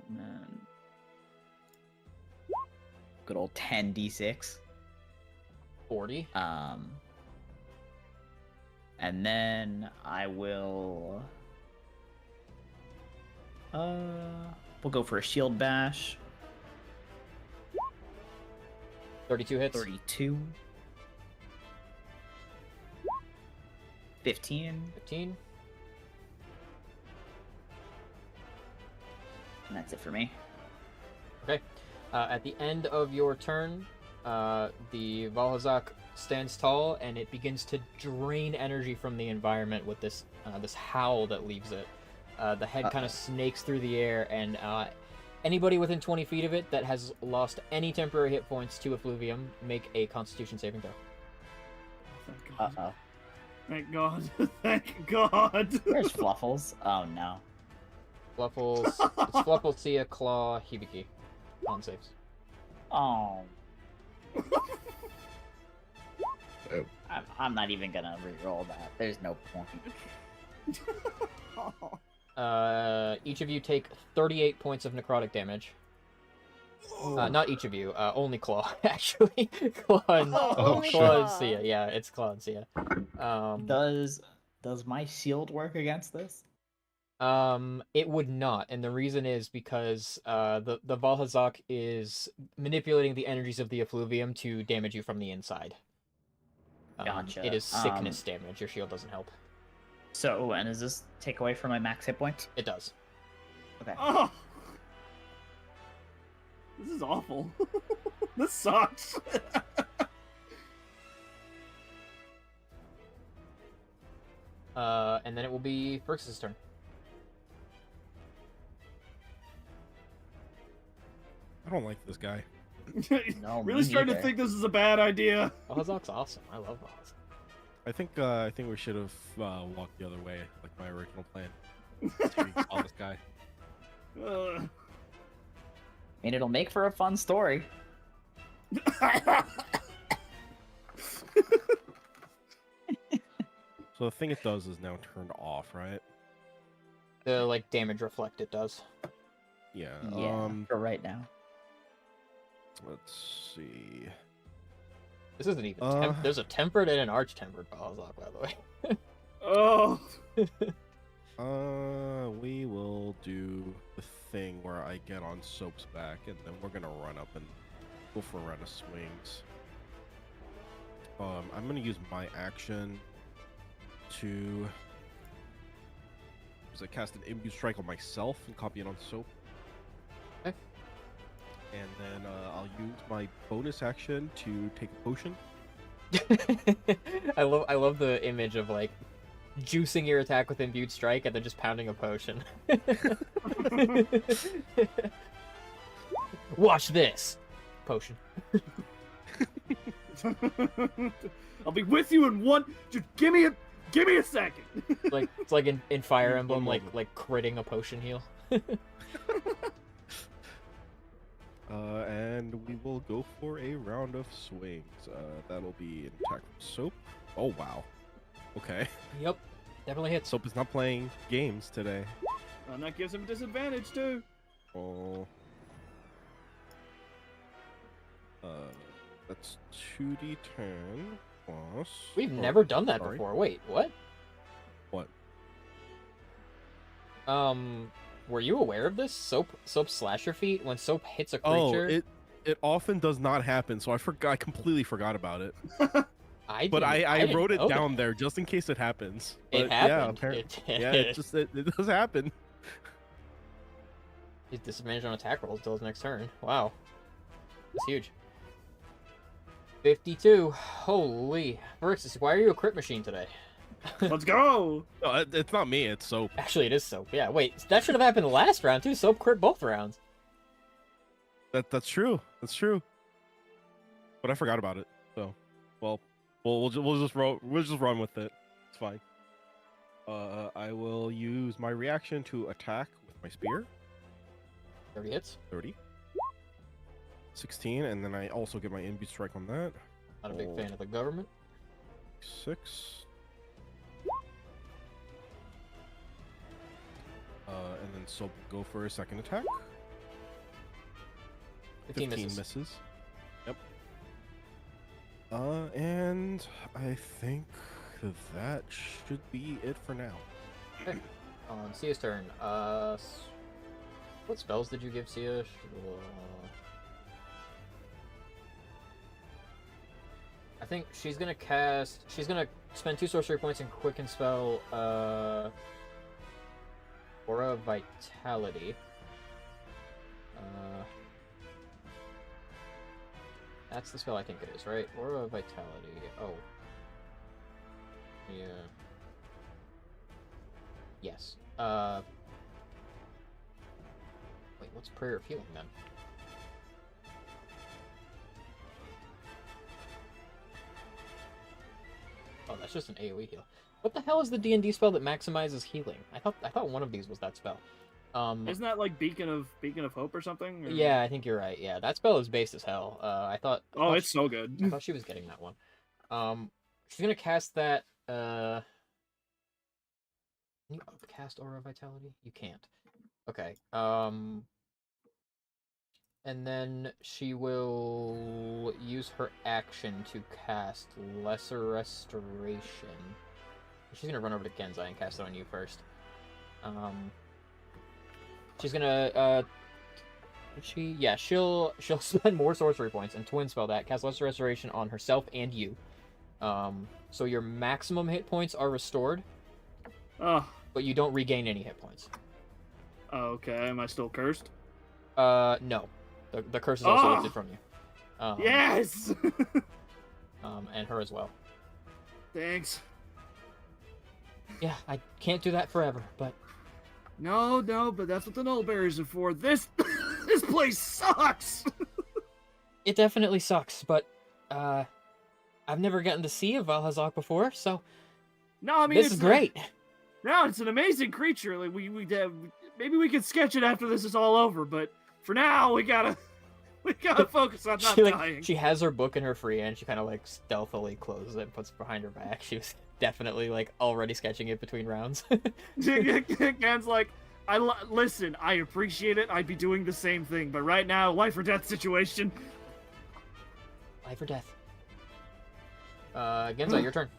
And then good old 10d6. 40. And then I will we'll go for a shield bash. 32 hits. 32. 15. 15. And that's it for me. Okay. At the end of your turn, the Valhazak stands tall, and it begins to drain energy from the environment with this howl that leaves it. The head kind of snakes through the air, and anybody within 20 feet of it that has lost any temporary hit points to effluvium, make a Constitution saving throw. thank Uh God. oh. Thank God. Thank God. Where's Fluffles? Oh no. Fluffles. It's Fluffles, Sia, Claw, Hibiki. On saves. Oh. Oh. I'm not even gonna re-roll that. There's no point. Each of you take 38 points of necrotic damage. Not each of you. Only Claw, actually. Claw and, Oh, only shit. Claw and Claw. Sia. Yeah, it's Claw and Sia. Does my shield work against this? It would not, and the reason is because the Valhazak is manipulating the energies of the effluvium to damage you from the inside. Gotcha. It is sickness damage. Your shield doesn't help. So, and does this take away from my max hit points? It does. Okay. Oh, this is awful. This sucks. And then it will be Fergus' turn. I don't like this guy. No, Really me starting to neither. think this is a bad idea. Valhazak's awesome. I love Valhazak. I think we should have walked the other way, like my original plan. We saw this guy. Uh. I mean, it'll make for a fun story. So the thing it does is now turned off, right? The like damage reflect it does. Yeah. Yeah, for right now. Let's see. This isn't even there's a tempered and an arch tempered Valhazak, by the way. Oh. We will do the thing where I get on Soap's back, and then we're gonna run up and go for a round of swings. I'm gonna use my action to cast an imbue strike on myself and copy it on Soap. Okay. And then I'll use my bonus action to take a potion. I love the image of like juicing your attack with imbued strike and then just pounding a potion. Watch this potion. I'll be with you in one. Just give me a second. Like it's like in Fire One Emblem, moment. like critting a potion heal. And we will go for a round of swings. That'll be an attack from Soap. Oh wow. Okay. Yep, definitely hits. Soap is not playing games today. And that gives him a disadvantage too. Oh. That's 2d10 plus. We've oh, never done that sorry. before. Wait, what? What? Were you aware of this? Soap slasher feat when Soap hits a Oh, creature. it often does not happen, so I completely forgot about it. But I didn't wrote it know that. down there just in case it happens. It But happened. Yeah, apparently. Yeah, it does happen. He's disadvantaged on attack rolls until his next turn. Wow. That's huge. 52. Holy. Versus, why are you a crit machine today? Let's go. No, it's not me. It's Soap. Actually, it is Soap. Yeah, wait. That should have happened last round, too. Soap crit both rounds. That's true. That's true. But I forgot about it. So, well, we'll just run with it. It's fine. I will use my reaction to attack with my spear. 30 hits. 30. 16, and then I also get my imbue strike on that. Not a big fan of the government. 6. And then Soap go for a second attack. 15 misses. misses. Yep. And I think that should be it for now. Okay. On Sia's turn. What spells did you give Sia? I think she's gonna spend 2 sorcery points and quicken spell, Aura of Vitality. That's the spell I think it is, right? Aura of Vitality. Oh. Yeah. Yes. Wait, what's Prayer of Healing then? just an AoE heal. What the hell is the D&D spell that maximizes healing? I thought one of these was that spell. Isn't that like Beacon of Hope or something? Or... Yeah, I think you're right. Yeah, that spell is based as hell. I thought it's so good. I thought she was getting that one. She's gonna cast that. Can you upcast Aura of Vitality? You can't. Okay. And then she will use her action to cast Lesser Restoration. She's gonna run over to Genzai and cast it on you first. She's gonna she'll spend more sorcery points and twin spell that, cast Lesser Restoration on herself and you. So your maximum hit points are restored. Oh. But you don't regain any hit points. Okay, am I still cursed? No. The curse is also lifted from you. Yes! And her as well. Thanks. Yeah, I can't do that forever, but... No, but that's what the null berries are for. This place sucks! It definitely sucks, but, I've never gotten to see a Valhazak before, so... No, I mean, this is great! No, it's an amazing creature. Like, maybe we could sketch it after this is all over, but for now, we gotta focus on not dying. She has her book in her free hand. She kind of like stealthily closes it and puts it behind her back. She was definitely like already sketching it between rounds. Gan's like, listen, I appreciate it. I'd be doing the same thing, but right now, life or death situation. Life or death. Genzai, your turn.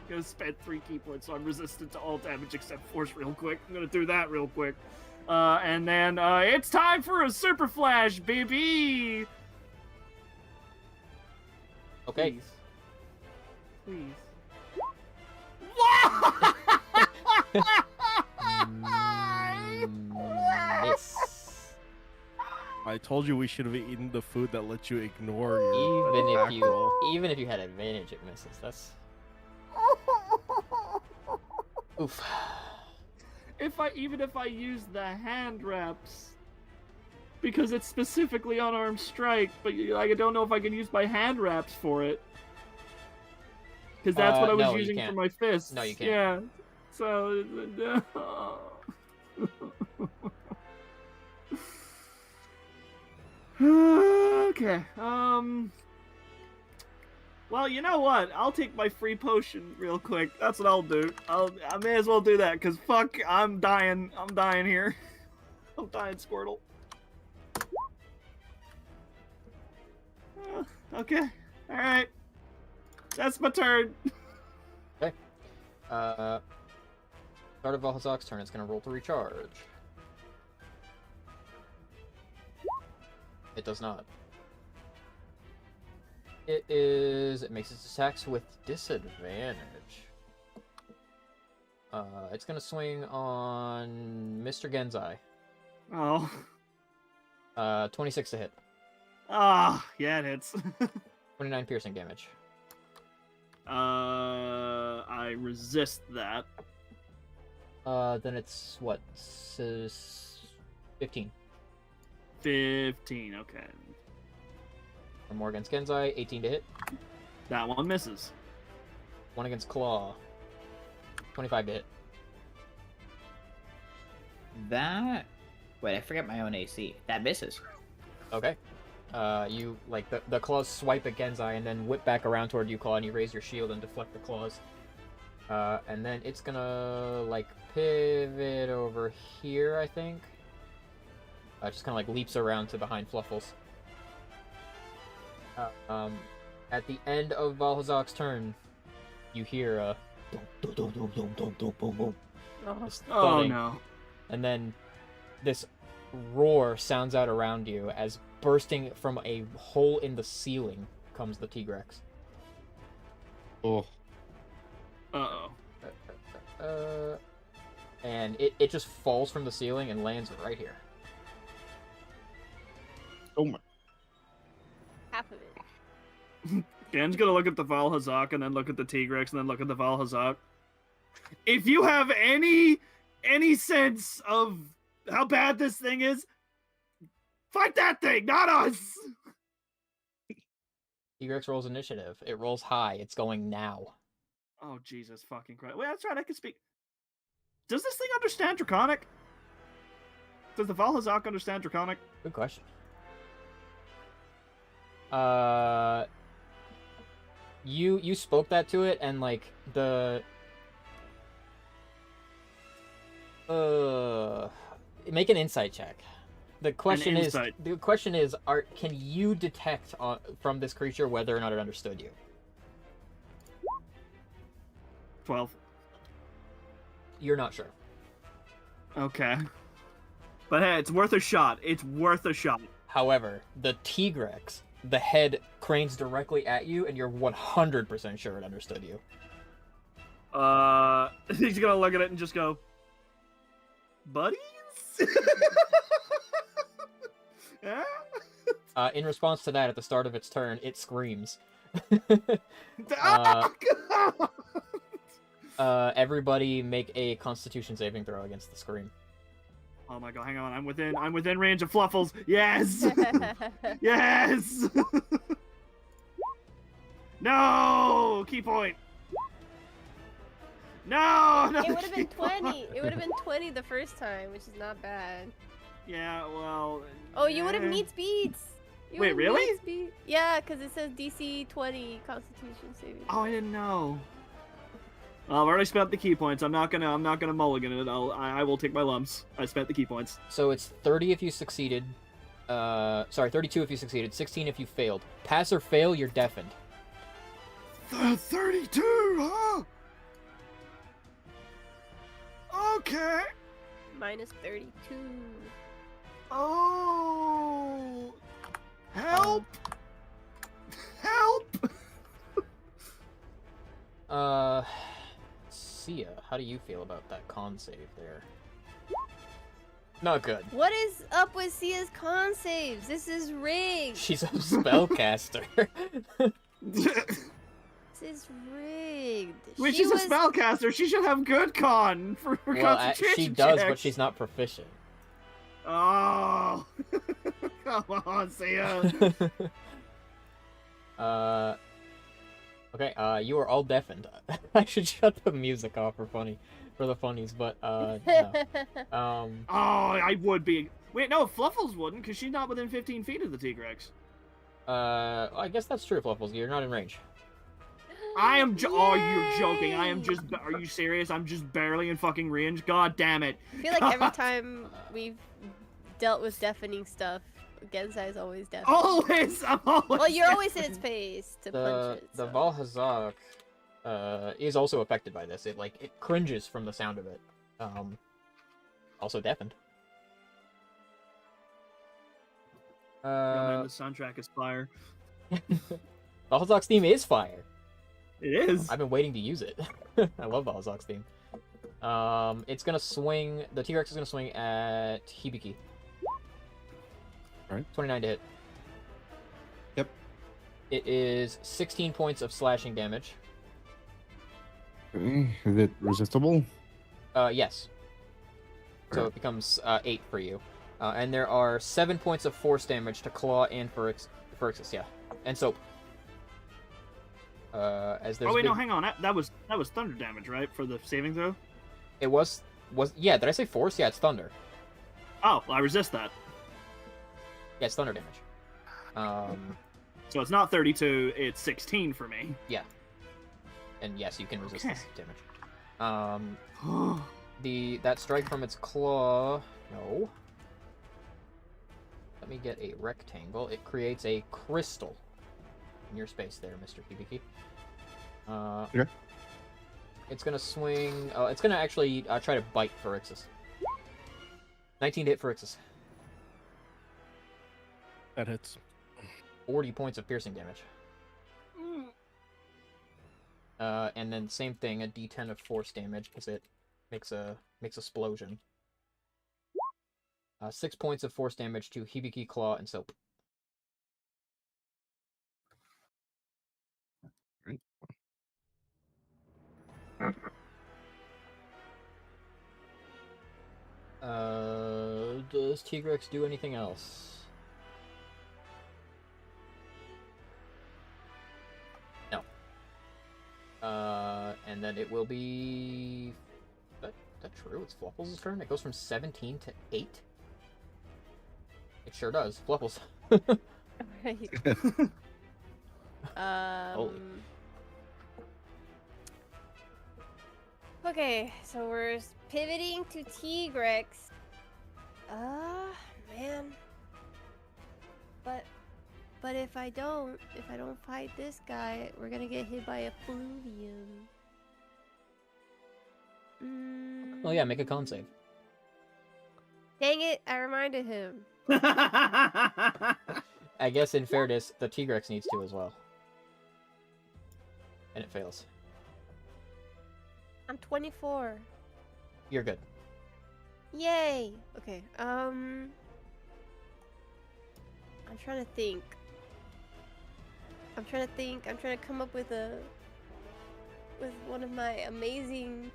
Gonna spend 3 key points, so I'm resistant to all damage except force real quick. I'm gonna do that real quick. And then it's time for a super flash, baby! Okay. Please. Miss. I told you we should have eaten the food that let you ignore your Even if you had advantage, it misses. That's oof. Even if I use the hand wraps, because it's specifically unarmed strike, but I don't know if I can use my hand wraps for it, because that's what I was using for my fists. No, you can't. Yeah. So. Okay. Well, you know what? I'll take my free potion real quick. That's what I'll do. I may as well do that, because fuck, I'm dying. I'm dying here. I'm dying, Squirtle. Okay. Alright. That's my turn. Okay. Start of Valhazak's turn. It's going to roll to recharge. It does not. It makes its attacks with disadvantage. It's gonna swing on Mr. Genzai. Oh. 26 to hit. Ah, yeah, it hits. 29 piercing damage. I resist that. Then it's what? 15. 15, okay. One more against Genzai, 18 to hit. That one misses. One against Claw, 25 to hit. Wait, I forget my own AC. That misses. Okay. You, like, the claws swipe at Genzai and then whip back around toward you, Claw, and you raise your shield and deflect the claws. And then it's gonna, like, pivot over here, I think. Just kind of, like, leaps around to behind Fluffles. At the end of Valhazak's turn, you hear this Oh thudding, no. and then this roar sounds out around you as bursting from a hole in the ceiling comes the T-Rex. Oh, Uh-oh. And it just falls from the ceiling and lands right here. oh my! Half of it. Dan's gonna look at the Valhazak and then look at the Tigrex and then look at the Valhazak. If you have any sense of how bad this thing is, fight that thing, not us! T-Rex rolls initiative. It rolls high. It's going now. Oh, Jesus fucking Christ. Wait, that's right, I can speak. Does this thing understand Draconic? Does the Valhazak understand Draconic? Good question. You spoke that to it, and like the make an insight check. The question insight. is, can you detect from this creature whether or not it understood you? 12. You're not sure. Okay. But hey, it's worth a shot. It's worth a shot. However, the Tigrex, the head cranes directly at you, and you're 100% sure it understood you. He's gonna look at it and just go, buddies? Yeah? In response to that, at the start of its turn, it screams. Everybody make a Constitution saving throw against the scream. Oh my god, hang on. I'm within range of Fluffles. Yes! Yes! No! Key point. No! It would have been 20. It would have been 20 the first time, which is not bad. Yeah, well. Oh, you would have meets beats. You Wait, would've really? meets beat. Yeah, because it says DC 20 Constitution saving. Oh, I didn't know. Well, I've already spent the key points. I'm not gonna mulligan it. I will take my lumps. I spent the key points. So it's 30 if you succeeded. Sorry, 32 if you succeeded. 16 if you failed. Pass or fail, you're deafened. 32, huh? Okay. Minus 32. Oh. Help! Help! Sia, how do you feel about that con save there? Not good. What is up with Sia's con saves? This is rigged. She's a spellcaster. This is rigged. Wait, she's a spellcaster. She should have good con for Well, concentration she does, checks. but she's not proficient. Oh. Come on, Sia. Okay, you are all deafened. I should shut the music off for the funnies, but, no. Oh, I would be. Wait, no, Fluffles wouldn't, because she's not within 15 feet of the Tigrex. I guess that's true, Fluffles. You're not in range. I am oh, you're joking. I am just, are you serious? I'm just barely in fucking range? God damn it. I feel like every time we've dealt with deafening stuff, Gensai is always deafened. Always! I'm always Well, you're always in deafened. its face to punch it. The So. Valhazak, is also affected by this. It cringes from the sound of it. Also deafened. Yo, man, the soundtrack is fire. Valhazak's theme is fire. It is. I've been waiting to use it. I love Valhazak's theme. It's gonna swing. The T-Rex is gonna swing at Hibiki. Alright. 29 to hit. Yep. It is 16 points of slashing damage. Okay. Is it resistible? Yes. So it becomes 8 for you. And there are 7 points of force damage to Claw and Phyrexius, yeah. And Soap. As there's Oh wait, big... no, hang on. That was thunder damage, right? For the saving throw. It was yeah. Did I say force? Yeah, it's thunder. Oh, well, I resist that. Yeah, it's thunder damage. So it's not 32. It's 16 for me. Yeah. And yes, you can resist Okay. this damage. That strike from its claw. No. Let me get a rectangle. It creates a crystal in your space there, Mr. Hibiki. Okay. It's gonna swing. It's gonna actually try to bite Phyrexius. 19 to hit Phyrexius. That hits. 40 points of piercing damage. And then same thing, a D10 of force damage because it makes a explosion. 6 points of force damage to Hibiki, Claw, and Soap. Right. Does Tigrex do anything else? it will be... Is that true? It's Fluffles' turn? It goes from 17 to 8? It sure does. Fluffles. Right. Holy. Okay, so we're pivoting to Tigrex. Man. But if I don't fight this guy, we're gonna get hit by a Fluvium. Oh yeah, make a con save. Dang it, I reminded him. I guess in fairness, the Tigrex needs to as well. And it fails. I'm 24. You're good. Yay! Okay, I'm trying to think. I'm trying to come up with one of my amazing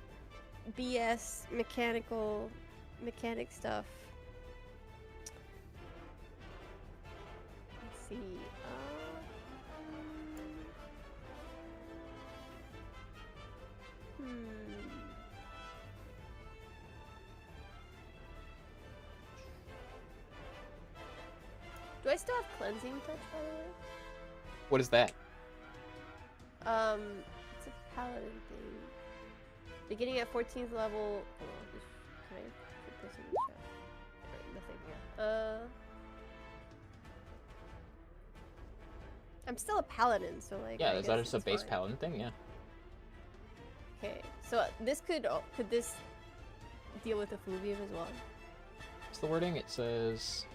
BS mechanic stuff. Let's see. Do I still have cleansing touch, by the way? What is that? It's a paladin thing. Beginning at 14th level. Hold on, can I put this in the chat? Alright, nothing. Yeah. I'm still a paladin, so like. Yeah, I is that guess just a it's base fine. paladin thing? Yeah. Okay, so this could this deal with the Fluvium as well? What's the wording? It says...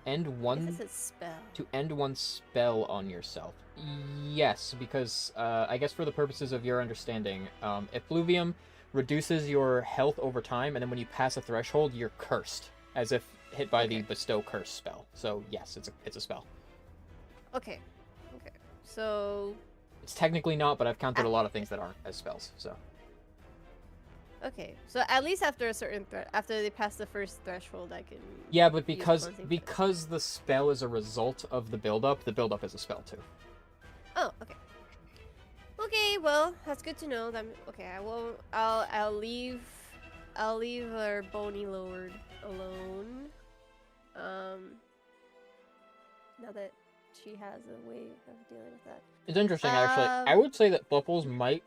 end I one... guess it's a spell. To end one spell on yourself. Yes, because, I guess for the purposes of your understanding, Effluvium reduces your health over time, and then when you pass a threshold, you're cursed, as if hit by the Bestow Curse spell. So, yes, it's a spell. Okay. Okay. So... It's technically not, but I've counted a lot of things that aren't as spells, so... Okay, so at least after a certain after they pass the first threshold, I can... Yeah, but use because cleansing touch. the spell is a result of the build-up is a spell, too. Oh, okay. Okay, well, that's good to know. Okay, I won't... I'll leave our bony lord alone. Now that she has a way of dealing with that. It's interesting, actually. I would say that Fluffles might...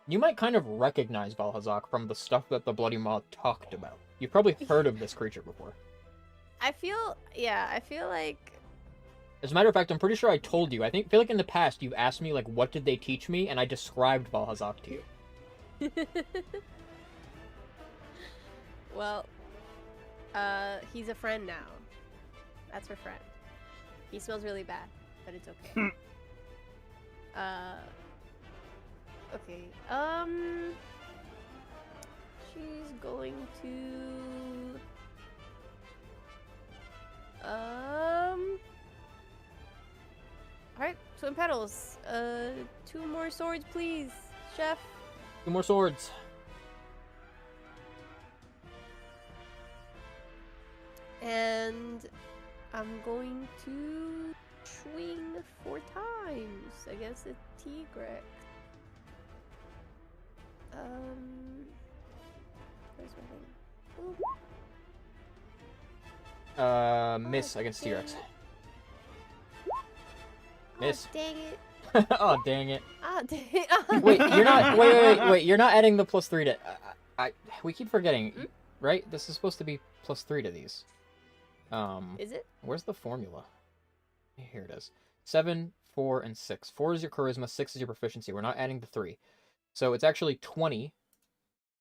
You might kind of recognize Valhazak from the stuff that the Bloody Maw talked about. You've probably heard of this creature before. I feel like... As a matter of fact, I'm pretty sure I told you. I feel like in the past you've asked me, like, what did they teach me? And I described Valhazak to you. Well, he's a friend now. That's her friend. He smells really bad, but it's okay. Okay, she's going to... Alright, Twin Petals. 2 more swords, please, Chef. 2 more swords. And I'm going to swing 4 times against the Tigrex. Where's my thing? Ooh. Miss against T-Rex. Miss. Oh, dang it. Oh, dang it. Ah, dang it. Oh. Wait, you're not... Wait, you're not adding the +3 to... we keep forgetting, right? This is supposed to be +3 to these. Is it? Where's the formula? Here it is. 7, 4, and 6. 4 is your charisma, 6 is your proficiency. We're not adding the 3. So it's actually 20,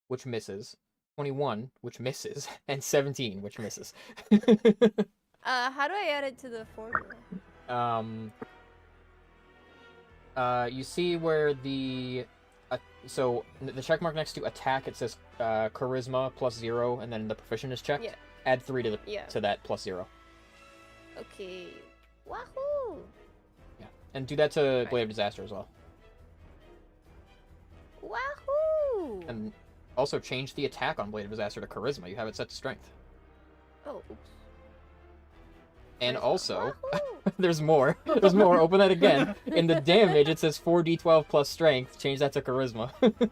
which misses, 21, which misses, and 17, which misses. How do I add it to the formula? You see where the... so the check mark next to attack, it says charisma +0, and then the proficient is checked. Yeah. Add 3 to that +0. Okay. Wahoo! Yeah, and do that to Blade of Disaster as well. Wahoo! And also change the attack on Blade of Disaster to charisma. You have it set to strength. Oh, oops. And Where's also, Wahoo! there's more. There's more. Open that again. In the damage, it says 4d12 plus strength. Change that to charisma. Wahoo!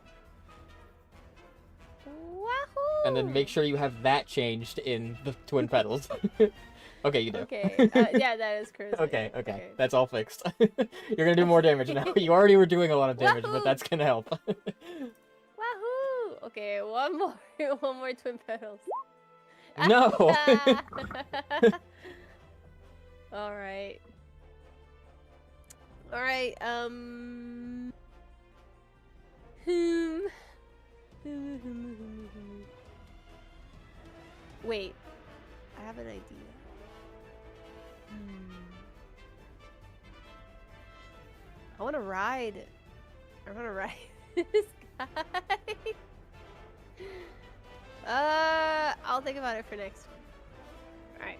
And then make sure you have that changed in the twin petals. Okay, you do. Okay. Yeah, that is charisma. Okay, okay. That's all fixed. You're gonna do more damage now. You already were doing a lot of damage, but Wahoo! that's gonna help. Wahoo! Okay, one more, one more twin petals. No! All right. All right. Wait, I have an idea. I want to ride. I want to ride this guy. I'll think about it for next one. All right.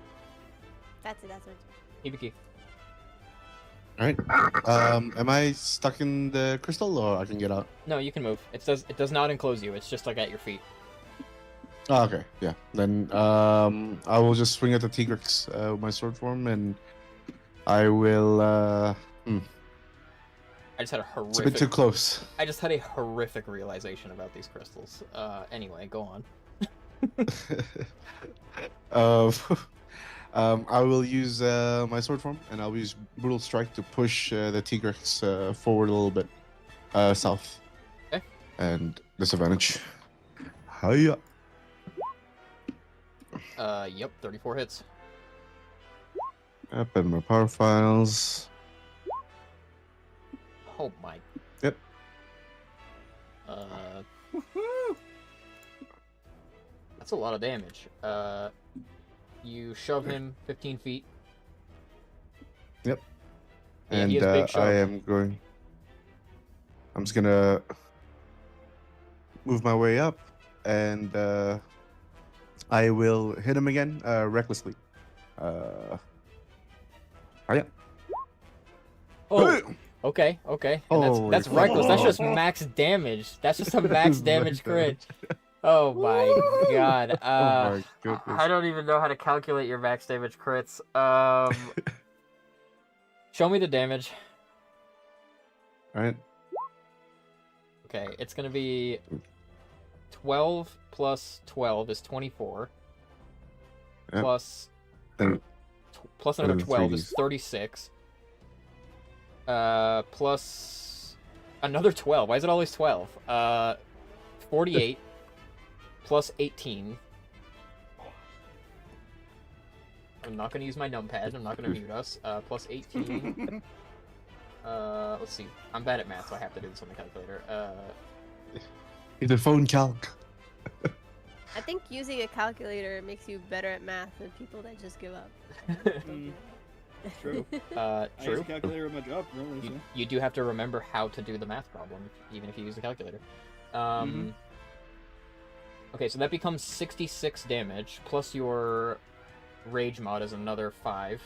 That's it. That's it. Hibiki. Alright. Am I stuck in the crystal or I can get out? No, you can move. It does not enclose you. It's just like at your feet. Oh, okay, yeah. Then I will just swing at the Tigrex with my sword form, and I will. I just had a It's a bit too horrific. close. I just had a horrific realization about these crystals. Anyway, go on. I will use my sword form, and I'll use brutal strike to push the Tigrex forward a little bit, south. Okay. And disadvantage. Hiya. Yep, 34 hits. Up in my power files. Oh my. Yep. That's a lot of damage. You shove him 15 feet. Yep. Yeah, And he has big shove. I'm just gonna move my way up, and I will hit him again, recklessly. Yeah. Oh, okay, okay. And Holy that's reckless. That's fuck. just max damage. That's just a max damage crit. Oh my god. Oh my goodness. I don't even know how to calculate your max damage crits. Show me the damage. Alright. Okay, it's gonna be 12 plus 12 is 24. Yep. Plus Then plus another then 12 is 3Ds. 36. Plus another 12. Why is it always 12? 48 plus 18. I'm not gonna use my numpad. I'm not gonna mute us. Plus 18. Let's see. I'm bad at math, so I have to do this on the calculator. It's a phone calc. I think using a calculator makes you better at math than people that just give up. True. I use True. a calculator in my job, really. So. You do have to remember how to do the math problem, even if you use the calculator. Okay, so that becomes 66 damage, plus your rage mod is another 5.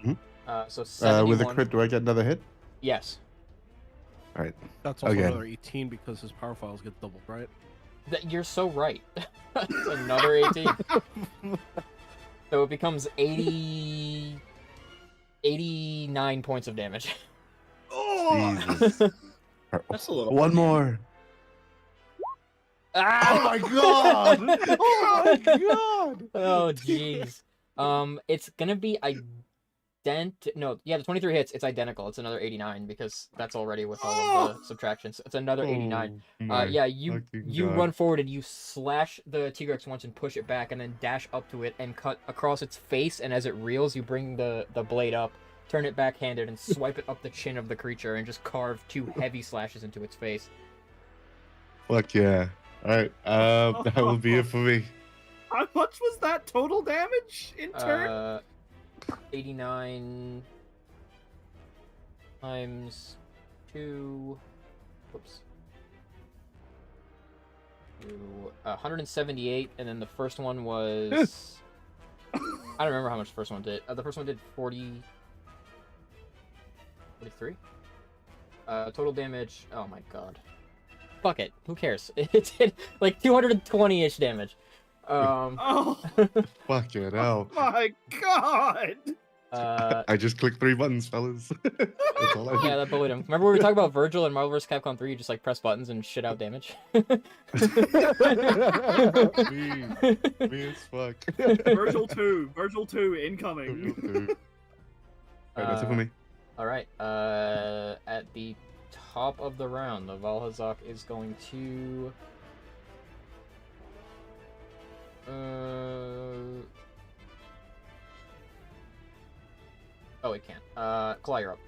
Mhm. So 71. With a crit, do I get another hit? Yes. Alright. That's also Again. another 18 because his power files get doubled, right? You're so right. That's another 18. So it becomes 89 points of damage. Jesus. That's a little. One more. Ah! Oh my god! Oh my god! Oh jeez. It's gonna be No, yeah, the 23 hits. It's identical. It's another 89 because that's already with all of the subtractions. It's another 89. Oh my Yeah, you fucking God. run forward and you slash the T-Rex once and push it back, and then dash up to it and cut across its face. And as it reels, you bring the blade up, turn it backhanded, and swipe it up the chin of the creature, and just carve 2 heavy slashes into its face. Fuck yeah. Alright, that will be it for me. How much was that total damage in turn? 89 times 2. Whoops. 178, and then the first one was. I don't remember how much the first one did. The first one did 40. 43? Total damage. Oh my god. Fuck it. Who cares? It did like 220-ish damage. Oh Fucking hell. my god! I just clicked 3 buttons, fellas. That's all I Yeah, need. that bullied him. Remember we were talking about Virgil in Marvel vs. Capcom 3? You just like press buttons and shit out damage. Me as fuck. Virgil 2 incoming. Alright, that's it for me. All right. At the top of the round, the Valhazak is going to. Oh, it can't. Claw, you're up.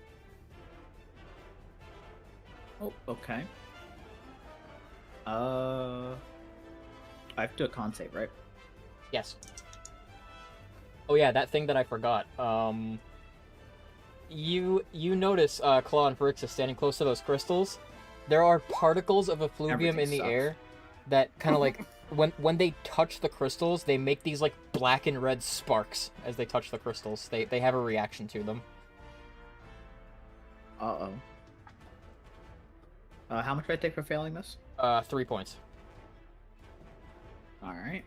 Oh, okay. I have to do a con save, right? Yes. Oh yeah, that thing that I forgot. You notice Claw and Phyrexius standing close to those crystals. There are particles of effluvium Everything in the sucks. air that kind of like when they touch the crystals, they make these like black and red sparks as they touch the crystals. They have a reaction to them. Uh-oh. How much do I take for failing this? 3 points. Alright.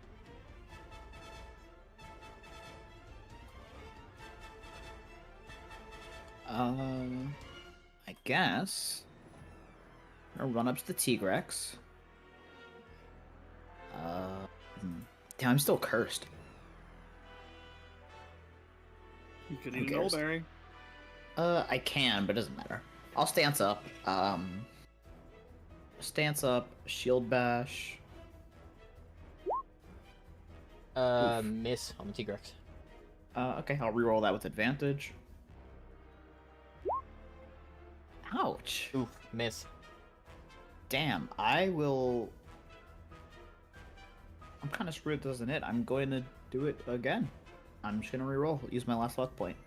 I guess I'm gonna run up to the Tigrex. Damn, I'm still cursed. You could Who eat an cares? Olberry. I can, but it doesn't matter. I'll stance up. Stance up, shield bash. Oof. Miss on the Tigrex. Okay, I'll reroll that with advantage. Ouch. Oof, miss. Damn, I'm kind of screwed, doesn't it? I'm going to do it again. I'm just going to reroll. Use my last luck point.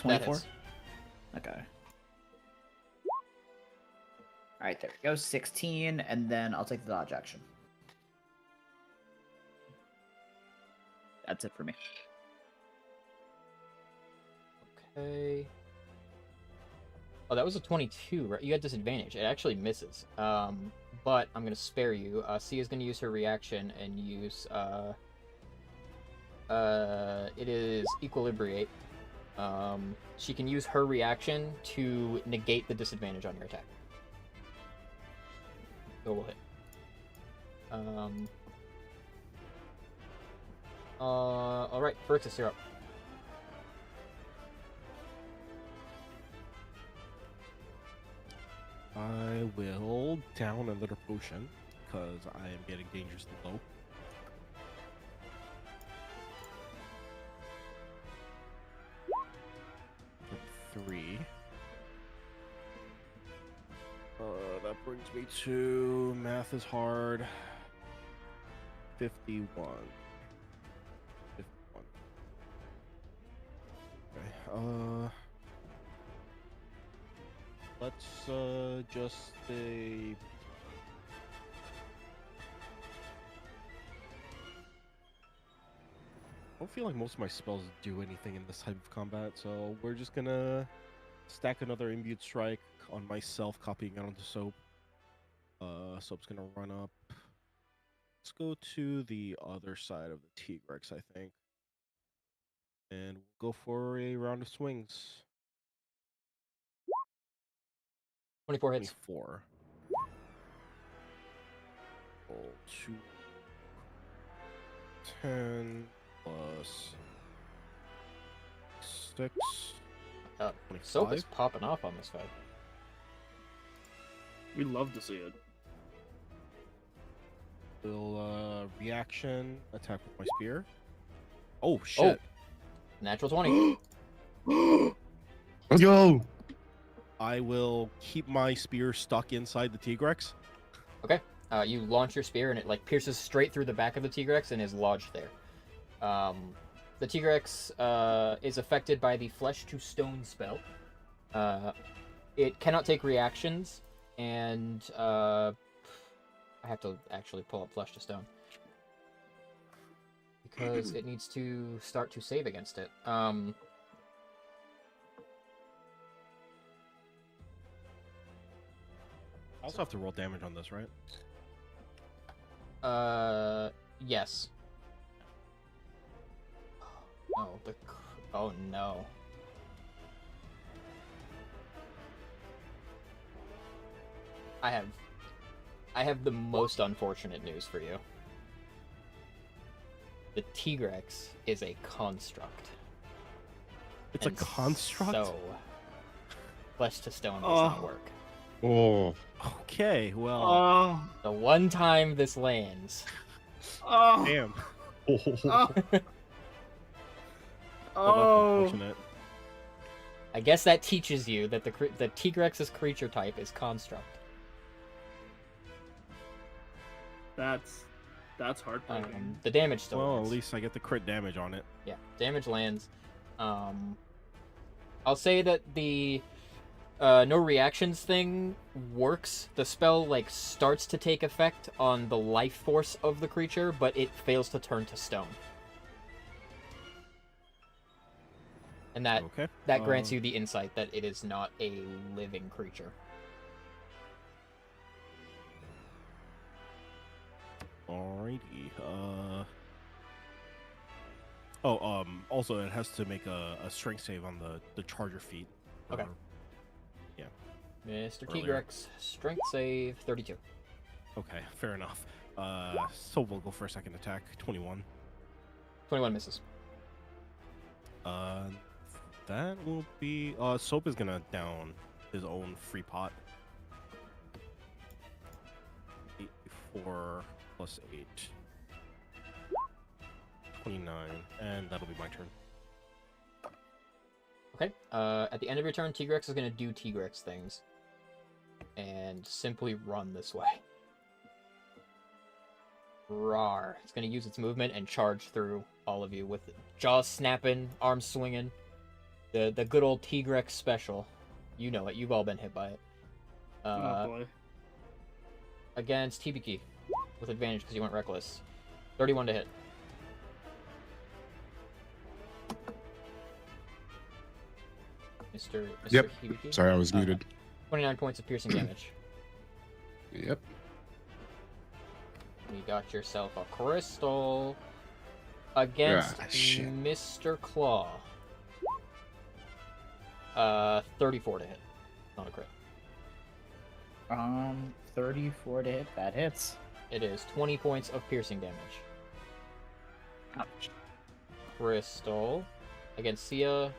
That 24? hits. Okay. Alright, there we go. 16, and then I'll take the dodge action. That's it for me. Okay. Oh, that was a 22, right? You had disadvantage. It actually misses. But I'm gonna spare you. Sia's gonna use her reaction and use it is equilibriate. She can use her reaction to negate the disadvantage on your attack. So we'll hit. Alright, Phyrexius, you're up. I will down another potion because I am getting dangerously low. Get 3. That brings me to math is hard. 51. 51. Okay. Let's just say I don't feel like most of my spells do anything in this type of combat, so we're just gonna stack another imbued strike on myself, copying it onto Soap. Soap's gonna run up. Let's go to the other side of the Tigrex, I think. And we'll go for a round of swings. 24 hits. 24. Roll 2. 10 plus 6. Soap 25. is popping off on this fight. We'd love to see it. Will reaction attack with my spear. Oh shit! Natural 20. Let's go. I will keep my spear stuck inside the Tigrex. Okay. You launch your spear and it like pierces straight through the back of the Tigrex and is lodged there. The Tigrex is affected by the Flesh to Stone spell. It cannot take reactions, and I have to actually pull up Flesh to Stone because it needs to start to save against it. I also have to roll damage on this, right? Yes. Oh, oh no. I have the most unfortunate news for you. The Tigrex is a construct. It's And a construct? So, flesh to stone does Oh. not work. Oh. Okay, well, Oh, The one time this lands, oh, damn. oh, Well, oh. that's unfortunate. I guess that teaches you that the Tigrex's creature type is construct. That's heartbreaking. The damage still Well, lands. at least I get the crit damage on it. Yeah, damage lands. I'll say that the no reactions thing works. The spell like starts to take effect on the life force of the creature, but it fails to turn to stone. And that Okay. grants you the insight that it is not a living creature. Alrighty. Also, it has to make a strength save on the charger feat. Okay. Yeah. Mr. Earlier. Tigrex, strength save 32. Okay, fair enough. So we'll go for a second attack. 21. 21 misses. That will be. Soap is gonna down his own free pot. 8, 4 plus 8. 29, and that'll be my turn. Okay. At the end of your turn, Tigrex is going to do Tigrex things. And simply run this way. Rawr. It's going to use its movement and charge through all of you with jaws snapping, arms swinging. The good old Tigrex special. You know it. You've all been hit by it. Oh boy. Against Hibiki. With advantage because you went reckless. 31 to hit. Mr. Yep. Hibiki. Sorry, I was muted. 29 points of piercing damage. Yep. You got yourself a crystal against shit. Mr. Claw. 34 to hit. Not a crit. 34 to hit. That hits. It is 20 points of piercing damage. Ouch. Crystal against Sia.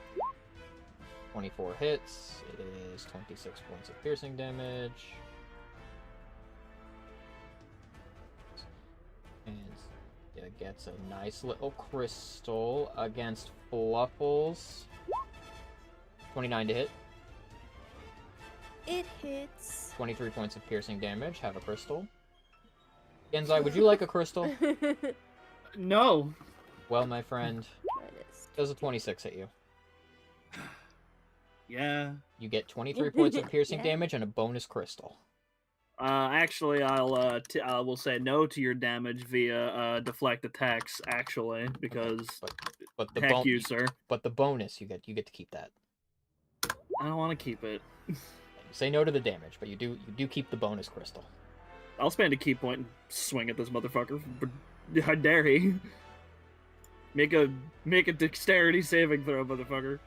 24 hits. It is 26 points of piercing damage. And it gets a nice little crystal against Fluffles. 29 to hit. It hits. 23 points of piercing damage. Have a crystal. Genzai, would you like a crystal? No. Well, my friend, does a 26 hit you? Yeah. You get 23 points of piercing Yeah. damage and a bonus crystal. Actually, I will say no to your damage via deflect attacks. Actually, because But the heck you, sir. But the bonus you get to keep that. I don't want to keep it. You say no to the damage, but you do keep the bonus crystal. I'll spend a key point and swing at this motherfucker. How dare he? Make a dexterity saving throw, motherfucker.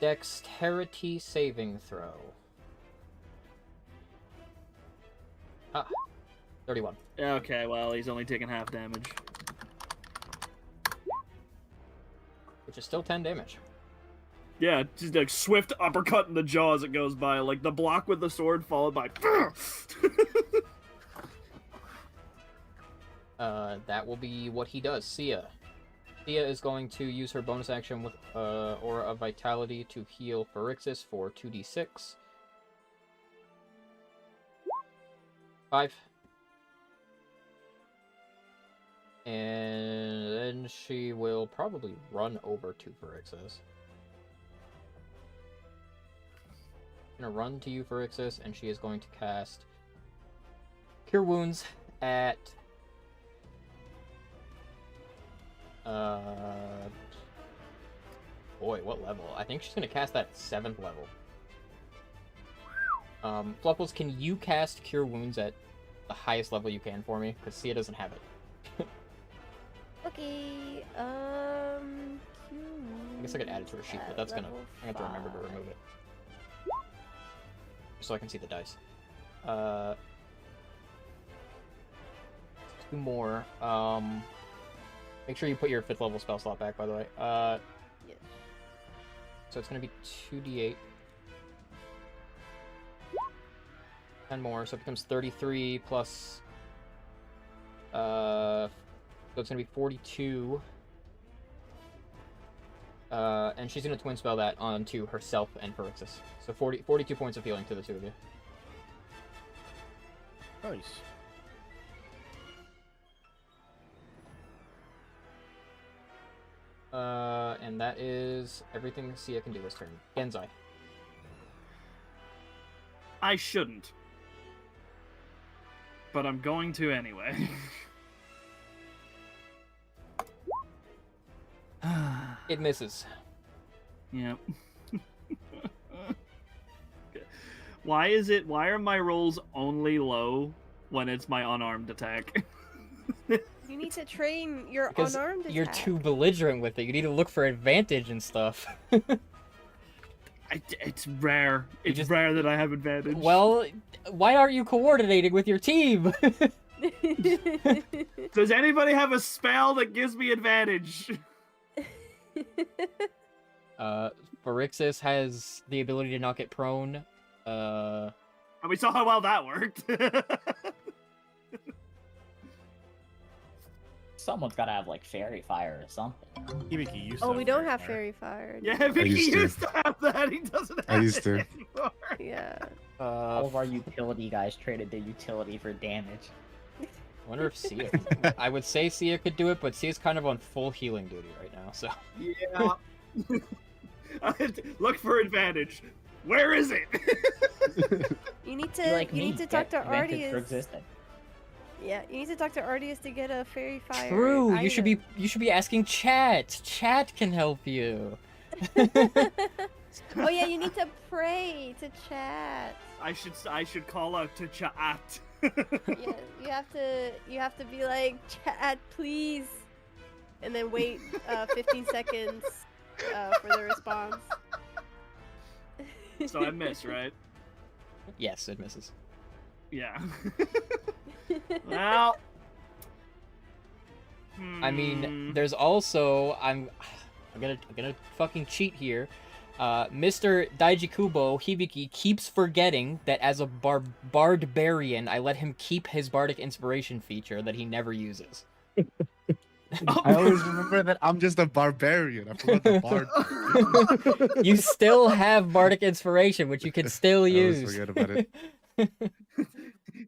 Dexterity saving throw. Ah, 31. Okay, well, he's only taking half damage. Which is still 10 damage. Yeah, just like swift uppercut in the jaw as it goes by, like the block with the sword followed by. That will be what he does. Sia. Sia is going to use her bonus action with Aura of Vitality to heal Phyrexius for 2d6. 5. And then she will probably run over to Phyrexius. Gonna run to you, Phyrexius, and she is going to cast Cure Wounds at boy, what level? I think she's gonna cast that at 7th level. Fluffles, can you cast Cure Wounds at the highest level you can for me, because Sia doesn't have it. Okay. I guess I could add it to her sheet, but that's gonna. I have to remember to remove it, so I can see the dice. 2 more. Make sure you put your 5th level spell slot back, by the way. Yes. So it's gonna be 2d8. 10 more, so it becomes 33 plus. So it's gonna be 42. And she's gonna twin spell that onto herself and Phyrexius. So 42 points of healing to the 2 of you. Nice. And that is everything Sia can do this turn. Genzai. I shouldn't. But I'm going to anyway. It misses. Yep. Why are my rolls only low when it's my unarmed attack? You need to train your Because unarmed attack. you're too belligerent with it. You need to look for advantage and stuff. It's rare. It's just- rare that I have advantage. Well, why aren't you coordinating with your team? Does anybody have a spell that gives me advantage? Phyrexius has the ability to not get prone. And we saw how well that worked. Someone's gotta have like fairy fire or something. Hibiki used to Oh, have we don't fairy have fire. fairy fire. Yeah, Vicky used to. used to have that. He doesn't I have used it to. anymore. Yeah. All of our utility guys traded their utility for damage. I wonder if Sia. I would say Sia could do it, but Sia's kind of on full healing duty right now, so. Yeah. Look for advantage. Where is it? You need to Be like you me, need to talk get to advantage for Ardius. existing. Yeah, you need to talk to Ardius to get a fairy fire. True. You should item. be asking chat. Chat can help you. Oh yeah, you need to pray to chat. I should call out to chat. Yeah, you have to be like, chat, please, and then wait 15 seconds for the response. So I miss, right? Yes, it misses. Yeah. Well. I mean, there's also I'm gonna fucking cheat here. Mr. Daijikubo Hibiki keeps forgetting that as a bardbarian, I let him keep his bardic inspiration feature that he never uses. I always remember that I'm just a barbarian. I forgot the bard. You still have bardic inspiration, which you can still I always use. forget about it.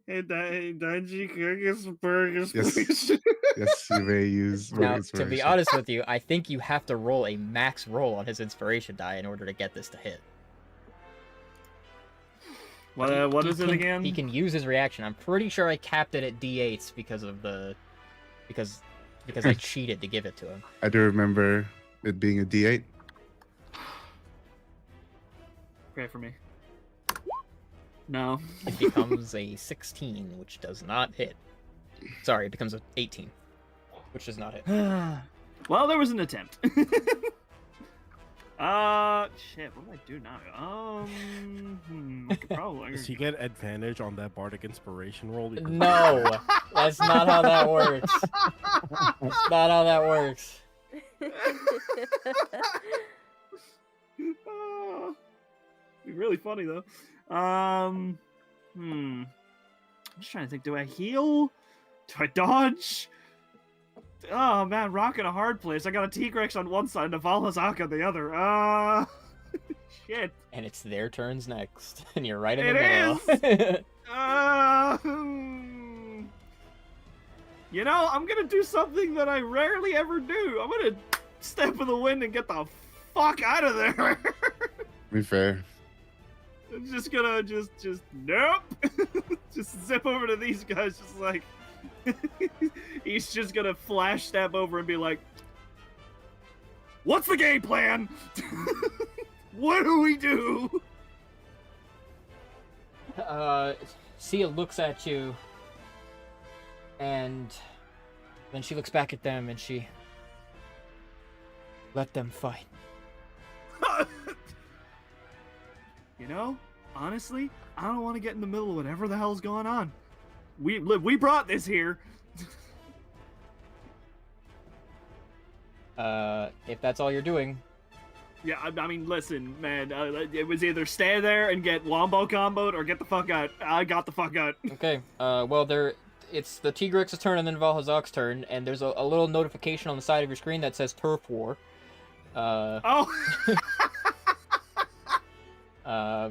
Hey, Daiji, can I get some burgers, Yes. please? Yes, you may use Now, word to be inspiration. honest with you, I think you have to roll a max roll on his inspiration die in order to get this to hit. What He is it can- again? He can use his reaction. I'm pretty sure I capped it at D8s because I cheated to give it to him. I do remember it being a D8. Pray for me. No. It becomes a 16, which does not hit. Sorry, it becomes an 18, which does not hit. Well, there was an attempt. Shit. What do I do now? I could probably. Does he get advantage on that bardic inspiration roll? Because- No, that's not how that works. That's not how that works. Be really funny though. I'm just trying to think. Do I heal? Do I dodge? Oh man, rock in a hard place. I got a T-Rex on one side and a Valazak on the other. Shit. And it's their turns next, and you're right in the It middle. You know, I'm gonna do something that I rarely ever do. I'm gonna step in the wind and get the fuck out of there. Be fair. I'm just gonna just nope. Just zip over to these guys, just like he's just gonna flash step over and be like, "What's the game plan? What do we do?" Sia looks at you And then she looks back at them and she... Let them fight. You know, honestly, I don't want to get in the middle of whatever the hell's going on. We brought this here. If that's all you're doing... Yeah, I mean, listen, man. It was either stay there and get wombo comboed or get the fuck out. I got the fuck out. Okay, well, it's the Tigrex's turn and then Valhazak's turn, and there's a little notification on the side of your screen that says Turf War. Oh!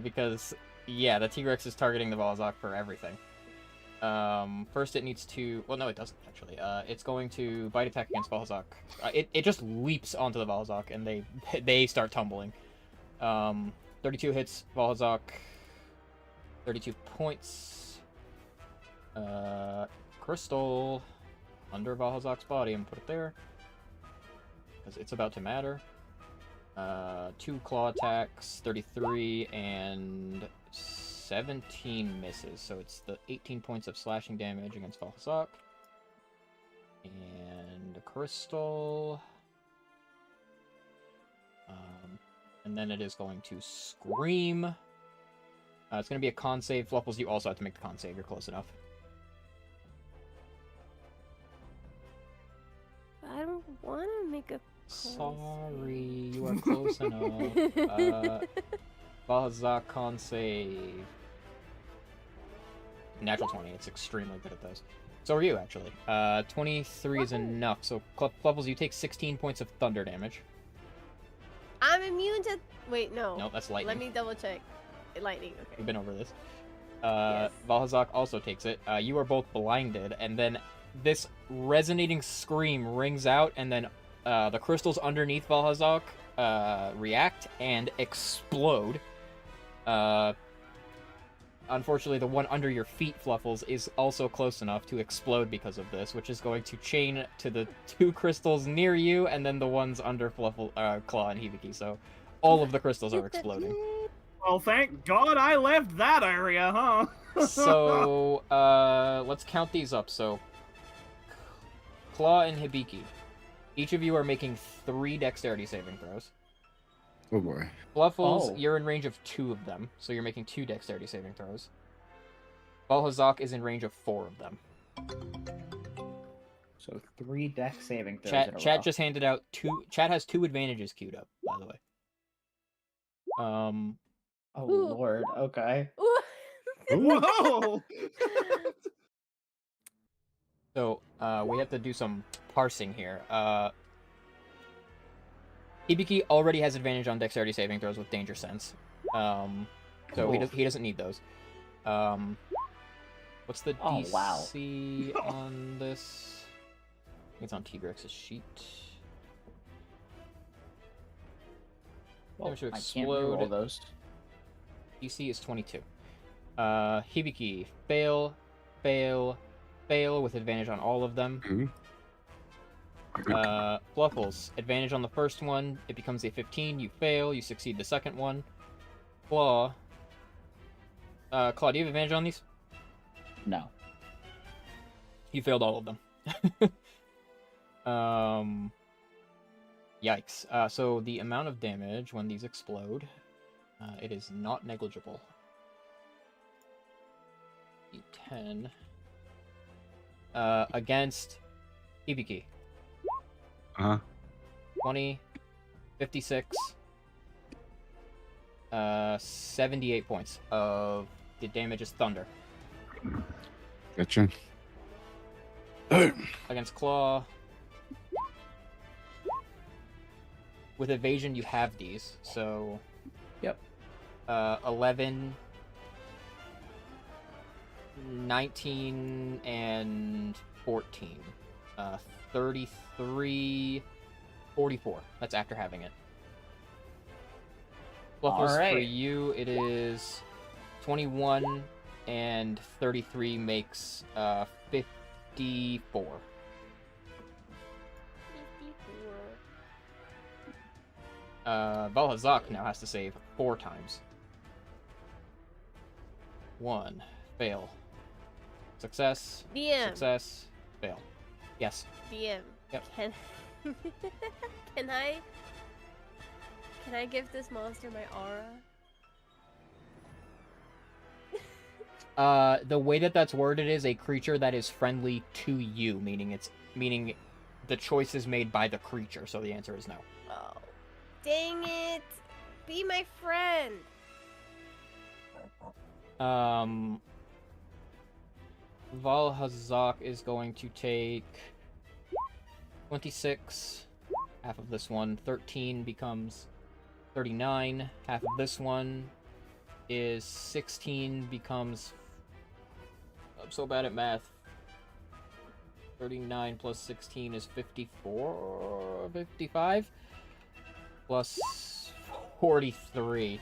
Because, yeah, the Tigrex is targeting the Valhazak for everything. First it needs to... Well, no, it doesn't, actually. It's going to bite attack against Valhazak. It just leaps onto the Valhazak, and they start tumbling. 32 hits Valhazak. 32 points. Crystal under Valhazak's body, and put it there. Because it's about to matter. 2 claw attacks, 33, and 17 misses. So it's the 18 points of slashing damage against Valhazak. And a crystal. And then it is going to scream. It's going to be a con save. Fluffles, you also have to make the con save. You're close enough. I don't want to make a. Sorry, you are close enough. Valhazak con save. Natural 20. It's extremely good at those. So are you, actually. 23 is enough. So, Fluffles, you take 16 points of thunder damage. I'm immune to. Wait, no. No, that's lightning. Let me double check. Lightning. Okay. We've been over this. Yes. Valhazak also takes it. You are both blinded, and then this resonating scream rings out, and then the crystals underneath Valhazak react and explode. Unfortunately, the one under your feet, Fluffles, is also close enough to explode because of this, which is going to chain to the 2 crystals near you, and then the ones under Fluffle, Claw and Hibiki. So all of the crystals are exploding. Well, thank God I left that area, huh? So, let's count these up. So, Claw and Hibiki. Each of you are making 3 dexterity saving throws. Oh boy. Fluffles, Oh. you're in range of 2 of them, so you're making 2 dexterity saving throws. Valhazak is in range of 4 of them. So 3 dex saving throws in a row. Chat just handed out 2... Chat has 2 advantages queued up, by the way. Oh Ooh. lord, okay. Whoa! So, we have to do some parsing here. Hibiki already has advantage on dexterity saving throws with danger sense. So Cool. he doesn't need those. What's the Oh, DC wow. on this? I think it's on Tigrex's sheet. Well, Damage to I can't reroll explode. those. DC is 22. Hibiki, fail, fail, fail with advantage on all of them. Mhm. Fluffles, advantage on the first one, it becomes a 15, you fail, you succeed the second one. Claw, Claw, do you have advantage on these? No. You failed all of them. Yikes. So the amount of damage when these explode, it is not negligible. D10. Against Hibiki. 20, 56, 78 points of the damage is thunder. Gotcha. Against Claw. With evasion, you have these, so. Yep. 11, 19, and 14. 33, 44. That's after having it. Fluffles, for Alright. you, it is 21, and 33 makes 54. Valhazak now has to save 4 times. 1, fail. Success, DM. success, Fail. Yes. DM. Yep. Can can I give this monster my aura? The way that that's worded is a creature that is friendly to you, meaning the choice is made by the creature. So the answer is no. Oh, dang it! Be my friend. Valhazak is going to take 26. Half of this one. 13 becomes 39. Half of this one is 16 becomes... I'm so bad at math. 39 plus 16 is 54, 55, plus 43.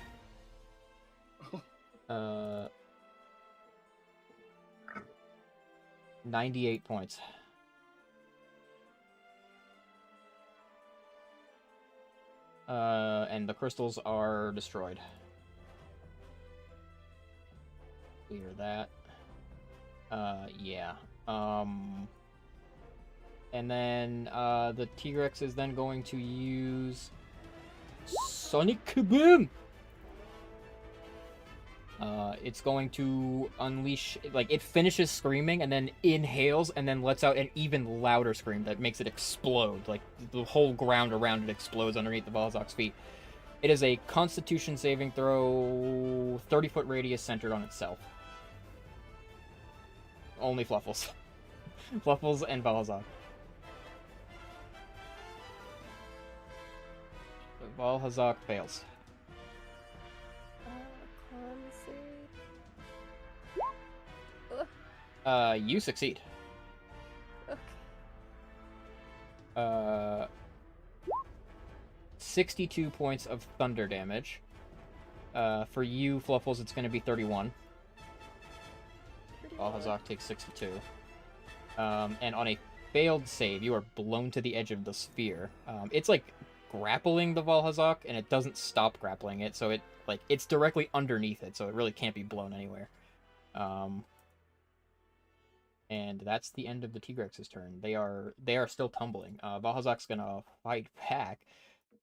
98 points. And the crystals are destroyed. Clear that. Yeah. And then the T-Rex is then going to use Sonic Kaboom! It's going to unleash, like, it finishes screaming and then inhales and then lets out an even louder scream that makes it explode. Like, the whole ground around it explodes underneath the Balzak's feet. It is a Constitution saving throw, 30-foot radius centered on itself. Only Fluffles. Fluffles and Balzak. Balhazak fails. Con save. You succeed. Okay. 62 points of thunder damage. For you, Fluffles, it's going to be 31. Balhazak takes 62. And on a failed save, you are blown to the edge of the sphere. It's like grappling the Valhazak, and it doesn't stop grappling it, so it's directly underneath it, so it really can't be blown anywhere. And that's the end of the T-Rex's turn. They are still tumbling. Valhazak's gonna fight back.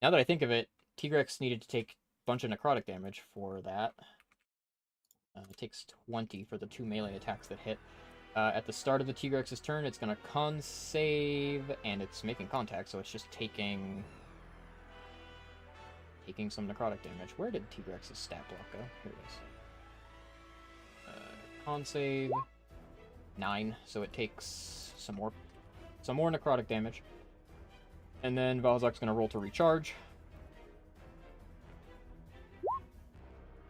Now that I think of it, T-Rex needed to take a bunch of necrotic damage for that. It takes 20 for the 2 melee attacks that hit. At the start of the T-Rex's turn, it's gonna con save, and it's making contact, so it's just taking some necrotic damage. Where did T-Rex's stat block go? Here it is. Con save 9, so it takes some more necrotic damage. And then Valzak's gonna roll to recharge.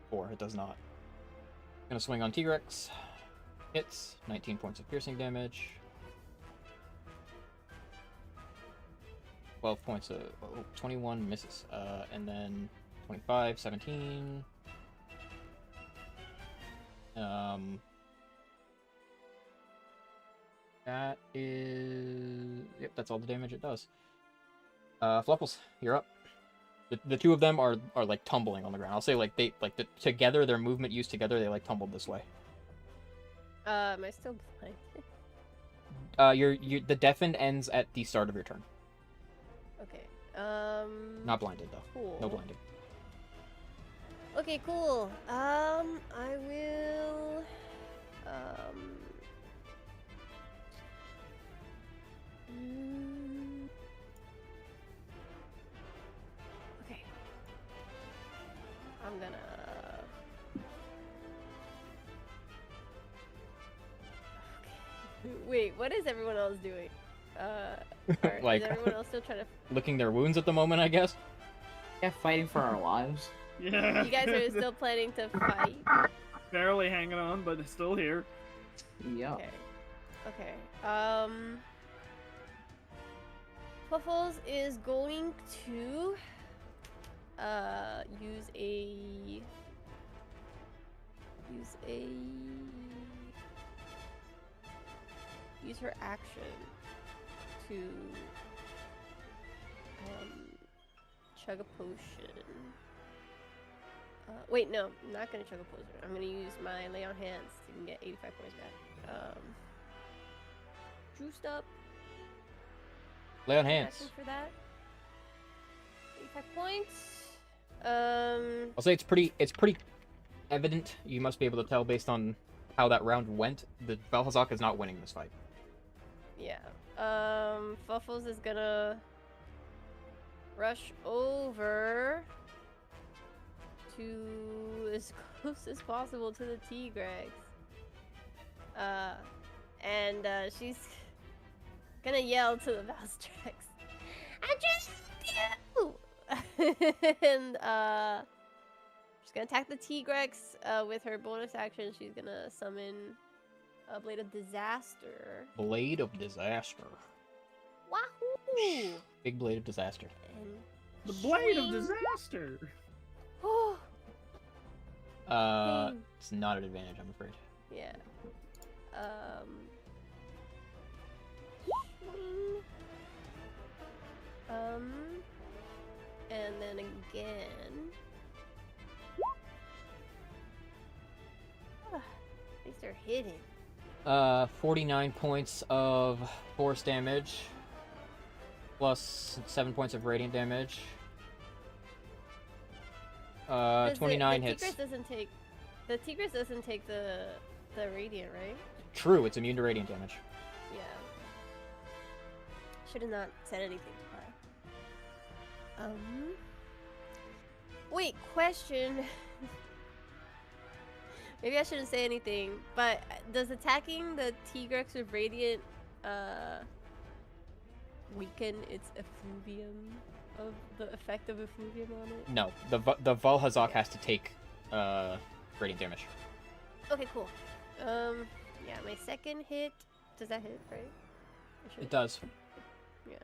4, it does not. Gonna swing on T-Rex. Hits, 19 points of piercing damage. 12 points of... 21 misses. And then 25, 17. That is... Yep, that's all the damage it does. Fluffles, you're up. The two of them are like tumbling on the ground. I'll say together, their movement used together, they like tumbled this way. Am I still blind? The deafened ends at the start of your turn. Okay. Not blinded though. Cool. No blinding. Okay, cool. I will. Okay. I'm gonna. Okay. Wait, what is everyone else doing? Like- is everyone else still trying to? Licking their wounds at the moment, I guess. Yeah, fighting for our lives. Yeah. You guys are still planning to fight? Barely hanging on, but it's still here. Yeah. Okay. Okay. Puffles is going to use her action to chug a potion. Wait, no, I'm not gonna chug a potion. I'm gonna use my lay on hands to get 85 points back. juiced up. Lay on Action hands. for that. 85 points. I'll say it's pretty evident. You must be able to tell based on how that round went. The Valhazak is not winning this fight. Yeah. Fuffles is gonna rush over to as close as possible to the T-Gregs. And she's gonna yell to the Valstrax, I'm trying to help you! And she's gonna attack the T-Grex with her bonus action. She's gonna summon a Blade of Disaster. Blade of Disaster. Wahoo! Big Blade of Disaster. And The blade of swing. disaster. Oh, dang. It's not an advantage, I'm afraid. Yeah. Swing. And then again. At least they're hidden. 49 points of force damage, plus 7 points of radiant damage. Does 29 the hits. The Tigris doesn't take the radiant, right? True, it's immune to radiant damage. Yeah. Should have not said anything. Why? Wait, question. Maybe I shouldn't say anything, but does attacking the Tigrex with radiant weaken its effluvium of the effect of effluvium on it? No, the Valhazak has to take radiant damage. Okay, cool. Yeah, my second hit. Does that hit, right? It does. Yeah.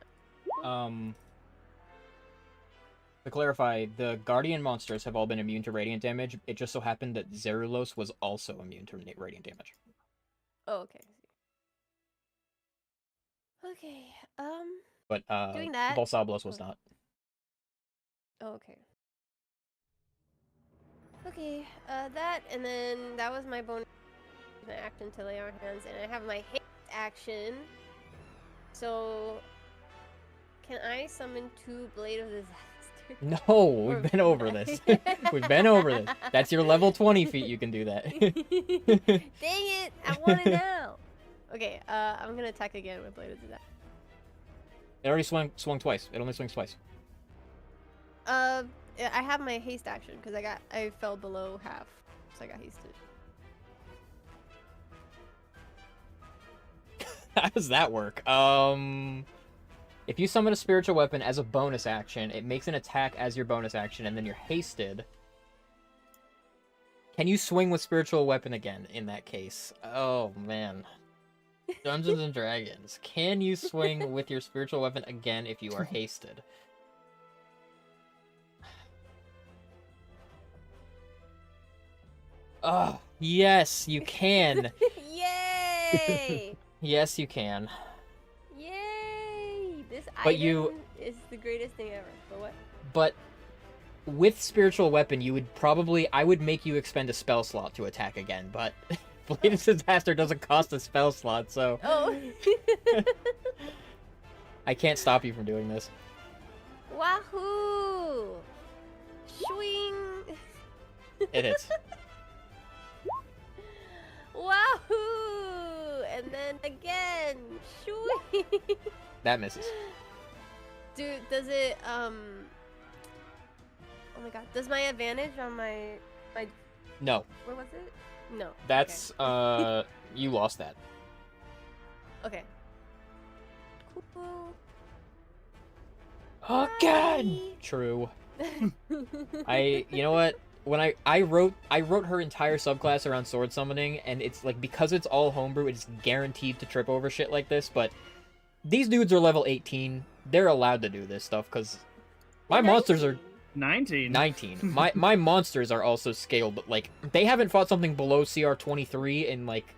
To clarify, the Guardian monsters have all been immune to radiant damage. It just so happened that Zerulos was also immune to radiant damage. Oh, okay. Okay. But Doing that. Balsablos was Oh. not. Oh, okay. Okay, that, and then that was my bonus action to lay on hands, and I have my haste action. So, can I summon 2 Blade of Disaster? No, we've been over this. We've been over this. That's your level 20 feat, you can do that. Dang it! I want it now! Okay, I'm gonna attack again with Blade of Disaster. It already swung twice. It only swings twice. I have my haste action, because I fell below half, so I got hasted. How does that work? If you summon a spiritual weapon as a bonus action, it makes an attack as your bonus action, and then you're hasted. Can you swing with spiritual weapon again in that case? Oh, man. Dungeons and Dragons. Can you swing with your spiritual weapon again if you are hasted? Oh, yes, you can. Yay! Yes, you can. Yay! This But item is the greatest thing ever. But what? But with spiritual weapon, I would make you expend a spell slot to attack again, but Blade of Disaster doesn't cost a spell slot, so Oh! I can't stop you from doing this. Wahoo! Swing! It hits. Wahoo! And then again, swing! That misses. Dude, does it oh my god, does my advantage on my No, where was it? No. that's you lost that. Okay. Cool. Oh god. Bye. True. You know what? When I wrote her entire subclass around sword summoning, and it's like, because it's all homebrew, it's guaranteed to trip over shit like this, but these dudes are level 18. They're allowed to do this stuff, because my monsters are 19. 19. My monsters are also scaled, but like, they haven't fought something below CR 23 in like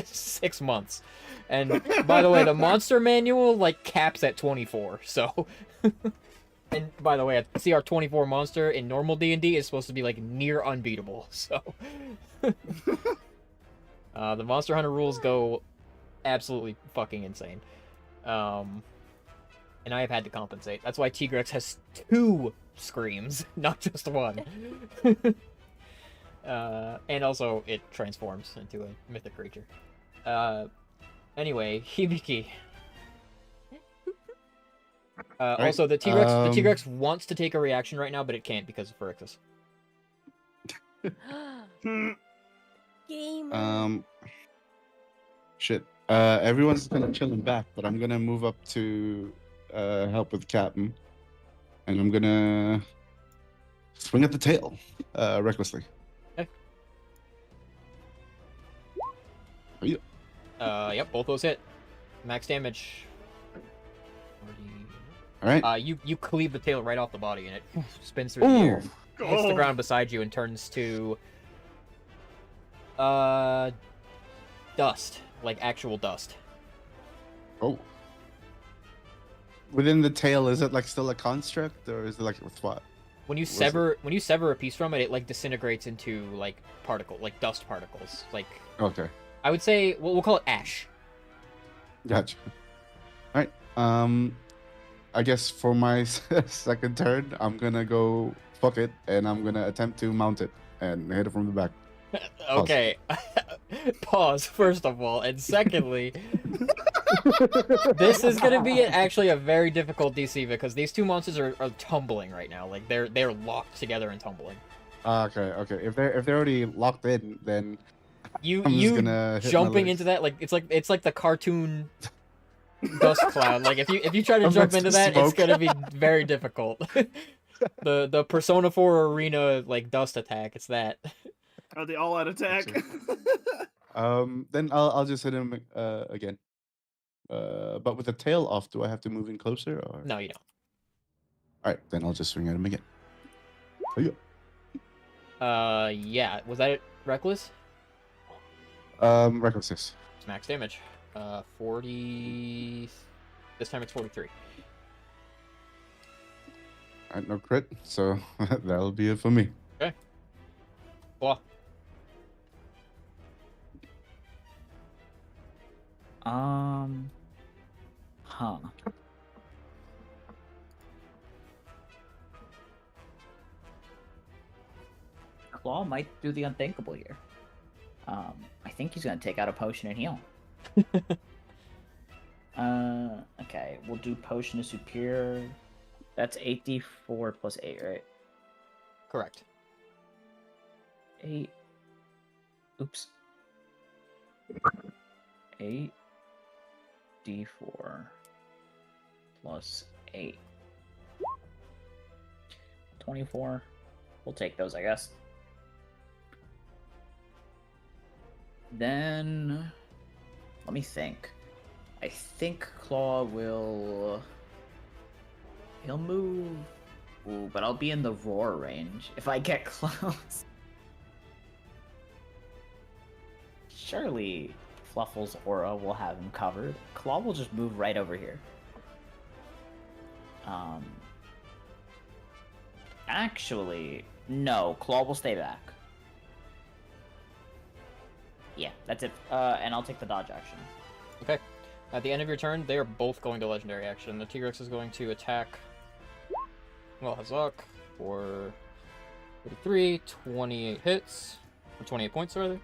6 months. And by the way, the monster manual like caps at 24, so and by the way, a CR 24 monster in normal D&D is supposed to be like near unbeatable, so the Monster Hunter rules go absolutely fucking insane. And I have had to compensate. That's why Tigrex has 2 screams, not just 1. And also it transforms into a mythic creature. Anyway, Hibiki. Right, Also, the Tigrex wants to take a reaction right now, but it can't because of Phyrexius. Gamer. Shit. Everyone's gonna chill him back, but I'm gonna move up to help with Captain, and I'm gonna swing at the tail, recklessly. Okay. Oh, yeah. Yep, both those hit. Max damage. All right. You cleave the tail right off the body, and it spins through the air, hits the Oh. ground beside you, and turns to dust, like actual dust. Oh. Within the tail, is it like still a construct, or is it like with what? When you Was it- sever a piece from it, it like disintegrates into like dust particles. Like Okay, I would say, well, we'll call it ash. gotcha. All right. I guess for my second turn, I'm gonna go fuck it, and I'm gonna attempt to mount it and hit it from the back. Okay. Pause, first of all. And secondly, this is going to be actually a very difficult DC because these 2 monsters are tumbling right now. Like, they're locked together and tumbling. Okay. If they're already locked in, then You I'm just gonna hit my jumping legs. into that, like, it's like the cartoon dust cloud. Like, if you try to I'm jump next into to that, it's smoke. going to be very difficult. The Persona 4 Arena, like, dust attack, it's that. Are they all out attack? Then I'll just hit him again. But with the tail off, do I have to move in closer, or? No, you don't. All right, then I'll just swing at him again. Oh, yeah. Yeah. Was that it? Reckless? Recklessness. It's max damage. 40. This time it's 43. All right, no crit, so that'll be it for me. Claw. Huh. Claw might do the unthinkable here. I think he's gonna take out a potion and heal. Okay, we'll do potion of superior. That's 8d4 plus 8, right? Correct. 8. Oops. 8 d4 plus 8. 24. We'll take those, I guess. Then let me think. I think Claw will. He'll move. Ooh, but I'll be in the roar range if I get close. Surely Fluffle's aura will have him covered. Claw will just move right over here. Actually, no. Claw will stay back. Yeah, that's it. And I'll take the dodge action. Okay. At the end of your turn, they are both going to legendary action. The Tigrex is going to attack Hazak for 33, 28 hits. For 28 points, rather.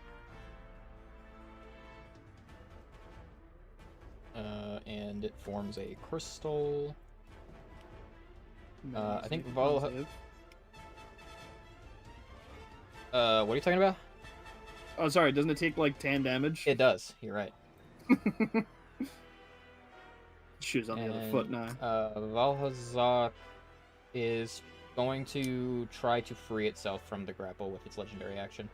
And it forms a crystal. I think Vol. What are you talking about? Oh, sorry. Doesn't it take like 10 damage? It does. You're right. Shoes on the other foot now. Valhazak is going to try to free itself from the grapple with its legendary action.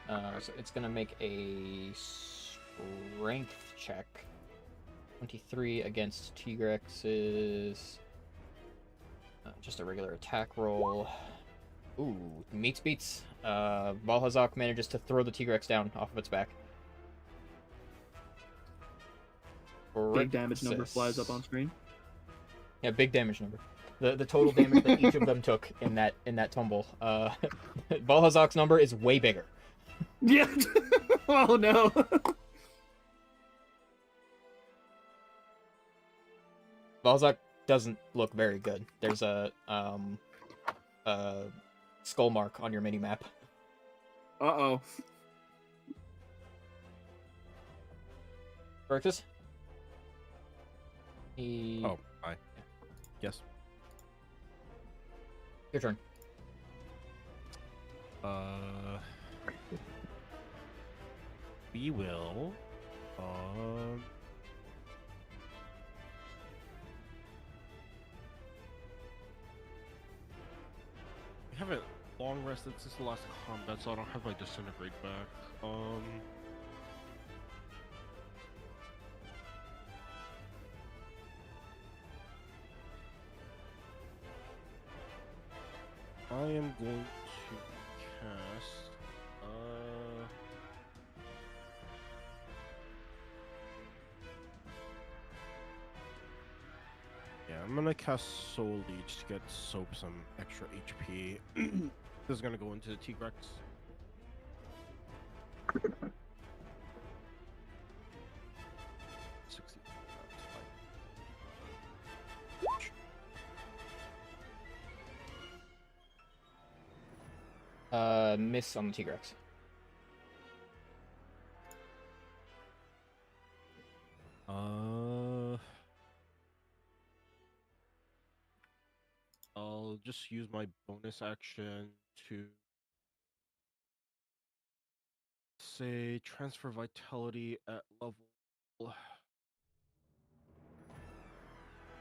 So it's going to make a strength check. 23 against Tigrex's. Just a regular attack roll. Ooh, meets beats. Valhazak manages to throw the Tigrex down off of its back. Big damage number flies up on screen. Yeah, big damage number. The total damage that each of them took in that tumble. Valhazak's number is way bigger. Yeah. Oh no. Balzac doesn't look very good. There's a skull mark on your mini map. Uh-oh. Bertus? He... Oh, hi. Yes. Your turn. We will. We haven't long rested since the last combat, so I don't have my disintegrate back. I am going to cast. Yeah, I'm gonna cast Soul Leech to get Soap some extra HP. This is gonna go into the T-Rex. Miss on the T-Rex. I'll just use my bonus action to say transfer vitality at level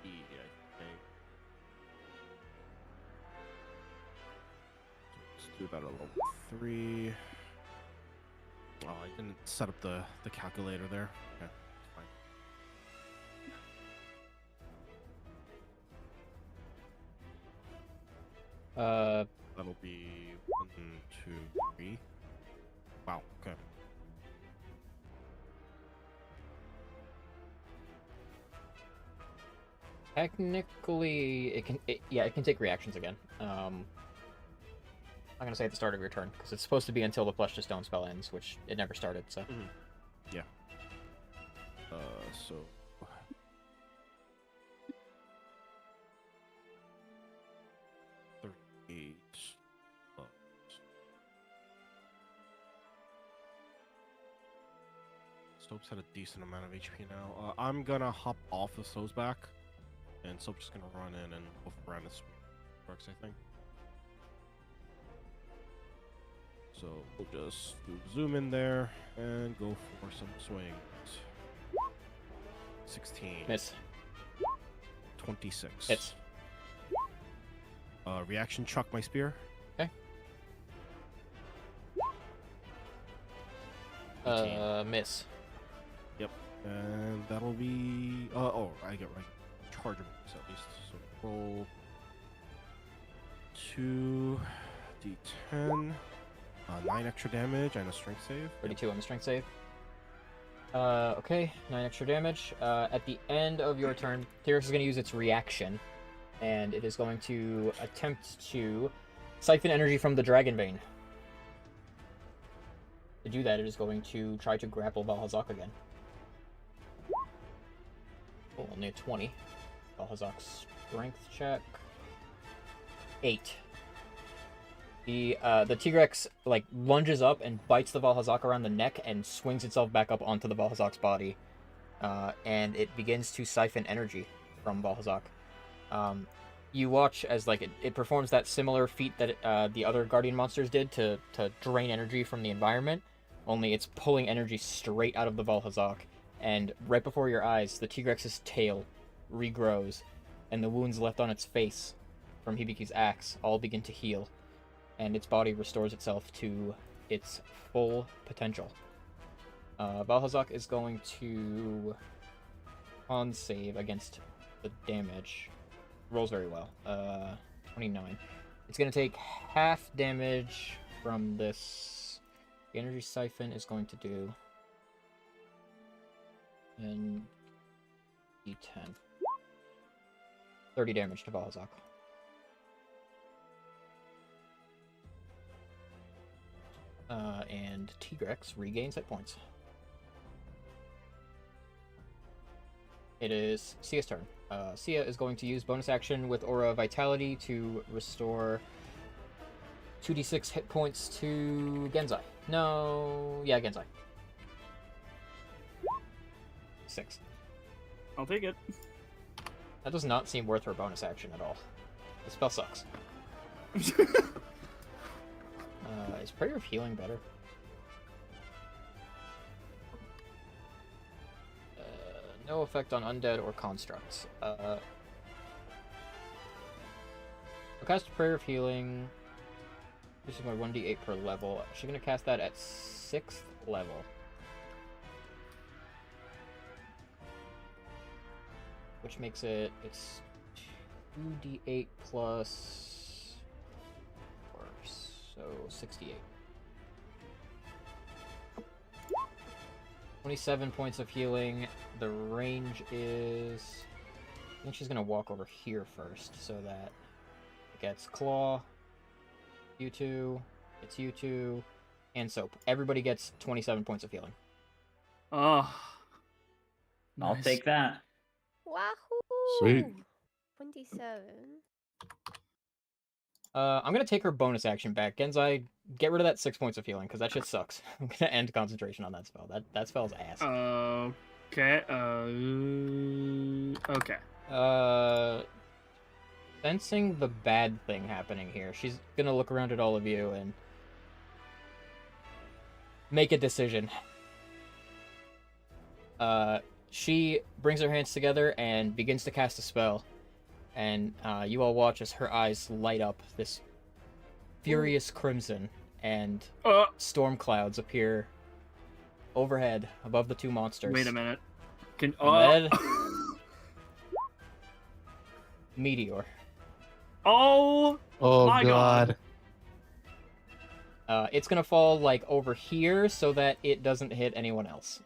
E, I think. So let's do that at level 3. Oh, I didn't set up the calculator there. Okay, fine. That'll be 1, 2, 3. Wow, okay. Technically, it can take reactions again. I'm gonna say at the start of your turn because it's supposed to be until the Flesh to Stone spell ends, which it never started. So. Yeah. So. Soap's had a decent amount of HP now. I'm gonna hop off of Soap's back, and Soap's just gonna run in and go around this works, I think. So we'll just zoom in there and go for some swings. 16. Miss. 26. Hits. Reaction, chuck my spear. Okay. 18. Miss. Yep. And that'll be. Oh, I get right. Charge of at least. So roll 2d10. 9 extra damage and a strength save. 32 on the strength save. Okay, 9 extra damage. At the end of your turn, T-Rex is going to use its reaction, and it is going to attempt to siphon energy from the Dragon Vein. To do that, it is going to try to grapple Valhazak again. Oh, only a 20. Valhazak's strength check. 8. The T-Rex like lunges up and bites the Valhazak around the neck and swings itself back up onto the Valhazak's body, and it begins to siphon energy from Valhazak. You watch as like it performs that similar feat that the other Guardian monsters did to drain energy from the environment, only it's pulling energy straight out of the Valhazak, and right before your eyes, the T-Rex's tail regrows, and the wounds left on its face from Hibiki's axe all begin to heal, and its body restores itself to its full potential. Valhazak is going to con save against the damage. Rolls very well. 29. It's going to take half damage from this. The energy siphon is going to do... and D10. 30 damage to Valhazak. And T-Rex regains hit points. It is Sia's turn. Sia is going to use bonus action with Aura of Vitality to restore 2d6 hit points to Genzai. No, yeah, Genzai. 6. I'll take it. That does not seem worth her bonus action at all. The spell sucks. Is Prayer of Healing better? No effect on undead or constructs. I'll cast Prayer of Healing. This is my 1d8 per level. She's gonna cast that at 6th level. Which makes it's 2d8 plus 4, so 68. 27 points of healing. The range is... I think she's gonna walk over here first, so that it gets Claw, you two, it's you two, and Soap. Everybody gets 27 points of healing. Oh. I'll Nice. take that. Wahoo! Sweet. 27. I'm gonna take her bonus action back. Genzai, get rid of that 6 points of healing, because that shit sucks. I'm gonna end concentration on that spell. That spell's ass. Okay. Okay. Sensing the bad thing happening here, she's gonna look around at all of you and make a decision. She brings her hands together and begins to cast a spell. And you all watch as her eyes light up this furious crimson, and storm clouds appear overhead above the two monsters. Wait a minute. Can And then, meteor. Oh Oh my god. It's gonna fall like over here so that it doesn't hit anyone else.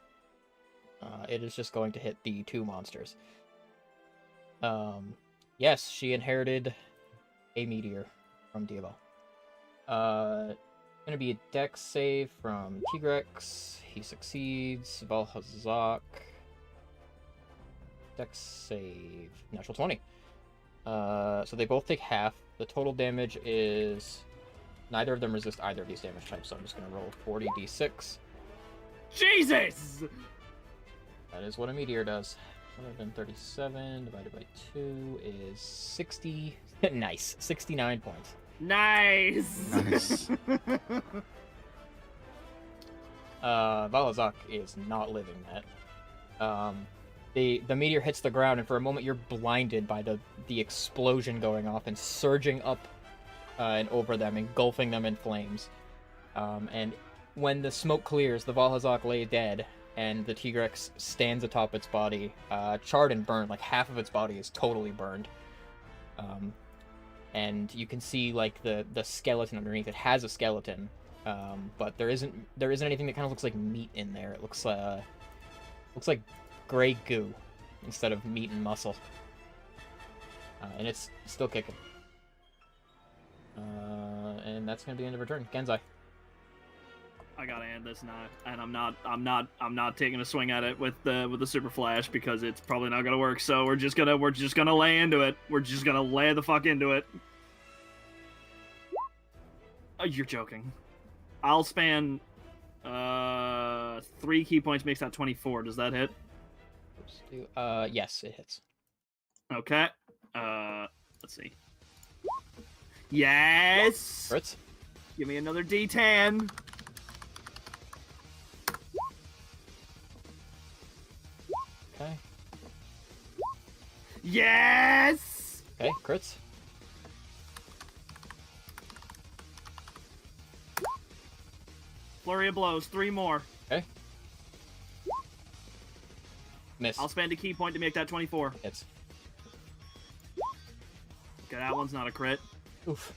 It is just going to hit the two monsters. Yes, she inherited a meteor from Diablo. Gonna be a dex save from Tigrex. He succeeds. Valhazak. Dex save. Natural 20. So they both take half. The total damage is... Neither of them resist either of these damage types, so I'm just gonna roll 40d6. Jesus! That is what a meteor does. 137 divided by 2 is 60. Nice. 69 points. Nice. Nice. Valhazak is not living that. The meteor hits the ground, and for a moment you're blinded by the explosion going off and surging up and over them, engulfing them in flames. And when the smoke clears, the Valhazak lay dead, and the Tigrex stands atop its body, charred and burned. Like half of its body is totally burned. And you can see like the skeleton underneath. It has a skeleton, but there isn't anything that kind of looks like meat in there. It looks like gray goo instead of meat and muscle. And it's still kicking. And that's gonna be the end of her turn. Genzai. I gotta end this now, and I'm not taking a swing at it with the super flash because it's probably not gonna work. So we're just gonna lay into it. We're just gonna lay the fuck into it. Oh, you're joking. I'll span 3 key points, makes that 24. Does that hit? Yes, it hits. Okay. Let's see. Yes. Crits. Give me another D10. Okay. Yes. Okay, crits. Flurry of blows. 3 more. Okay. Miss. I'll spend a key point to make that 24. Hits. Okay, that one's not a crit. Oof.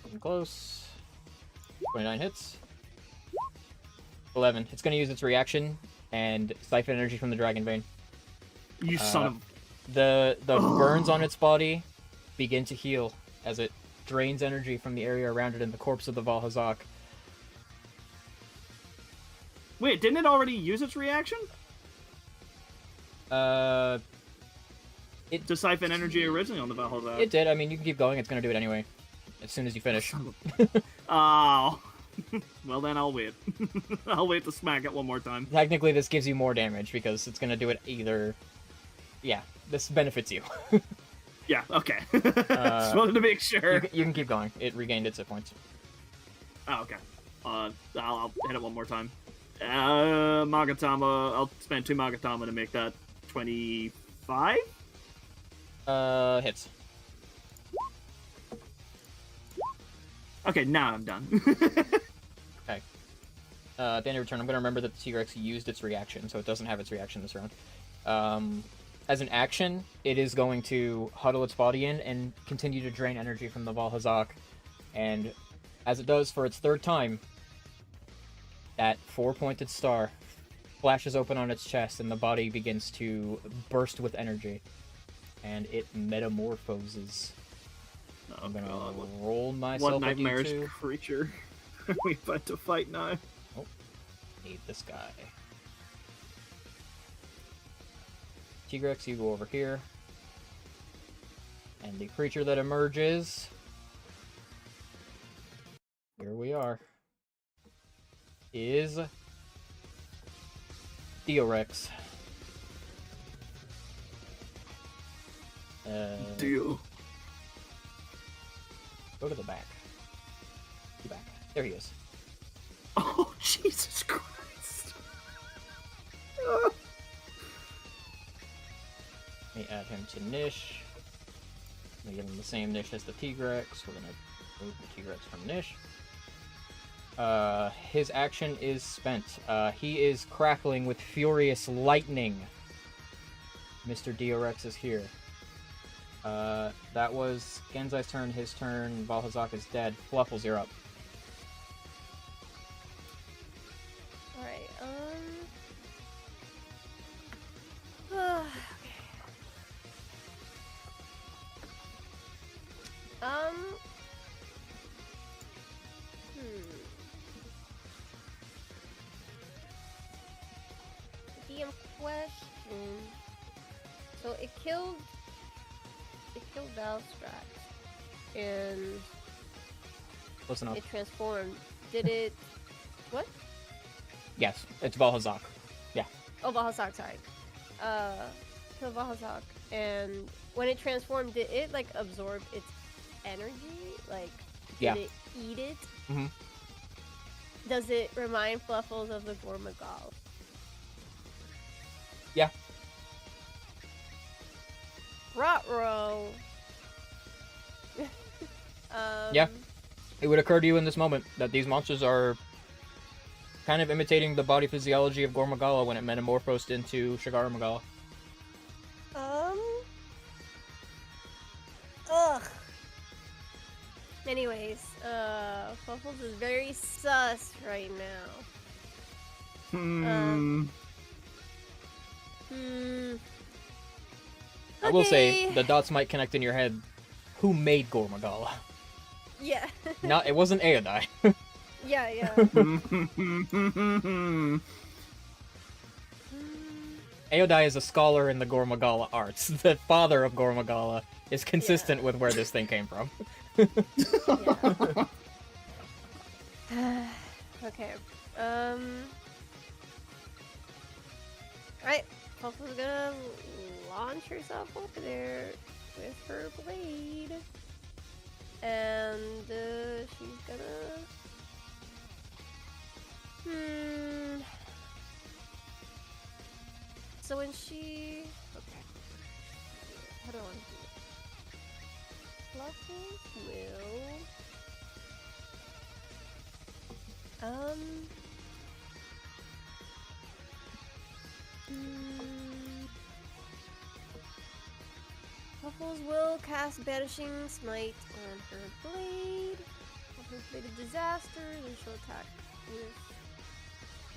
Getting close. 29 hits. 11. It's going to use its reaction and siphon energy from the Dragon Vein. You son of... The burns on its body begin to heal as it drains energy from the area around it and the corpse of the Valhazak. Wait, didn't it already use its reaction? to siphon energy originally on the Valhalla. It did. I mean, you can keep going. It's gonna do it anyway. As soon as you finish. Oh. Well, then I'll wait. I'll wait to smack it one more time. Technically, this gives you more damage because it's gonna do it either. Yeah, this benefits you. Yeah, okay. Just wanted to make sure. You can keep going. It regained its hit points. Oh, okay. I'll hit it one more time. Magatama. I'll spend 2 Magatama to make that 25. Hits. Okay, now I'm done. Okay. At the end of your turn, I'm going to remember that the T-Rex used its reaction, so it doesn't have its reaction this round. As an action, it is going to huddle its body in and continue to drain energy from the Valhazak. And as it does for its 3rd time, that 4-pointed star flashes open on its chest and the body begins to burst with energy. And it metamorphoses. Oh, I'm gonna God. roll myself What at you nightmarish two. creature are we about to fight now? Oh, need this guy. Tigrex, you go over here. And the creature that emerges... Here we are. Is... Deorex. Deal. Go to the back. Go back. There he is. Oh, Jesus Christ. Let me add him to Nish. I'm gonna give him the same Nish as the Tigrex. We're gonna remove the Tigrex from Nish. His action is spent. He is crackling with furious lightning. Mr. Deorex is here. That was Genzai's turn, his turn. Valhazak is dead. Fluffles, you're up. Alright, DM question. So it killed Valstrax, and Close enough. it transformed. Did it? What? Yes, it's Valhazak. Oh, Valhazak, sorry. Killed Valhazak, and when it transformed, did it like absorb its energy? Like, did Yeah. it eat it? Mm-hmm. Does it remind Fluffles of the Gormagal? Yeah. Rotro. Yeah. It would occur to you in this moment that these monsters are kind of imitating the body physiology of Gormagala when it metamorphosed into Shigara Magala. Ugh. Anyways, Fluffles is very sus right now. I will say, Okay. the dots might connect in your head. Who made Gormagala? Yeah. Not, it wasn't Aodai. Yeah. Aodai is a scholar in the Gormagala arts. The father of Gormagala is consistent with where this thing came from. Yeah. Okay. Right. Fluffle's gonna launch herself over there with her blade. And she's gonna... So when she... Okay. How do I want to do it? Fluffles will... Fluffles will cast Banishing Smite on her blade. Fluffles bladed disaster, then she'll attack with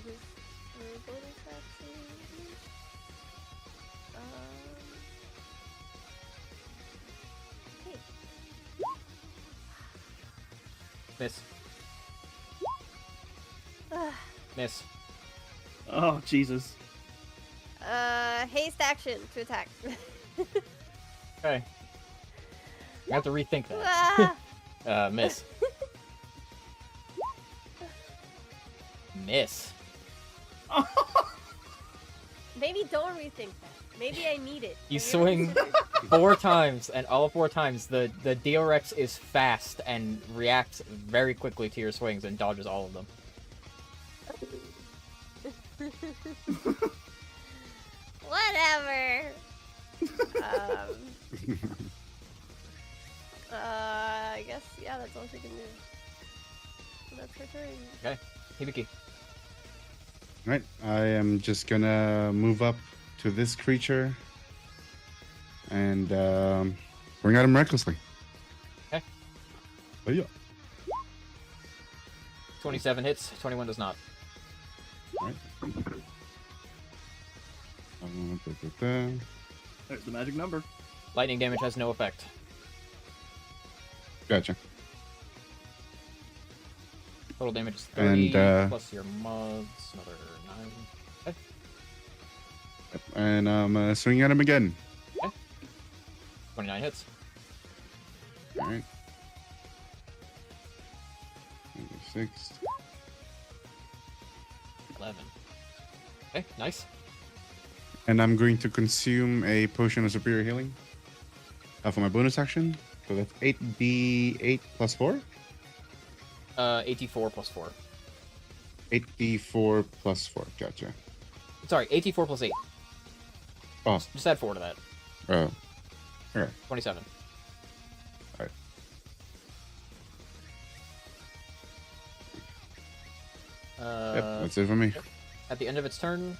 her bonus action. Okay. Miss. Miss. Oh, Jesus. Haste action to attack. Okay. I have to rethink that. Ah! Miss. Miss. Maybe don't rethink that. Maybe I need it. You Have ever swing considered- 4 times, and all 4 times the Deorex is fast and reacts very quickly to your swings and dodges all of them. Whatever. I guess, yeah, that's all she can do. That's her turn. Okay. Hibiki. Right. I am just gonna move up to this creature and bring at him recklessly. Okay. Oh, yeah. 27 hits, 21 does not. Right. Da. There's the magic number. Lightning damage has no effect. Gotcha. Total damage is 30, And, plus your mods, another 9. Okay. Yep. And I'm swinging at him again. 29 hits. All right. 6. 11. Okay, nice. And I'm going to consume a potion of superior healing for my bonus action. So that's 8d8 plus 4. 84 plus 4. 8d4 plus 4. Gotcha. Sorry, 84 plus 8. Oh. Just add 4 to that. Okay. 27. Alright. Yep, that's it for me. At the end of its turn,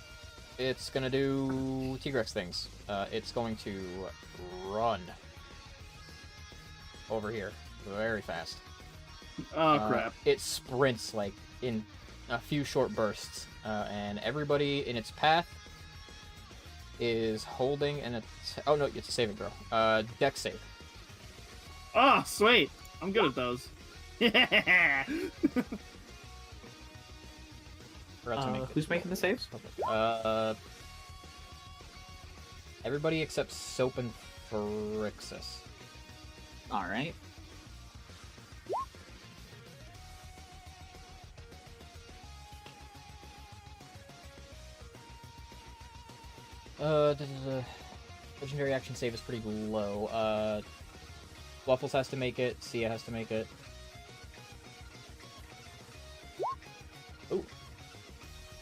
it's gonna do Tigrex things. It's going to run over here very fast. Oh, crap. It sprints like in a few short bursts, and everybody in its path is holding an oh no, it's a saving throw. Dex save. Oh, sweet. I'm good at those. Forgot to make it. Who's making the saves? Everybody except Soap and Phrixus. All right. Legendary action save is pretty low. Waffles has to make it. Sia has to make it. Oh,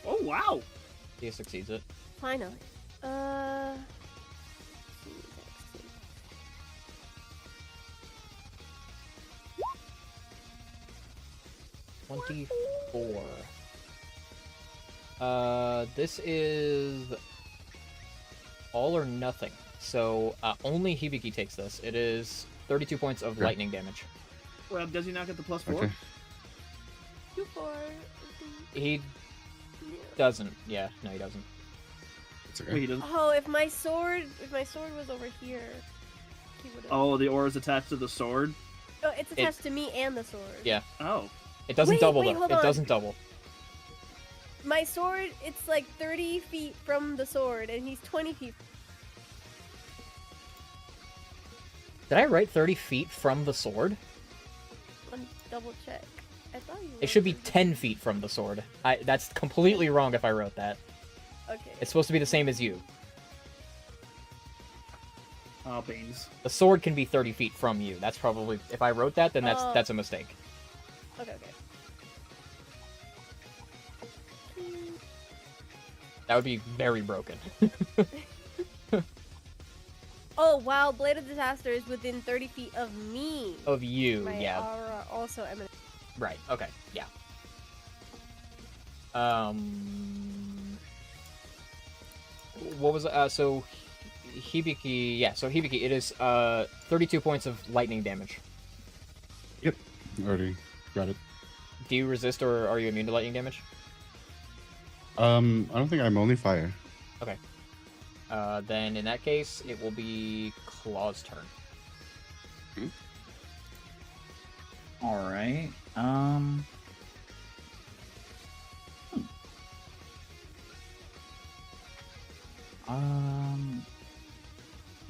Oh, wow. Sia succeeds it. Finally. 24. This is all or nothing. So only Hibiki takes this. It is 32 points of Okay. lightning damage. Well, does he not get the plus 4? Okay. 2, 4. He doesn't. Yeah, no, he doesn't. It's Wait, okay. he doesn't. Oh, if my sword was over here, he would have. Oh, the aura is attached to the sword? Oh, it's attached to me and the sword. Yeah. Oh. It doesn't Wait, double wait, though. hold It on. doesn't double. My sword, it's like 30 feet from the sword, and he's 20 feet. Did I write 30 feet from the sword? Let me double check. I thought you. It should be wrote 10 feet from the sword. That's completely wrong if I wrote that. 30. Okay. It's supposed to be the same as you. Oh, beans. The sword can be 30 feet from you. That's probably if I wrote that, then Oh. that's a mistake. Okay. That would be very broken. Oh wow! Blade of Disaster is within 30 feet of me. Of you, My yeah. aura also emanates. Right. Okay. Yeah. What was so Hibiki? Yeah. So Hibiki, it is 32 points of lightning damage. Yep. Already got it. Do you resist or are you immune to lightning damage? I don't think I'm only fire. Okay. Then in that case, it will be Claw's turn. All right.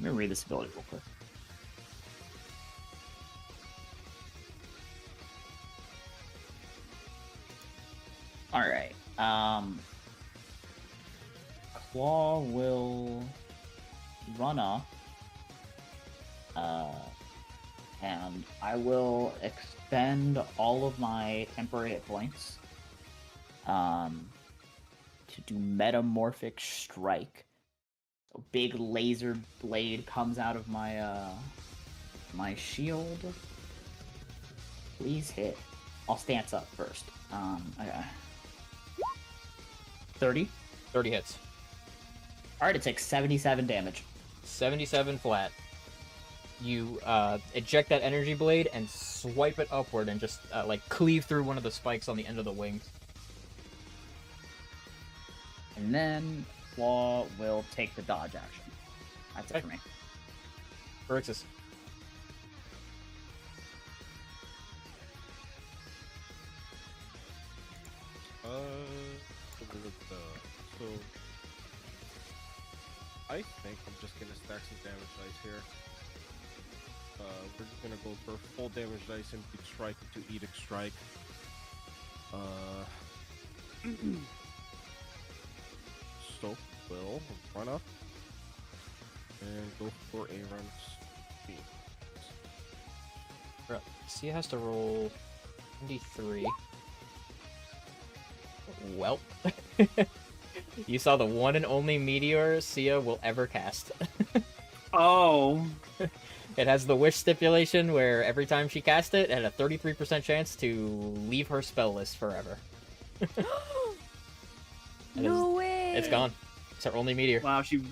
Let me read this ability real quick. Claw will run up. And I will expend all of my temporary hit points. To do Metamorphic Strike. So big laser blade comes out of my my shield. Please hit. I'll stance up first. Okay. 30. 30 hits. Alright, it takes 77 damage. 77 flat. You eject that energy blade and swipe it upward and just like cleave through one of the spikes on the end of the wings. And then Claw will take the dodge action. That's it for me. Phyrexius. So I think I'm just gonna stack some damage dice here. We're just gonna go for full damage dice and Big Strike into Edict Strike. Soap will run up and go for a run speed. Sia has to roll 93. Welp. You saw the one and only meteor Sia will ever cast. Oh. It has the wish stipulation where every time she casts it, it had a 33% chance to leave her spell list forever. No way. It's gone. It's her only meteor. Wow, she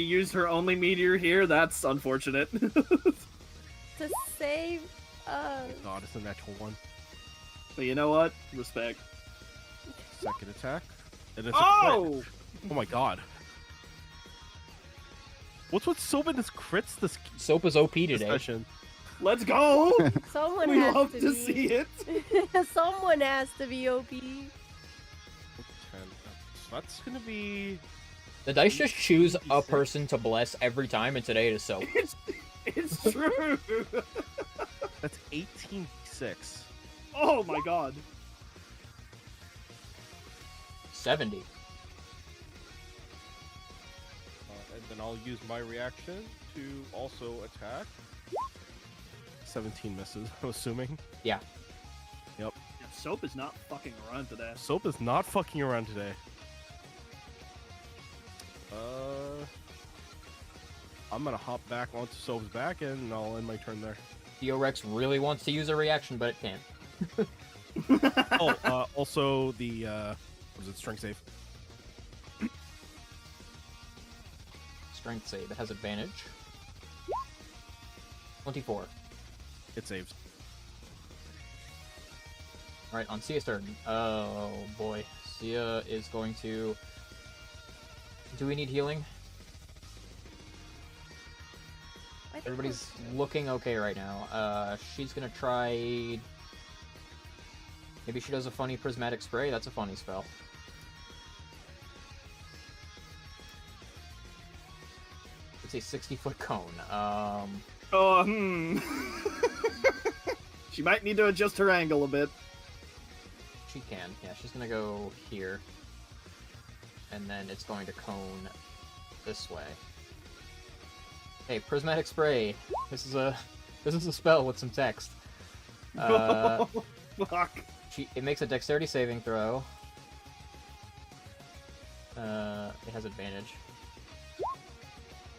used her only meteor here. That's unfortunate. To save us. God, it's a natural one. But you know what? Respect. Second attack. And it's a crit. Oh! Oh my god. What's with Soap and his crits this Soap is OP today. session? Let's go! Someone We has love to to be. see it. Someone has to be OP. 10. So that's gonna be... The dice just choose a person to bless every time, and today it is Soap. It's true. That's 18d6. Oh my god. 70. And then I'll use my reaction to also attack. 17 misses, I'm assuming. Yeah. Yep. Yeah, Soap is not fucking around today. Soap is not fucking around today. I'm gonna hop back onto Soap's back and I'll end my turn there. Rex really wants to use a reaction, but it can't. Also the, what is it, strength save? Strength save. It has advantage. 24. It saves. Alright, on Sia's turn. Oh boy. Sia is going to... Do we need healing? I think Everybody's looking okay right now. She's gonna try... Maybe she does a funny prismatic spray. That's a funny spell. It's a 60-foot cone. She might need to adjust her angle a bit. She can. Yeah, she's gonna go here. And then it's going to cone this way. Hey, prismatic spray. This is a spell with some text. Fuck. It makes a dexterity saving throw. It has advantage.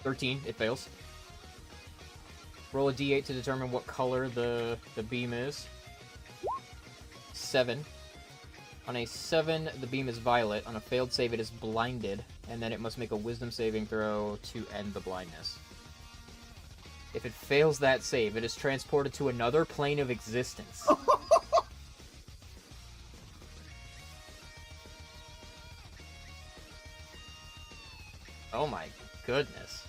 13, it fails. Roll a d8 to determine what color the beam is. 7. On a 7, the beam is violet. On a failed save, it is blinded, and then it must make a wisdom saving throw to end the blindness. If it fails that save, it is transported to another plane of existence. Oh my goodness.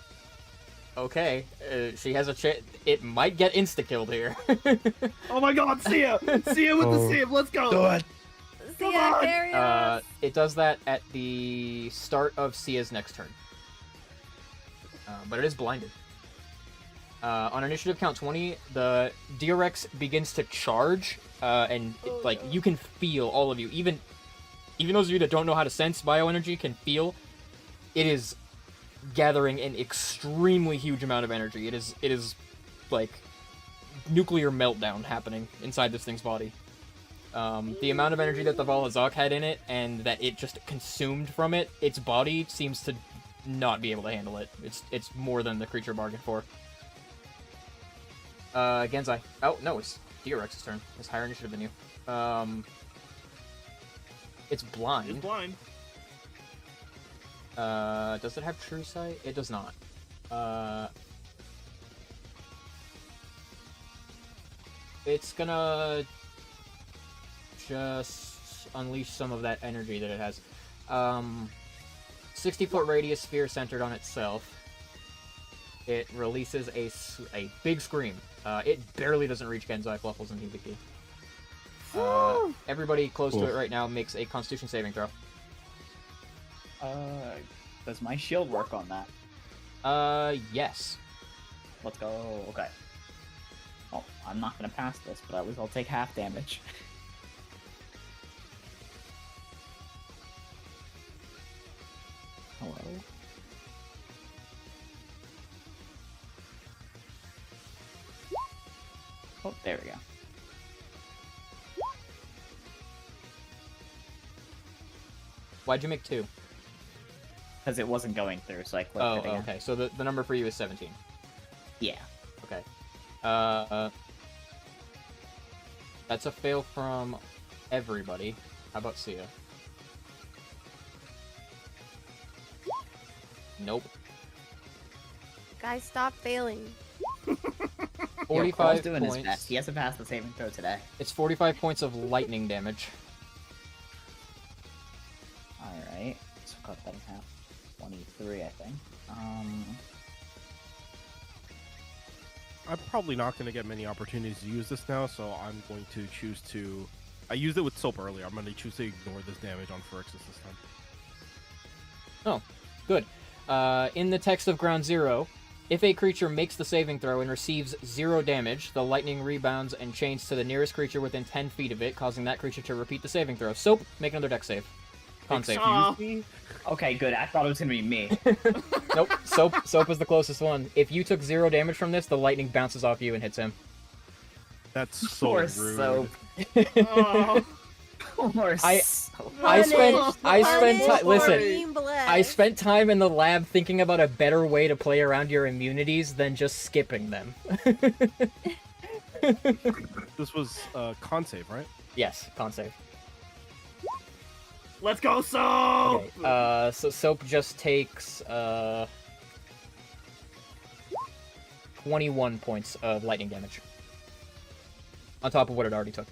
Okay, she has a chance. It might get insta-killed here. Oh my god, Sia! Sia with the save, let's go! Do it! See ya, carry us. It does that at the start of Sia's next turn. But it is blinded. On initiative count 20, the Direx begins to charge, and Oh, like no. you can feel all of you, even even those of you that don't know how to sense bioenergy can feel it is gathering an extremely huge amount of energy. It is like nuclear meltdown happening inside this thing's body. The amount of energy that the Valazak had in it and that it just consumed from it, its body seems to not be able to handle it. It's more than the creature bargained for. Genzai. Oh, no, it's Diorex's turn. It's higher initiative than you. It's blind. It's blind. Does it have true sight? It does not. It's gonna just unleash some of that energy that it has. 60-foot radius sphere centered on itself. It releases a big scream. It barely doesn't reach Genzai, Fluffles, and Hibiki. Everybody close to it right now makes a Constitution saving throw. Does my shield work on that? Yes. Let's go. Okay. Well, I'm not gonna pass this, but at least I'll take half damage. Hello? Oh, there we go. Why'd you make 2? Because it wasn't going through, so I clicked Oh, it again. okay. So the number for you is 17. Yeah. Okay. That's a fail from everybody. How about Sia? Nope. Guys, stop failing. 45 doing his points. best. He hasn't passed the saving throw today. It's 45 points of lightning damage. Alright. So cut that in half. 23, I think. I'm probably not going to get many opportunities to use this now, so I'm going to choose to... I used it with Soap earlier. I'm going to choose to ignore this damage on Phyrexius this time. Oh, good. In the text of Ground Zero, if a creature makes the saving throw and receives 0 damage, the lightning rebounds and chains to the nearest creature within 10 feet of it, causing that creature to repeat the saving throw. Soap, make another dex save. Con save. Okay, good. I thought it was gonna be me. Nope, Soap is the closest one. If you took 0 damage from this, the lightning bounces off you and hits him. That's so Poor rude. Soap. Oh, Poor I Soap. Listen, I spent time in the lab thinking about a better way to play around your immunities than just skipping them. This was con save, right? Yes, con save. let's go, Soap! Okay, so Soap just takes 21 points of lightning damage. On top of what it already took.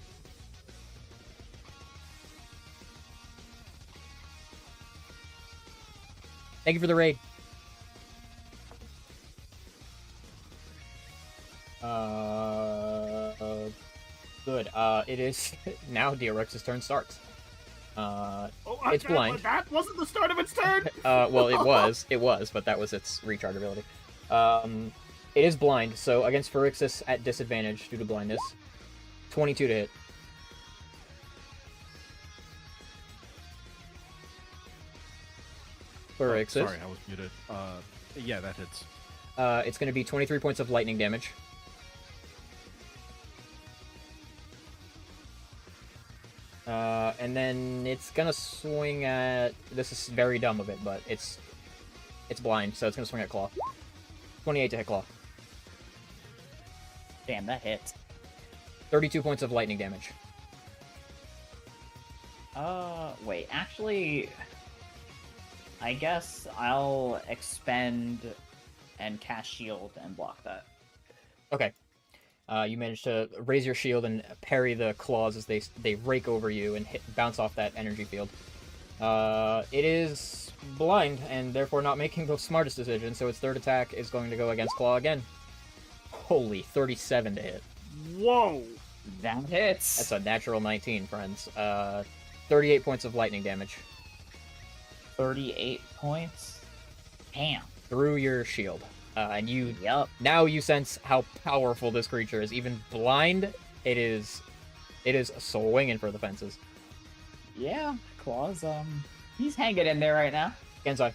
Thank you for the raid. Good. It is now Diorex's turn starts. It's blind. That wasn't the start of its turn. Well, it was, but that was its recharge ability. It is blind, so against Phyrexius at disadvantage due to blindness. 22 to hit. Phyrexius. Sorry, I was muted. Yeah, that hits. It's going to be 23 points of lightning damage. And then it's gonna swing at... This is very dumb of it, but it's blind, so it's gonna swing at Claw. 28 to hit Claw. Damn, that hit. 32 points of lightning damage. Wait, actually... I guess I'll expend and cast shield and block that. Okay. You manage to raise your shield and parry the claws as they rake over you and bounce off that energy field. It is blind and therefore not making the smartest decision, so its third attack is going to go against Claw again. Holy, 37 to hit. Whoa! That hits. That's a natural 19, friends. 38 points of lightning damage. 38 points. Damn. Through your shield. And Yep. now you sense how powerful this creature is. Even blind, it is swinging for the fences. Yeah, Claws, he's hanging in there right now. Genzai.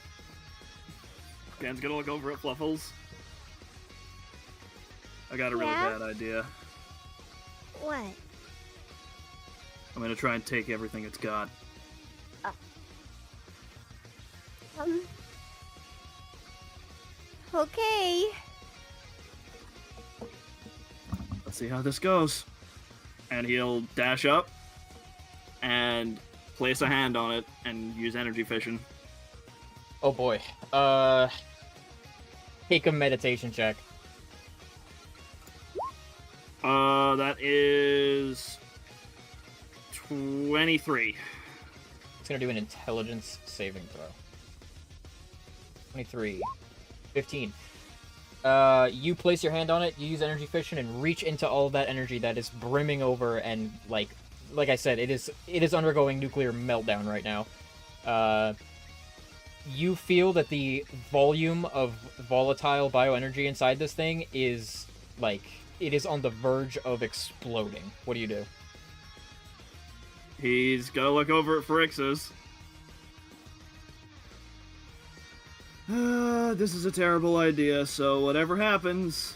Ken's gonna look over at Fluffles. I got a really Yeah? bad idea. What? I'm gonna try and take everything it's got. Okay. Let's see how this goes. And he'll dash up and place a hand on it and use energy fission. Oh boy. Take a meditation check. That is 23. It's gonna do an intelligence saving throw. 23. 15. You place your hand on it, you use energy fission, and reach into all of that energy that is brimming over, and like I said, it is undergoing nuclear meltdown right now. You feel that the volume of volatile bioenergy inside this thing is like it is on the verge of exploding. What do you do? He's gonna look over at Phrixus. This is a terrible idea, so whatever happens.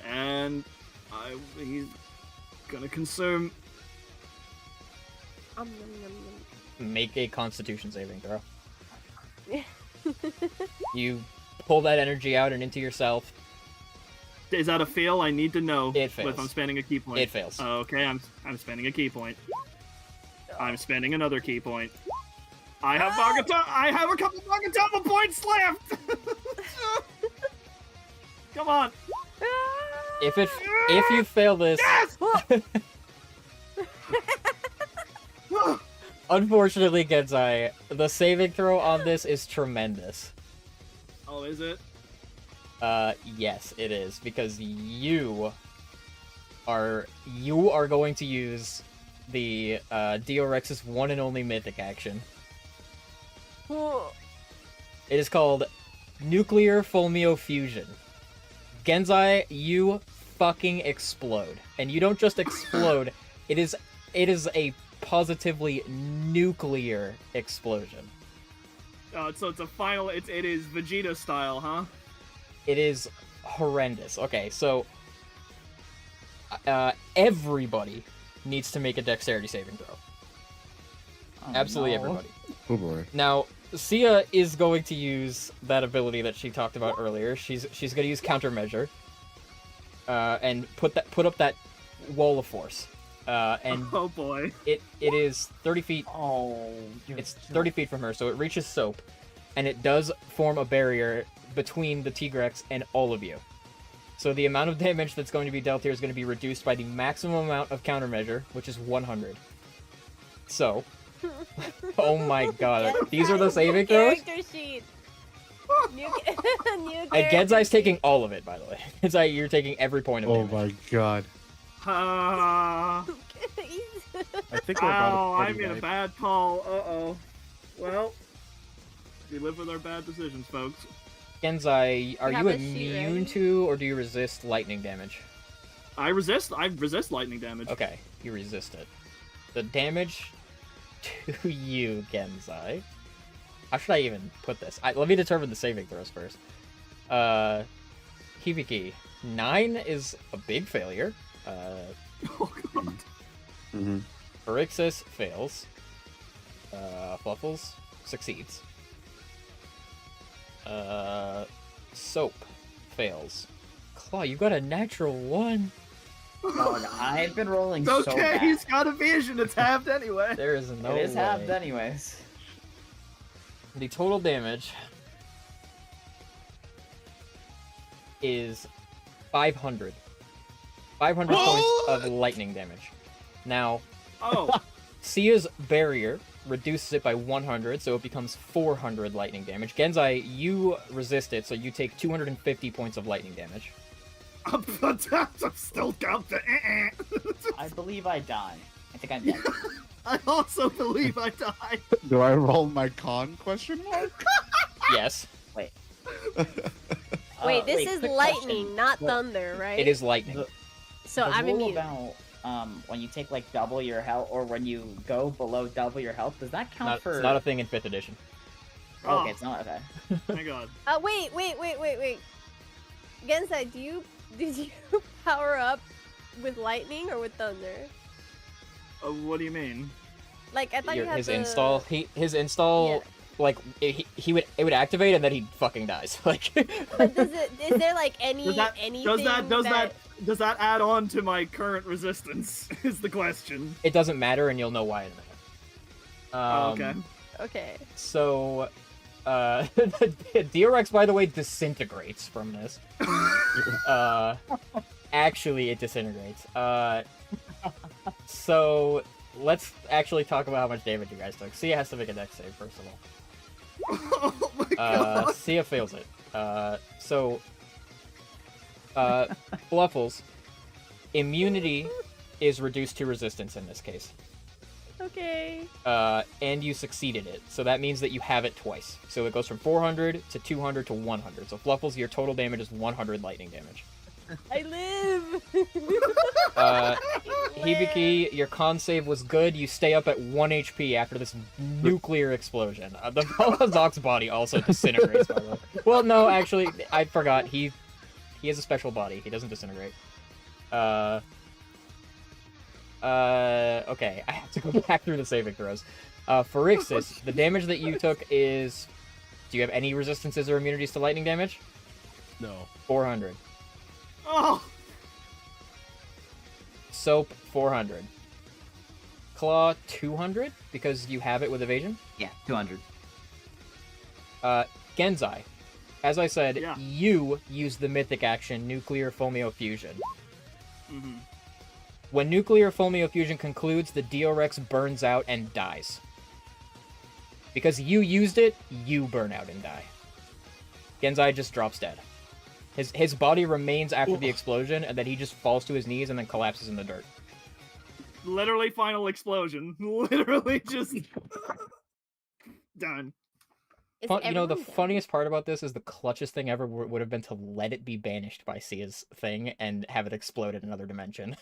And he's gonna consume. Nom, nom, Make a Constitution saving throw. You pull that energy out and into yourself. Is that a fail? I need to know. It fails. If I'm spending a key point. It fails. Okay, I'm spending a key point. I'm spending another key point. I have I have a couple Magatama points left. Come on. If you fail this, Yes! unfortunately, Genzai, the saving throw on this is tremendous. Oh, is it? Yes, it is, because you are going to use the Diorex's one and only mythic action. It is called Nuclear Fulmio Fusion. Genzai, you fucking explode. And you don't just explode, it is a positively nuclear explosion. So it's a final. It is Vegeta style, huh? It is horrendous. Okay, so everybody needs to make a dexterity saving throw. Oh, Absolutely no. everybody. Oh boy. Now, Sia is going to use that ability that she talked about earlier. She's going to use countermeasure, and put up that wall of force. And Oh boy. it is 30 feet. Oh, It's 30 feet from her, so it reaches Soap, and it does form a barrier between the Tigrex and all of you. So the amount of damage that's going to be dealt here is going to be reduced by the maximum amount of countermeasure, which is 100. So, oh my god, these are the saving throws? Character sheet. New And character Genzai's sheet. taking all of it, by the way. Genzai, you're taking every point of Oh damage. my god. I think we're about Ow, a I made a bad call. Uh-oh. Well, we live with our bad decisions, folks. Genzai, are You have you a sheet immune ready? to, or do you resist lightning damage? I resist lightning damage. Okay, you resist it. The damage to you, Genzai. How should I even put this? Let me determine the saving throws first. Hibiki, 9 is a big failure. Oh god. Mm-hmm. Phrixus fails. Fluffles succeeds. Soap fails. Claw, you got a natural 1. God, I've been rolling It's so okay, bad. he's got evasion. It's halved anyway. There is no It is way. halved anyways. The total damage is 500. 500 points of lightning damage. Now, Oh, Sia's barrier reduces it by 100, so it becomes 400 lightning damage. Genzai, you resist it, so you take 250 points of lightning damage. I'm still got the. I believe I die. I think I'm dead. I also believe I died. Do I roll my con question mark? Yes, Wait, this is quick lightning, question. not What- thunder, right? it is lightning. The- So the I'm rule immune. about when you take like double your health, or when you go below double your health, does that count for? It's not a thing in 5th edition. Oh, okay, it's not okay. Thank God. Wait. Gensai, did you power up with lightning or with thunder? What do you mean? Like I thought you had His the... install, his install, Yeah. like it would activate and then he fucking dies. Like, But is there like anything Does that add on to my current resistance? Is the question. it doesn't matter, and you'll know why in a minute. Okay. Okay. So, DRX, by the way, disintegrates from this. Actually, it disintegrates. So let's actually talk about how much damage you guys took. Sia has to make a dex save first of all. Oh my God. Sia fails it. Fluffles, immunity is reduced to resistance in this case. Okay. And you succeeded it, so that means that you have it twice. So it goes from 400 to 200 to 100. So Fluffles, your total damage is 100 lightning damage. I live. Hibiki, your con save was good. You stay up at 1 HP after this nuclear explosion. The Valazok's body also disintegrates, by the way. Well, no, actually, I forgot. He has a special body. He doesn't disintegrate. Okay, I have to go back through the saving throws. Pharixis, the damage that you took is... Do you have any resistances or immunities to lightning damage? No. 400. Oh. Soap, 400. Claw, 200, because you have it with evasion. Yeah, 200. Genzai, as I said, Yeah. you use the mythic action Nuclear Foamio Fusion. Mm-hmm. When Nuclear Foamio Fusion concludes, the DRX burns out and dies. Because you used it, you burn out and die. Genzai just drops dead. His body remains after the explosion, and then he just falls to his knees and then collapses in the dirt. Literally final explosion. Literally just done. Is You know, the everyone dead? funniest part about this is the clutchest thing ever would have been to let it be banished by Sia's thing and have it explode in another dimension.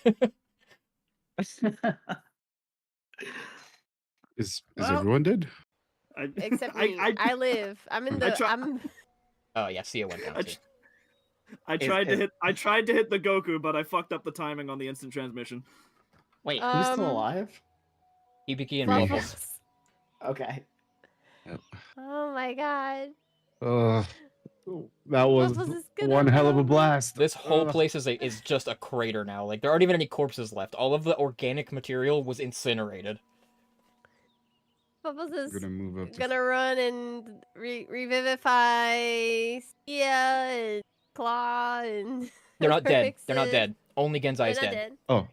Is Well, everyone dead? Except me. I live. I'm in the. I'm. Oh yeah, Sia went down too. I tried to hit the Goku, but I fucked up the timing on the instant transmission. Wait, who's still alive? Hibiki and Me. Fluffles. Okay. Oh my god. That was Fluffles is gonna one hell of a run. blast. This whole place is just a crater now. Like, there aren't even any corpses left. All of the organic material was incinerated. Fluffles is Gonna move up. gonna run and revivify Sia and Claw and. They're not dead. They're not Pharixis. dead. Only Genzai They're is not dead. dead. Oh,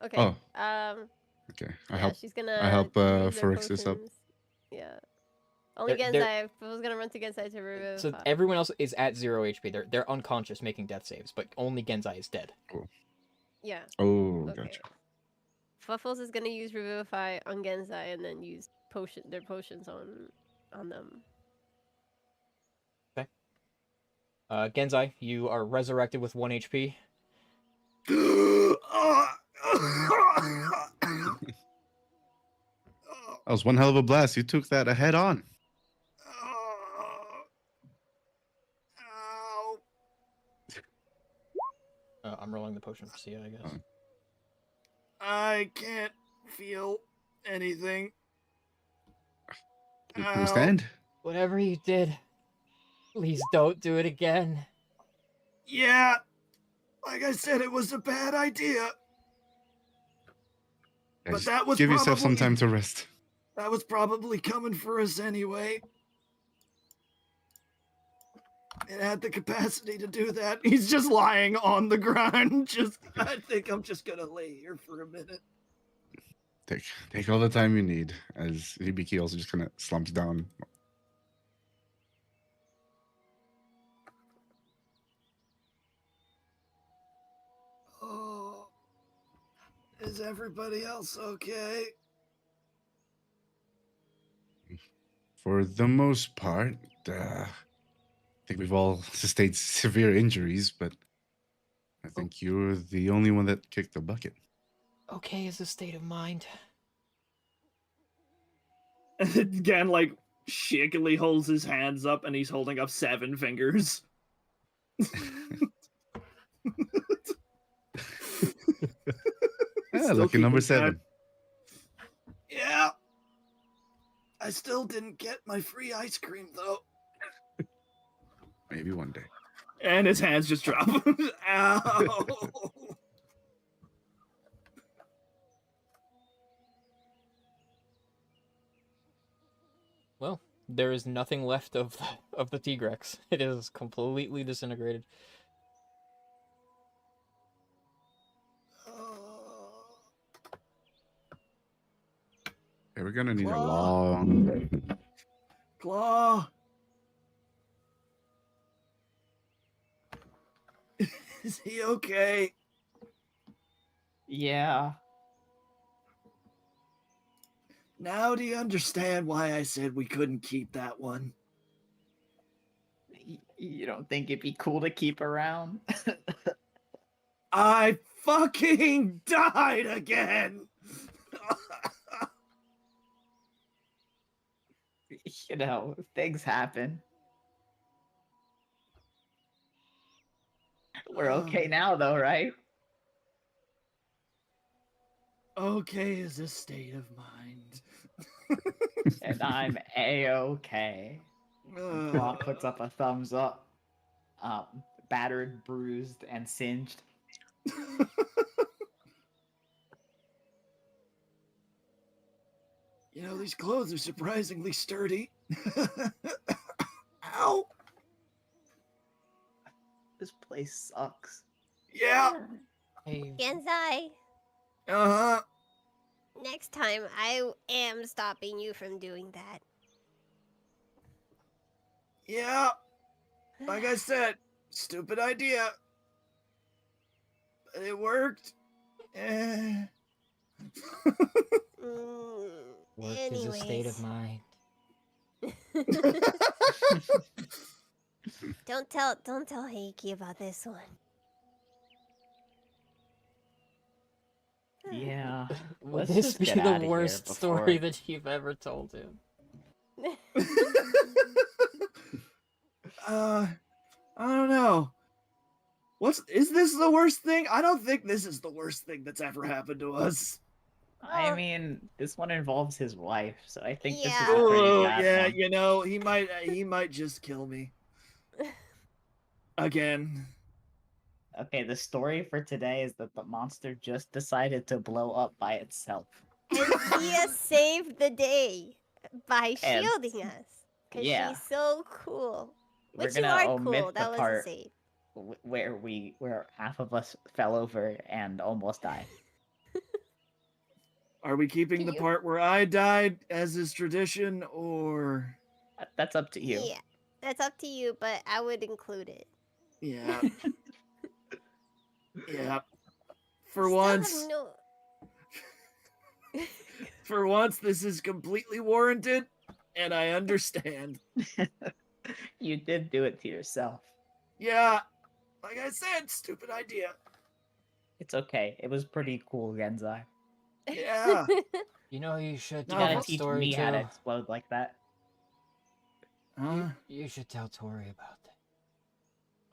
Okay. Oh. Okay. Yeah, she's gonna. I help, use their Pharixis up. potions. Yeah. Only They're- Genzai. I was gonna run to Genzai to revivify. So everyone else is at 0 HP. They're unconscious, making death saves, but only Genzai is dead. Yeah. Oh, Okay. gotcha. Fluffles is gonna use revivify on Genzai and then use their potions on them. Genzai, you are resurrected with 1 HP. That was one hell of a blast. You took that head on. I'm rolling the potion for Sia, I guess. I can't feel anything. Can we stand? Whatever you did, please don't do it again. Yeah, like I said, it was a bad idea. Yeah, But just that was give yourself some probably- time to rest. That was probably coming for us anyway. It had the capacity to do that. He's just lying on the ground. I think I'm just gonna lay here for a minute. Take all the time you need. As Hibiki also just kind of slumps down. Oh, is everybody else okay? For the most part, I think we've all sustained severe injuries, but I think you're the only one that kicked the bucket. Okay is a state of mind. Again, like, shakily holds his hands up and he's holding up 7 fingers. Yeah, Still lucky number keeping track. 7. Yeah. I still didn't get my free ice cream, though. Maybe one day. And his hands just drop. Ow. Well, there is nothing left of the Tigrex. It is completely disintegrated. Okay, we're gonna need a Claw. long. Claw. Is he okay? Yeah. Now do you understand why I said we couldn't keep that one? You don't think it'd be cool to keep around? I fucking died again! You know, things happen. We're okay now, though, right? Okay is a state of mind. And I'm A-okay. Claw puts up a thumbs up. Battered, bruised, and singed. You know, these clothes are surprisingly sturdy. Ow! This place sucks. Yeah! Hey, Genzai, Uh-huh. next time I am stopping you from doing that. Yeah. Like I said, stupid idea. But it worked. Eh. work is a state of mind. Don't tell Heiki about this one. Yeah. Would Let's this just be get the outta here worst before- story that you've ever told him? I don't know. Is this the worst thing? I don't think this is the worst thing that's ever happened to us. I mean, this one involves his wife, so I think this is Yeah. a pretty Oh, bad yeah, one. you know, he might just kill me. Again. Okay, the story for today is that the monster just decided to blow up by itself. And Tia saved the day by And- shielding us. Because yeah. she's so cool. We're Which you gonna are omit cool. the That was a part save. where half of us fell over and almost died. Are we keeping the You- part where I died as is tradition, or That's up to you. Yeah. That's up to you, but I would include it. yeah, yeah. For Still once, have no... for once, this is completely warranted, and I understand. You did do it to yourself. Yeah, like I said, stupid idea. It's okay. It was pretty cool, Genzai. Yeah. You know you should You tell gotta that teach story me too. how to explode like that. You should tell Tori about that.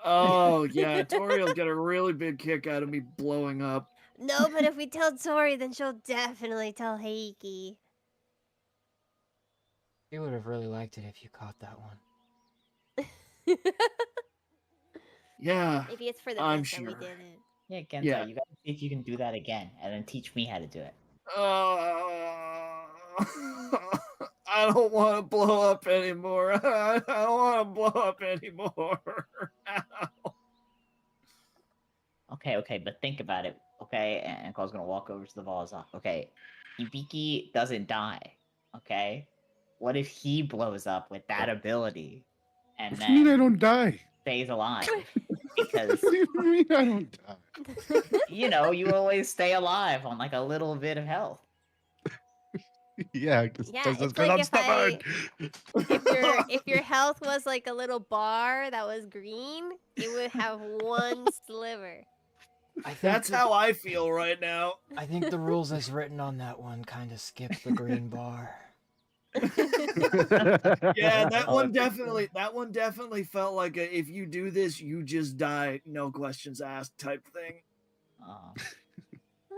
Oh yeah, Tori will get a really big kick out of me blowing up. No, but if we tell Tori, then she'll definitely tell Heiki. She would have really liked it if you caught that one. Yeah. Maybe it's for the I'm best that we sure. did it. Yeah, Genzai, Yeah. you gotta see if you can do that again, and then teach me how to do it. I don't want to blow up anymore. I don't want to blow up anymore. Ow. Okay, but think about it, okay? And Claw's gonna walk over to the Volazok. Okay, Ibiki doesn't die, okay? What if he blows up with that ability and What do you mean I then don't die? stays alive? Because, What do you mean I don't die? you know, you always stay alive on like a little bit of health. Yeah, because Yeah, I'm it's like stubborn. if your health was like a little bar that was green, it would have one sliver. I think That's how I feel right now. I think the rules as written on that one kind of skip the green bar. Yeah, that Oh, one that's definitely felt like a, if you do this, you just die, no questions asked type thing. Aw.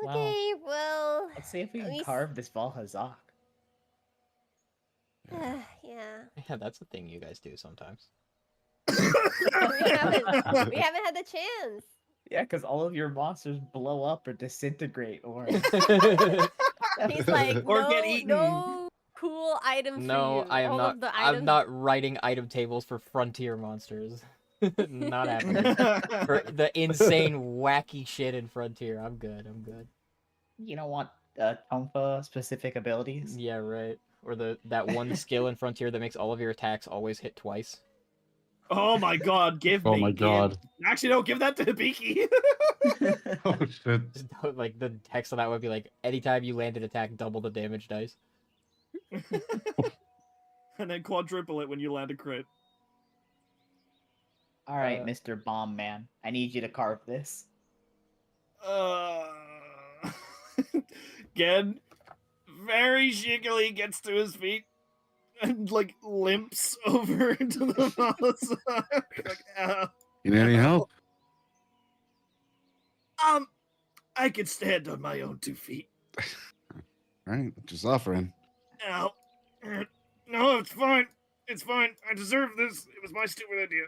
Okay, well, Let's see if we at can least- carve this Valhazak. yeah. Yeah, that's the thing you guys do sometimes. We haven't had the chance. Yeah, because all of your monsters blow up or disintegrate or. He's like, Or no, get eaten. no cool item for No, you. I am All not. of the I'm items... not writing item tables for frontier monsters. Not happening. For the insane, wacky shit in frontier, I'm good. I'm good. You don't want Tonfa specific abilities? Yeah, right. Or that one skill in frontier that makes all of your attacks always hit twice. Oh my god, give Oh me. my god. Actually, no, give that to Hibiki. Oh shit. Just like the text on that would be like, anytime you land an attack, double the damage dice. And then quadruple it when you land a crit. All right, Uh, Mr. Bomb Man, I need you to carve this. Gen very shakily gets to his feet and like limps over into the mouse. Like, You need any help? I can stand on my own 2 feet. Right, just offering. Ow. No, it's fine. It's fine. I deserve this. It was my stupid idea.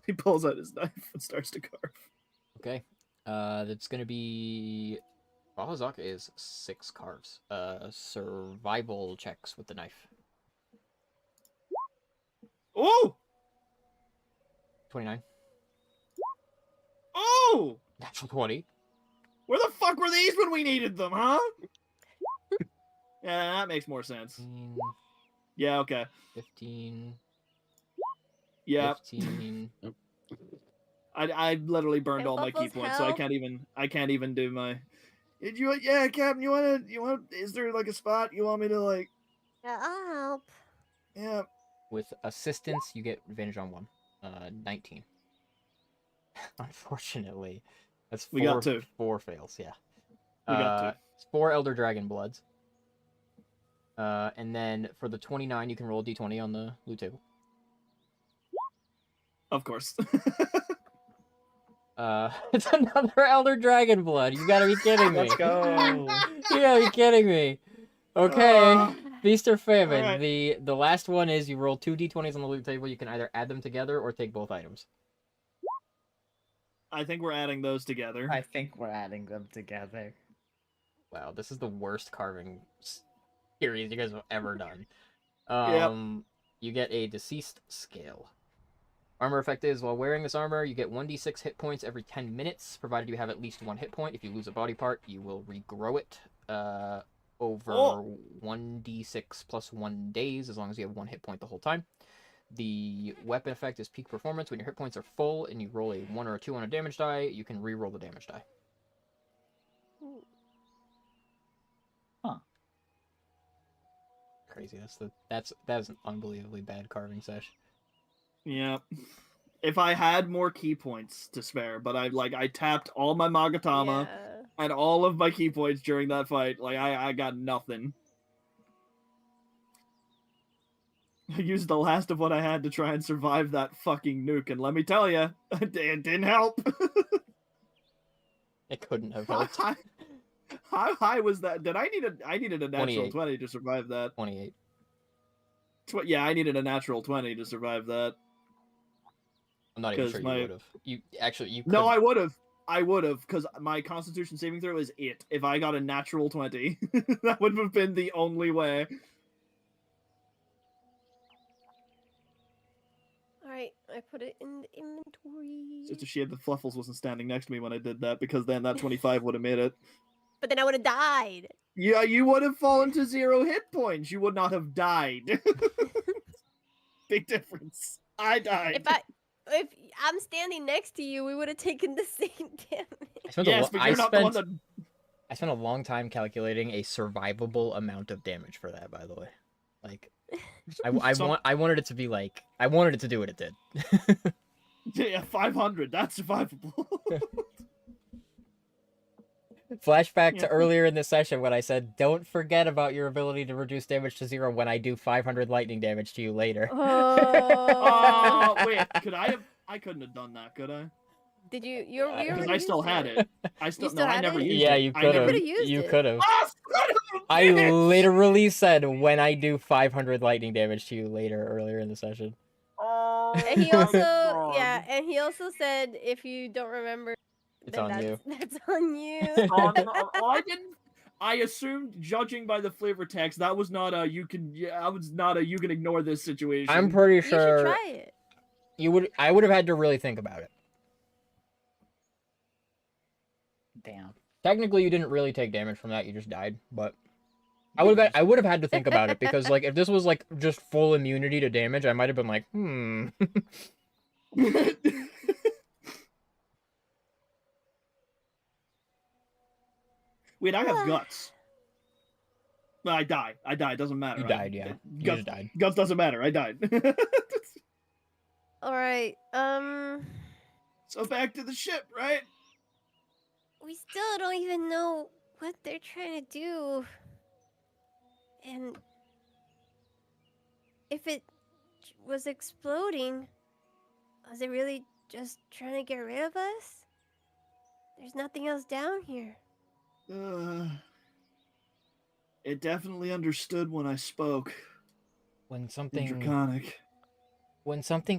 He pulls out his knife and starts to carve. Okay. That's gonna be. Balazaka is 6 carves. Survival checks with the knife. Oh! 29. Oh! Natural 20. Where the fuck were these when we needed them, huh? Yeah, that makes more sense. 15. Yeah, okay. 15. Yeah. 15. I literally burned Can all my key Fluffles points, so I help? can't even do my. Did you? Yeah, Captain. You want? Is there like a spot you want me to like? Yeah, I'll help. Yeah. With assistance, you get advantage on 1. 19. Unfortunately. That's 4, We got 2. 4 fails, yeah. We got 2. 4 Elder Dragon Bloods. And then for the 29, you can roll a d20 on the loot table. Of course. It's another Elder Dragon Blood. You gotta be kidding me. Let's go. You gotta be kidding me. Okay. Feast or famine. Alright. The last one is you roll 2 d20s on the loot table. You can either add them together or take both items. I think we're adding those together. I think we're adding them together. Wow, this is the worst carving series you guys have ever done. Yep. You get a deceased scale. Armor effect is, while wearing this armor, you get 1d6 hit points every 10 minutes, provided you have at least 1 hit point. If you lose a body part, you will regrow it over 1d6 plus 1 days, as long as you have 1 hit point the whole time. The weapon effect is peak performance. When your hit points are full and you roll a 1 or a 2 on a damage die, you can re-roll the damage die. Huh. Crazy. That's an unbelievably bad carving sesh. Yeah. If I had more key points to spare, but I tapped all my Magatama Yeah. and all of my key points during that fight. Like I got nothing. I used the last of what I had to try and survive that fucking nuke, and let me tell you, it didn't help. It couldn't have How helped. high was that? I needed a natural 28. 20 to survive that. 28. Yeah, I needed a natural 20 to survive that. I'm not even 'Cause sure my- you would have. You actually No, couldn't. I would have, because my Constitution saving throw is it. If I got a natural 20, that would have been the only way. Alright, I put it in the inventory. It's just a shame the Fluffles wasn't standing next to me when I did that, because then that 25 would have made it. But then I would have died. Yeah, you would have fallen to 0 hit points. You would not have died. Big difference. I died. If I'm standing next to you, we would have taken the same damage. I spent, Yes, a, but lo- you're I, not the one spent, that. I spent a long time calculating a survivable amount of damage for that, by the way. Like, I So- wanted it to be like, I wanted it to do what it did. Yeah, 500. That's survivable. Flashback Yeah. to earlier in the session when I said, "Don't forget about your ability to reduce damage to 0 when I do 500 lightning damage to you later." Oh. Wait, could I have? I couldn't have done that, could I? Did you? You Because Because already I still used had it. I still no, I had never it? used Yeah, it. you I could never. have. could've used You it. could have. Ah, son of a I bitch! literally said when I do 500 lightning damage to you later earlier in the session. Oh, And he my also, God. yeah, and he also said if you don't remember, It's then on that's you. that's on you. I didn't. I assumed, judging by the flavor text, that was not a you can. Yeah, I was not a you can ignore this situation. I'm pretty You should sure try it. I would have had to really think about it. Damn. Technically, you didn't really take damage from that. You just died, but I would have had to think about it because like if this was like just full immunity to damage, I might have been like, Wait, I have guts. Well, I die. I die. It doesn't matter. You died, yeah. You Guts, just died. Guts doesn't matter. I died. All right. So back to the ship, right? We still don't even know what they're trying to do. And if it was exploding, was it really just trying to get rid of us? There's nothing else down here. It definitely understood when I spoke. when In something Draconic.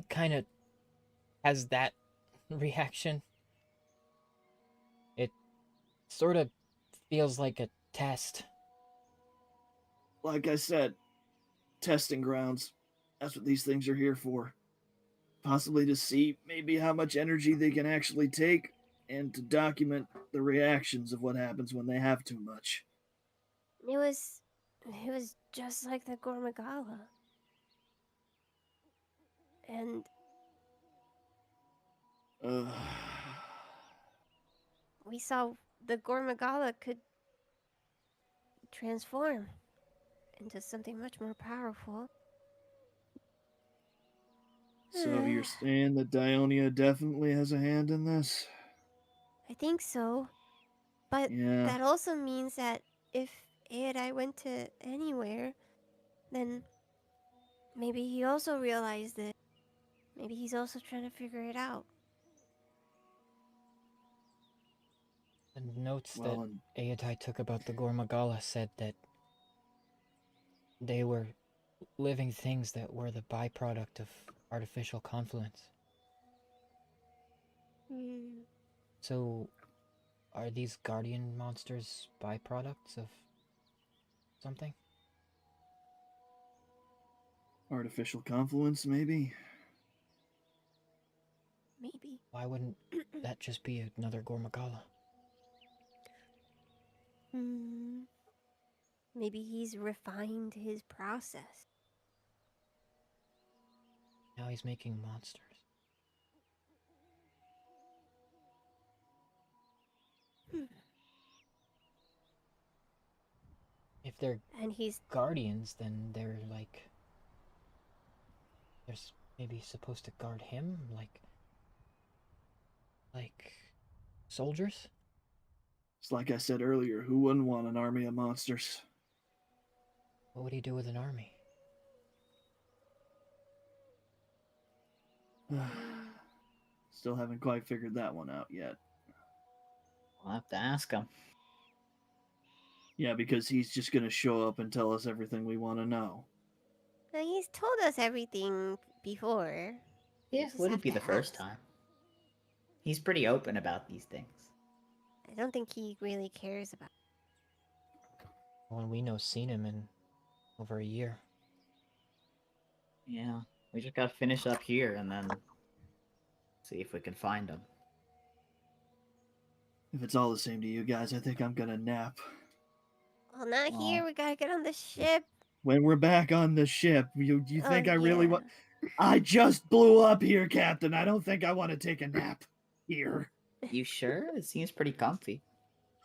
kind of has that reaction, it sort of feels like a test. Like I said, testing grounds. That's what these things are here for. Possibly to see maybe how much energy they can actually take and to document the reactions of what happens when they have too much. It was just like the Gormagala. And Ugh. we saw the Gormagala could transform into something much more powerful. So you're saying that Dionia definitely has a hand in this? I think so. But Yeah. that also means that if Aedai went to anywhere, then maybe he also realized it. Maybe he's also trying to figure it out. The notes Well, that Aedai took about the Gormagala said that they were living things that were the byproduct of artificial confluence. So, are these guardian monsters byproducts of something? artificial confluence, maybe? Maybe. Why wouldn't that just be another Gormagala? Maybe he's refined his process. Now he's making monsters. If they're And he's guardians, then they're like... They're maybe supposed to guard him? Like... soldiers? It's like I said earlier, who wouldn't want an army of monsters? What would he do with an army? Still haven't quite figured that one out yet. We'll have to ask him. Yeah, because he's just gonna show up and tell us everything we want to know. Now, he's told us everything before. Yeah, just wouldn't have be to the first ask. time. He's pretty open about these things. I don't think he really cares about When we know seen him in over a year. Yeah, we just gotta finish up here and then see if we can find him. If it's all the same to you guys, I think I'm gonna nap. Well, not here. Aw. We gotta get on the ship. When we're back on the ship, you think I really yeah. want? I just blew up here, Captain. I don't think I want to take a nap here. You sure? It seems pretty comfy.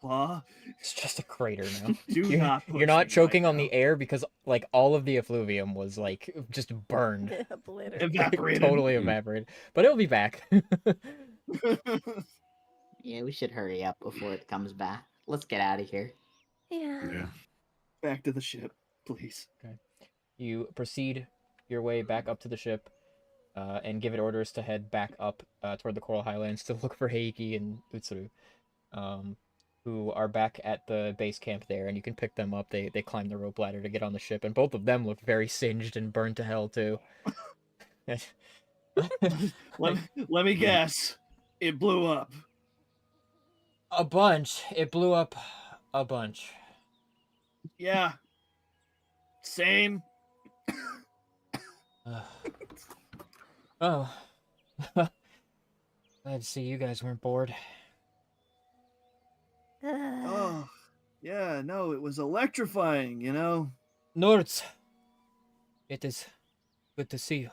Claw. It's just a crater now. Do You're, not you're push not me choking right on the now. air because like all of the effluvium was like just burned, Obliterated. Evaporated. totally evaporated. But it'll be back. Yeah, we should hurry up before it comes back. Let's get out of here. Yeah. Back to the ship, please. You proceed your way back up to the ship, and give it orders to head back up toward the Coral Highlands to look for Heiki and Utsuru, who are back at the base camp there, and you can pick them up. They climb the rope ladder to get on the ship, and both of them look very singed and burned to hell too. Let me guess. It blew up. A bunch. It blew up a bunch. Yeah. Same. Oh. Glad to see you guys weren't bored. Oh, yeah, no, it was electrifying, you know? Nords, it is good to see you.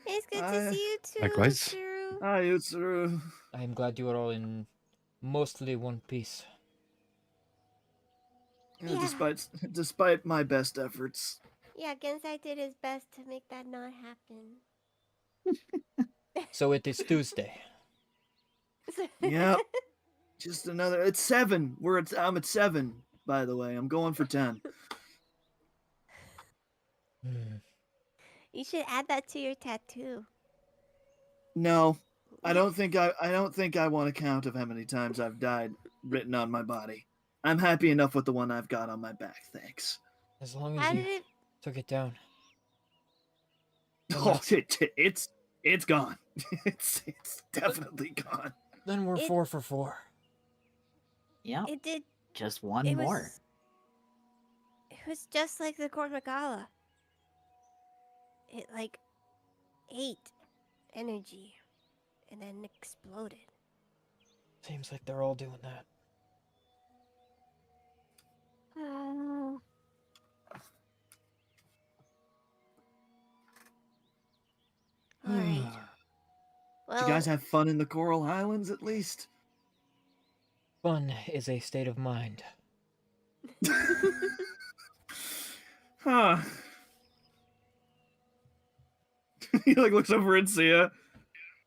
It's good I- to see you too, Likewise. Utsuru. Hi, Utsuru. I am glad you are all in mostly one piece. Yeah, Yeah. despite my best efforts. Yeah, Gensai did his best to make that not happen. So it is Tuesday. Yep. Just another. It's 7. I'm at 7, by the way. I'm going for 10. You should add that to your tattoo. No, I don't think I want a count of how many times I've died written on my body. I'm happy enough with the one I've got on my back, thanks. As long as How you did it? took it down. Oh, it's gone. It's definitely gone. Then we're It- 4 for 4. Yep, It did. just one It more. was. It was just like the Kormagala. It like ate energy and then exploded. Seems like they're all doing that. Oh. All right. Well, Did you guys have fun in the Coral Highlands at least? Fun is a state of mind. Huh. He like looks over at Sia.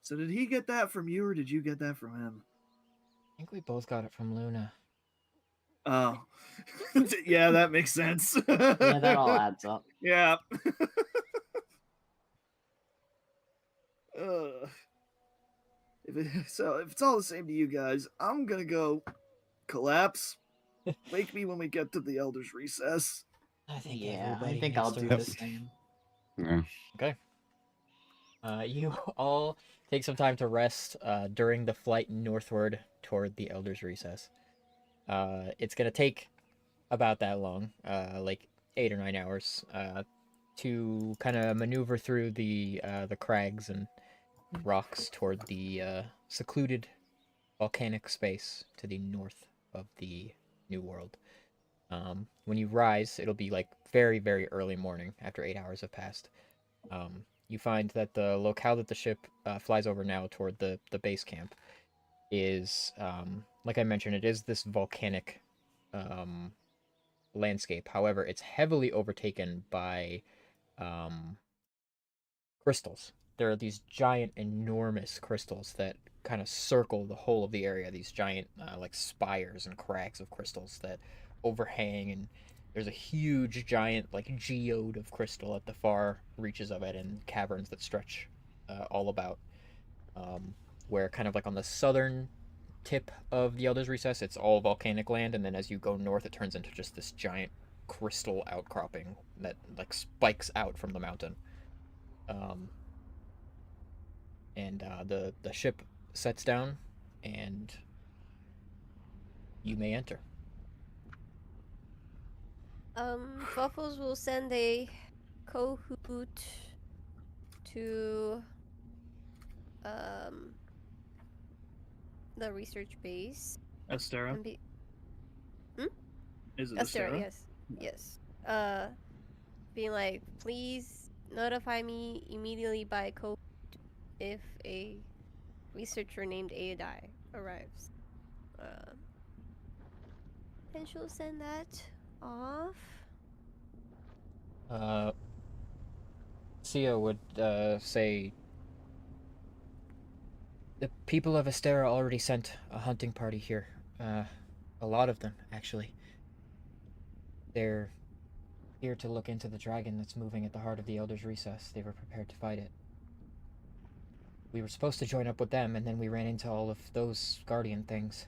So did he get that from you or did you get that from him? I think we both got it from Luna. Oh. Yeah, that makes sense. Yeah, that all adds up. Yeah. If it's all the same to you guys, I'm gonna go collapse. Wake me when we get to the Elder's Recess. I think Yeah, I everybody think needs I'll to do rest. the same. Yeah. Okay. You all take some time to rest during the flight northward toward the Elder's Recess. It's gonna take about that long, like 8 or 9 hours, to kind of maneuver through the crags and rocks toward the secluded volcanic space to the north of the New World. When you rise, it'll be like very, very early morning after 8 hours have passed. You find that the locale that the ship flies over now toward the base camp is, like I mentioned, it is this volcanic landscape. However, it's heavily overtaken by crystals. There are these giant, enormous crystals that kind of circle the whole of the area. These giant, like spires and crags of crystals that overhang, and there's a huge, giant, like geode of crystal at the far reaches of it, and caverns that stretch all about. Where kind of like on the southern tip of the Elder's Recess, it's all volcanic land, and then as you go north, it turns into just this giant crystal outcropping that like spikes out from the mountain. The ship sets down, and you may enter. Waffles will send a Kohoot to the research base. Astera? And be Is it Astera, Astera? yes. Yes. Being like, please notify me immediately by Kohoot if a researcher named Aedai arrives. And she'll send that off. Sia would say the people of Astera already sent a hunting party here. A lot of them, actually. They're here to look into the dragon that's moving at the heart of the Elder's Recess. They were prepared to fight it. We were supposed to join up with them, and then we ran into all of those guardian things.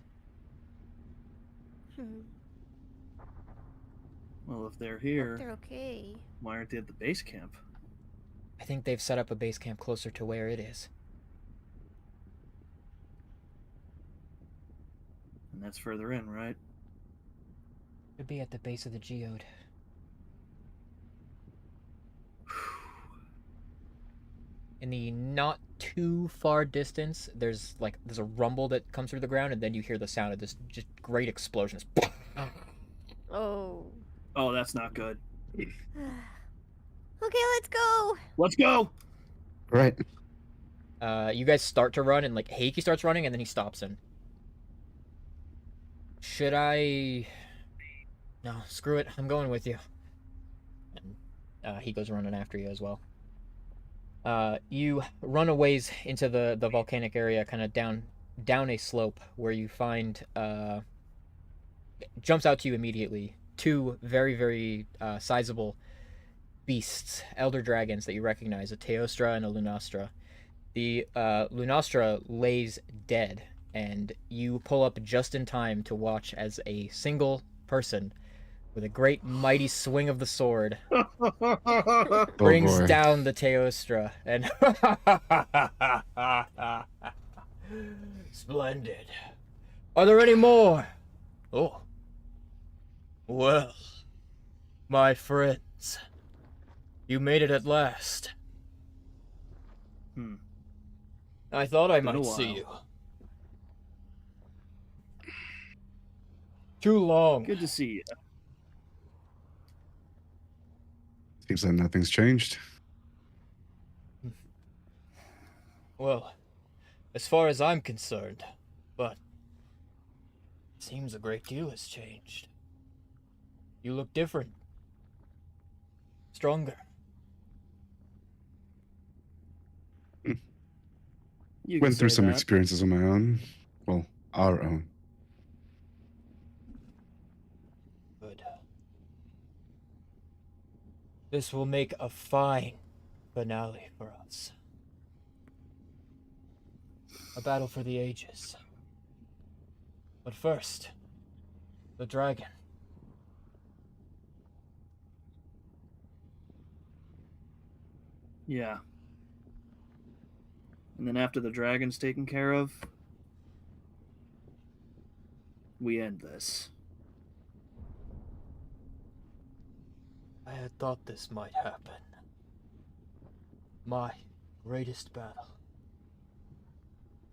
Well, if they're Hope here, they're okay. why aren't they at the base camp? I think they've set up a base camp closer to where it is. And that's further in, right? Could be at the base of the geode. In the not too far distance, there's a rumble that comes through the ground, and then you hear the sound of this just great explosion. Oh. Oh, that's not good. Okay, let's go. Let's go! Right. You guys start to run, and Heiki starts running, and then he stops him. Should I? No, screw it. I'm going with you. And he goes running after you as well. You run a ways into the volcanic area, kind of down a slope, where you find jumps out to you immediately two very, very sizable beasts, elder dragons that you recognize, a Teostra and a Lunastra. The Lunastra lays dead, and you pull up just in time to watch as a single person, with a great mighty swing of the sword, brings boy. down the Teostra, and splendid. Are there any more? Oh. Well, my friends, you made it at last. I thought I Been a might see while. you. Too long. Good to see you. Seems like nothing's changed. Well, as far as I'm concerned, but it seems a great deal has changed. You look different. Stronger. You Went can through say some that. experiences on my own. Well, our own. Good. This will make a fine finale for us. A battle for the ages. But first, the dragon. Yeah. And then after the dragon's taken care of, we end this. I had thought this might happen. My greatest battle.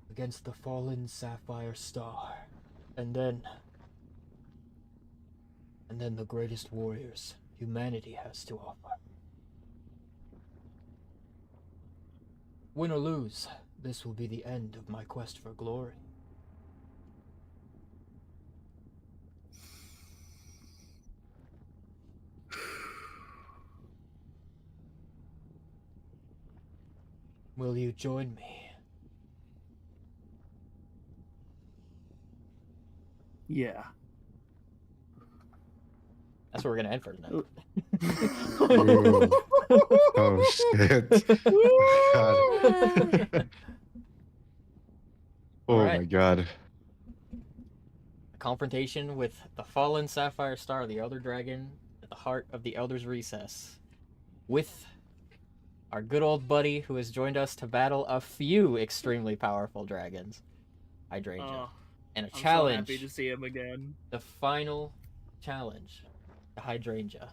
Against the fallen sapphire star. And then the greatest warriors humanity has to offer. Win or lose, this will be the end of my quest for glory. Will you join me? Yeah. That's where we're gonna end for tonight. Ooh. Oh, shit. God. Oh, Alright. my God. A confrontation with the fallen sapphire star, the elder dragon, at the heart of the Elder's Recess, with our good old buddy who has joined us to battle a few extremely powerful dragons, Hydrangea, and a I'm challenge. so happy to see him again. The final challenge to Hydrangea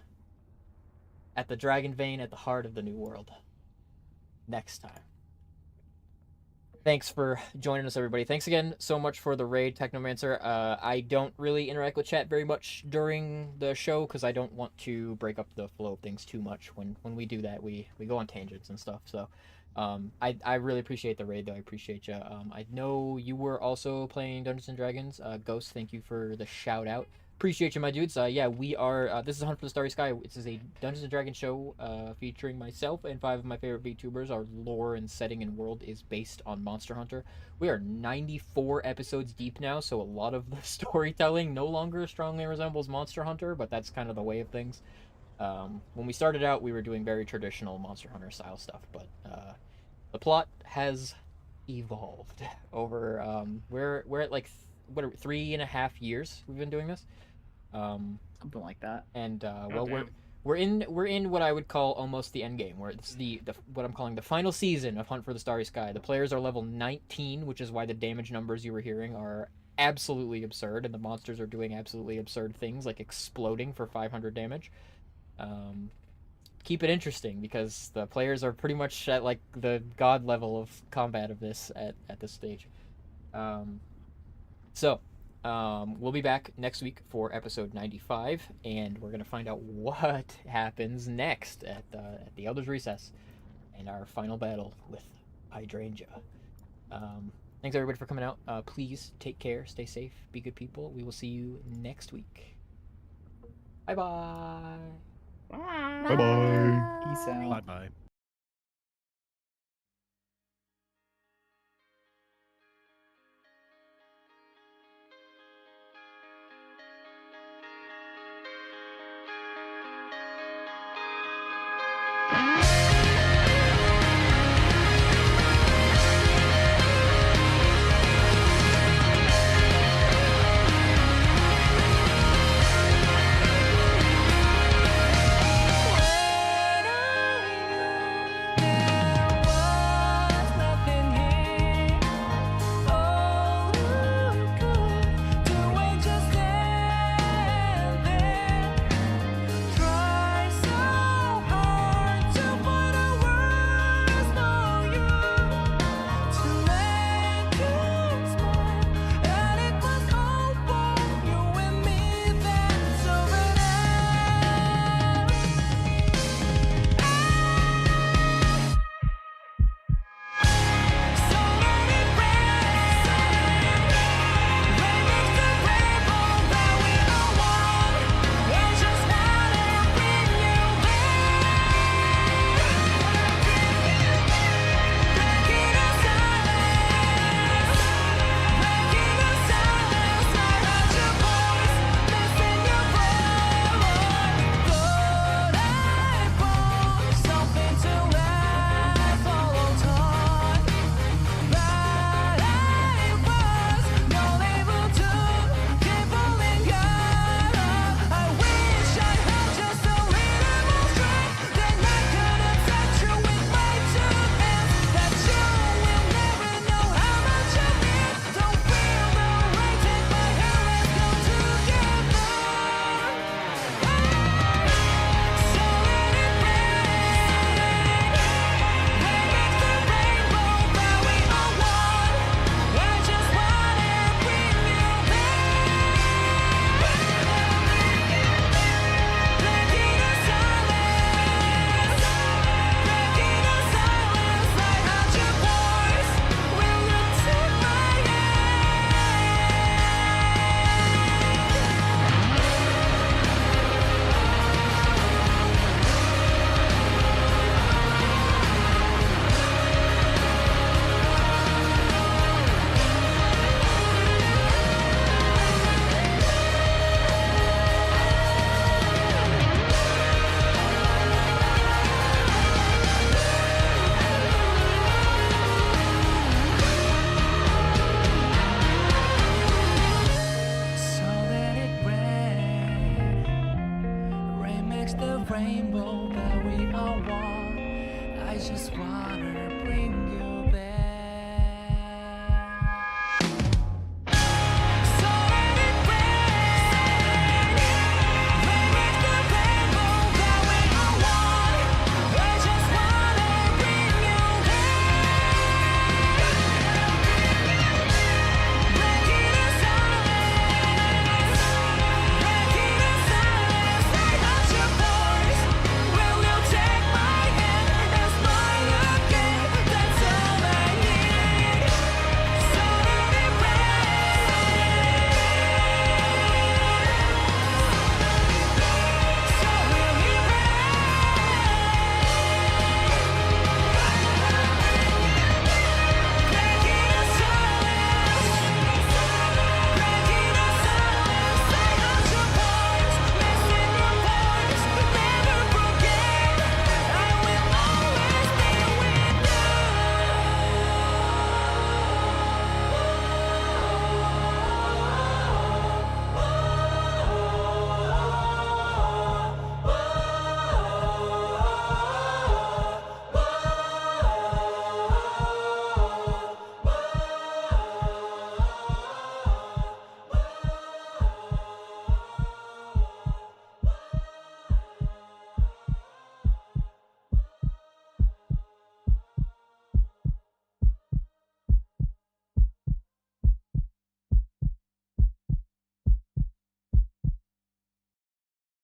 at the Dragon Vein at the heart of the New World. Next time. Thanks for joining us, everybody. Thanks again so much for the raid, Technomancer. I don't really interact with chat very much during the show because I don't want to break up the flow of things too much. When we do that, we go on tangents and stuff. So I really appreciate the raid, though. I appreciate you. I know you were also playing Dungeons and Dragons. Ghost, thank you for the shout out. Appreciate you, my dudes. Yeah, we are. This is Hunt for the Starry Sky. This is a Dungeons and Dragons show featuring myself and 5 of my favorite VTubers. Our lore and setting and world is based on Monster Hunter. We are 94 episodes deep now, so a lot of the storytelling no longer strongly resembles Monster Hunter, but that's kind of the way of things. When we started out, we were doing very traditional Monster Hunter style stuff, but the plot has evolved over. We're at like what 3.5 years we've been doing this. Something like that. And well, we're in what I would call almost the end game, where this is the what I'm calling the final season of Hunt for the Starry Sky. The players are level 19, which is why the damage numbers you were hearing are absolutely absurd, and the monsters are doing absolutely absurd things like exploding for 500 damage. Keep it interesting because the players are pretty much at like the god level of combat of this at this stage. So we'll be back next week for episode 95, and we're gonna find out what happens next at the Elder's Recess and our final battle with Hydrangea. Thanks everybody for coming out. Please take care, stay safe, be good people. We will see you next week. Bye bye. Bye bye. Peace out. Bye bye. rainbow that we all want. I just wanna bring you